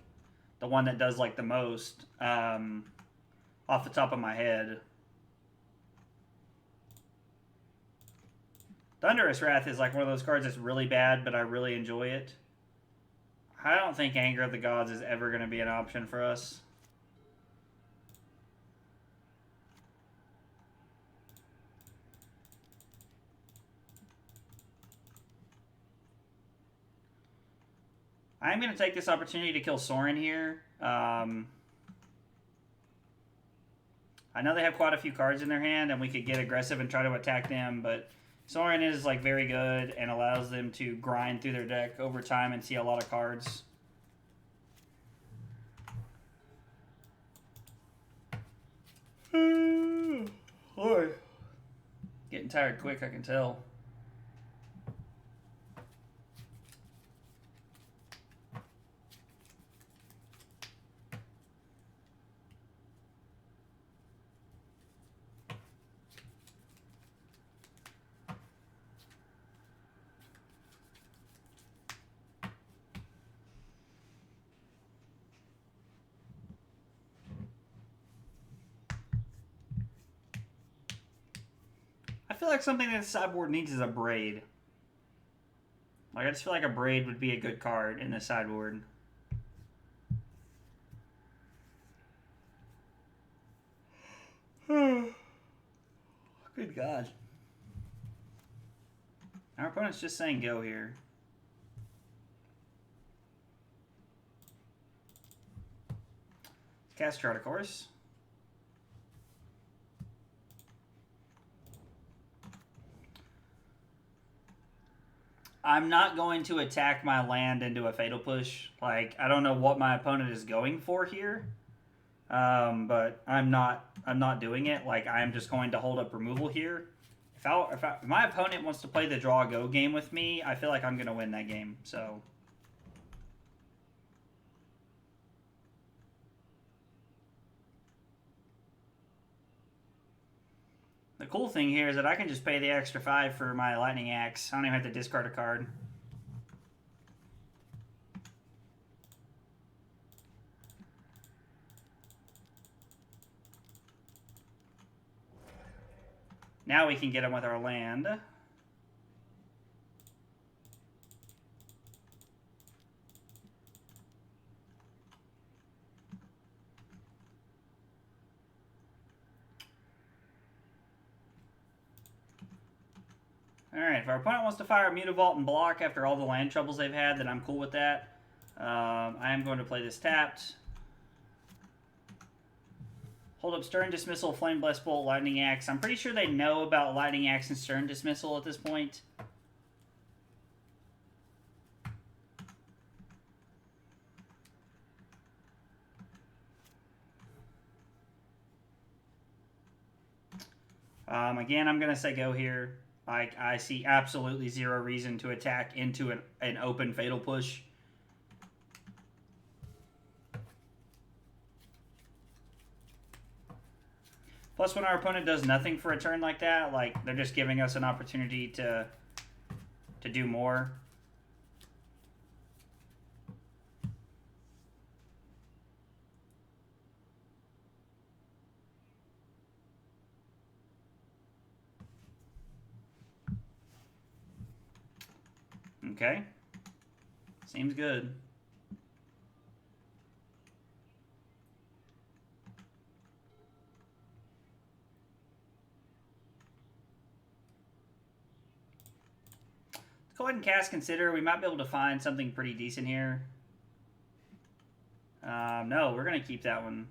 the one that does, like, the most off the top of my head. Thunderous Wrath is, like, one of those cards that's really bad, but I really enjoy it. I don't think Anger of the Gods is ever going to be an option for us. I'm going to take this opportunity to kill Sorin here. I know they have quite a few cards in their hand, and we could get aggressive and try to attack them, but Sorin is like very good and allows them to grind through their deck over time and see a lot of cards. Boy, getting tired quick, I can tell. I feel like something that the sideboard needs is a Braid. Like, I just feel like a Braid would be a good card in the sideboard. Good God. Our opponent's just saying go here. Cast Charter Course. I'm not going to attack my land into a Fatal Push. Like, I don't know what my opponent is going for here. But I'm not doing it. Like, I'm just going to hold up removal here. If my opponent wants to play the draw go game with me, I feel like I'm going to win that game. So the cool thing here is that I can just pay the extra 5 for my Lightning Axe. I don't even have to discard a card. Now we can get him with our land. Alright, if our opponent wants to fire a Mutavault and block after all the land troubles they've had, then I'm cool with that. I am going to play this tapped. Hold up Stern Dismissal, Flame Blessed Bolt, Lightning Axe. I'm pretty sure they know about Lightning Axe and Stern Dismissal at this point. Again, I'm going to say go here. I see absolutely zero reason to attack into an open Fatal Push. Plus, when our opponent does nothing for a turn like that, like, they're just giving us an opportunity to do more. Okay. Seems good. Let's go ahead and cast Consider. We might be able to find something pretty decent here. No, we're going to keep that one.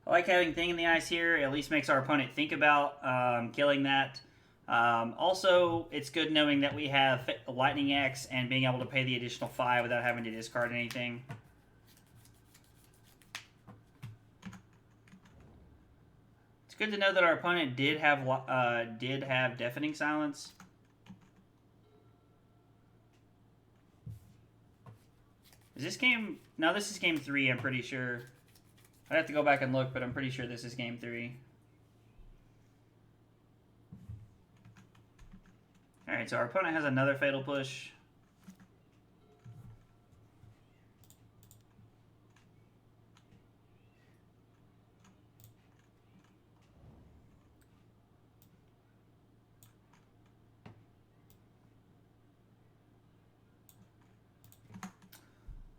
I like having Thing in the Ice here. It at least makes our opponent think about killing that. Also, it's good knowing that we have Lightning Axe and being able to pay the additional 5 without having to discard anything. It's good to know that our opponent did have Deafening Silence. Is this game... No, this is game 3, I'm pretty sure. I'd have to go back and look, but I'm pretty sure this is game 3. Alright, so our opponent has another Fatal Push.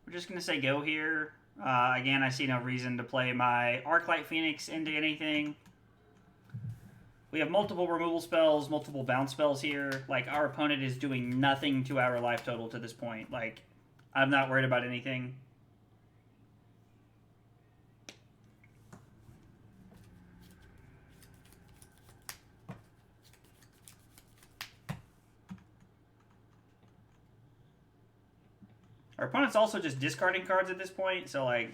We're just going to say go here. Again, I see no reason to play my Arclight Phoenix into anything. We have multiple removal spells, multiple bounce spells here. Like, our opponent is doing nothing to our life total to this point. Like, I'm not worried about anything. Our opponent's also just discarding cards at this point, so like...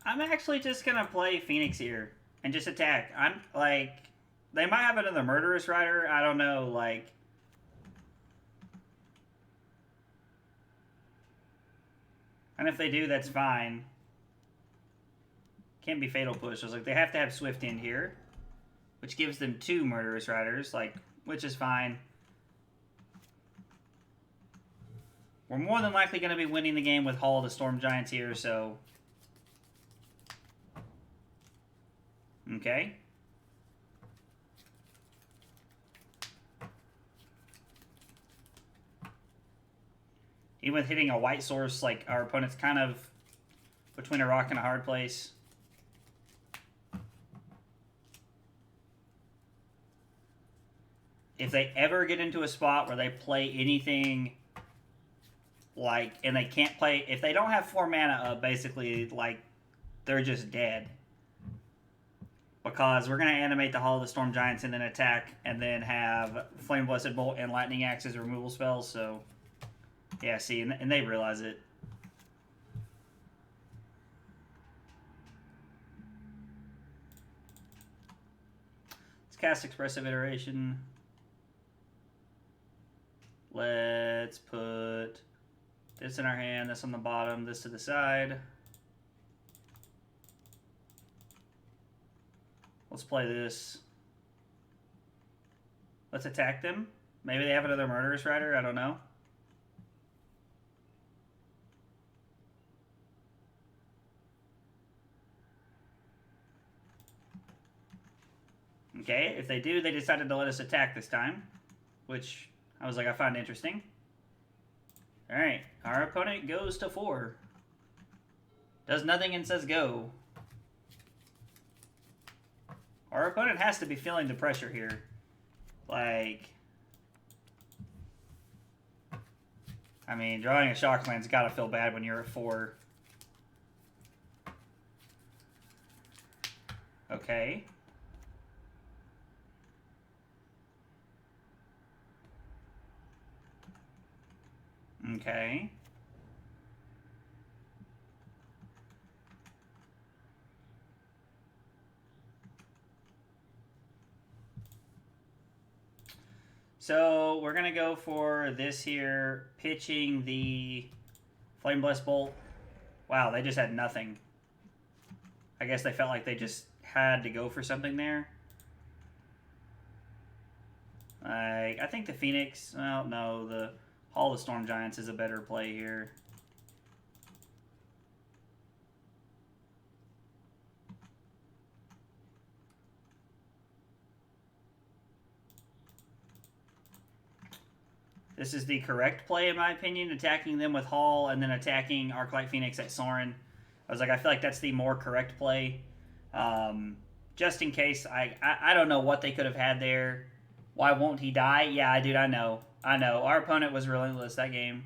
I'm actually just gonna play Phoenix here and just attack. I'm like, they might have another Murderous Rider. I don't know. Like, and if they do, that's fine. Can't be Fatal Push. I was like, they have to have Swift End here, which gives them 2 Murderous Riders, like, which is fine. We're more than likely going to be winning the game with Hall of the Storm Giants here, so... Okay. Even with hitting a white source, like, our opponent's kind of between a rock and a hard place. If they ever get into a spot where they play anything, like, and they can't play... If they don't have 4 mana up, basically, like, they're just dead. Because we're going to animate the Hall of the Storm Giants and then attack, and then have Flame Blessed Bolt and Lightning Axe as removal spells, so... Yeah, see, and they realize it. Let's cast Expressive Iteration. Let's put this in our hand, this on the bottom, this to the side. Let's play this. Let's attack them. Maybe they have another Murderous Rider, I don't know. Okay, if they do, they decided to let us attack this time, which I was like, I find interesting. Alright, our opponent goes to 4. Does nothing and says go. Our opponent has to be feeling the pressure here. Like... I mean, drawing a Shockland's gotta feel bad when you're at 4. Okay. Okay. So we're gonna go for this here, pitching the Flame Blessed Bolt. Wow, they just had nothing. I guess they felt like they just had to go for something there. I think the Phoenix, well, no, the Hall of Storm Giants is a better play here. This is the correct play, in my opinion, attacking them with Hall and then attacking Arclight Phoenix at Sorin. I was like, I feel like that's the more correct play. Just in case, I don't know what they could have had there. Why won't he die? Yeah, dude, I know. Our opponent was relentless that game.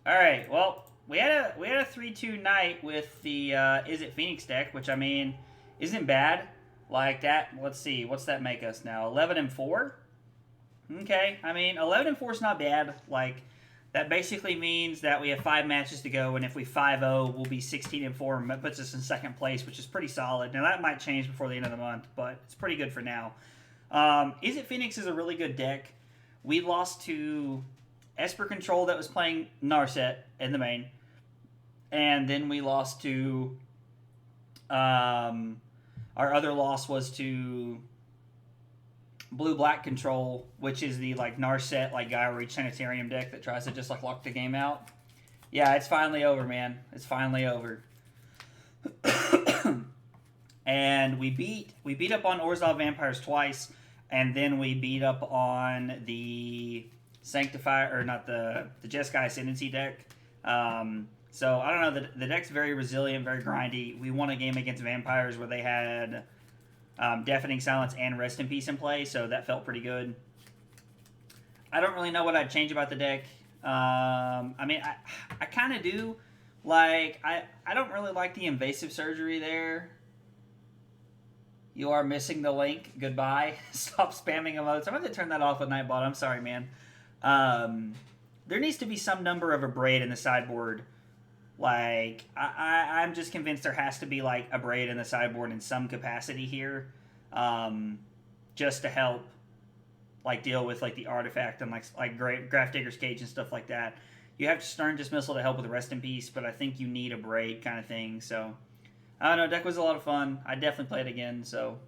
All right, well, we had a 3-2 night with the Izzet Phoenix deck, which, I mean, isn't bad. Like that, let's see, what's that make us now? 11-4? Okay, I mean, 11-4 is not bad. Like, that basically means that we have 5 matches to go, and if we 5-0, we'll be 16-4, and that puts us in second place, which is pretty solid. Now, that might change before the end of the month, but it's pretty good for now. Izzet Phoenix is a really good deck. We lost to Esper Control that was playing Narset in the main, and then we lost to... our other loss was to... Blue-Black Control, which is the, like, Narset, like, Gaia Reach Sanitarium deck that tries to just, like, lock the game out. Yeah, it's finally over, man. It's finally over. And we beat up on Orzhov Vampires twice, and then we beat up on the Sanctify, or not the Jeskai Ascendancy deck. So, I don't know, the deck's very resilient, very grindy. We won a game against Vampires where they had... Deafening Silence and Rest in Peace in play, so that felt pretty good. I don't really know what I'd change about the deck. I mean, I kind of do. Like, I don't really like the Invasive Surgery there. You are missing the link. Goodbye. Stop spamming emotes. I'm going to turn that off with Nightbot. I'm sorry, man. There needs to be some number of a braid in the sideboard. Like, I'm just convinced there has to be, like, a braid in the sideboard in some capacity here, just to help, like, deal with, like, the artifact and, like Grafdigger's Cage and stuff like that. You have Stern Dismissal to help with Rest in Peace, but I think you need a braid kind of thing, so... I don't know, deck was a lot of fun. I'd definitely play it again, so...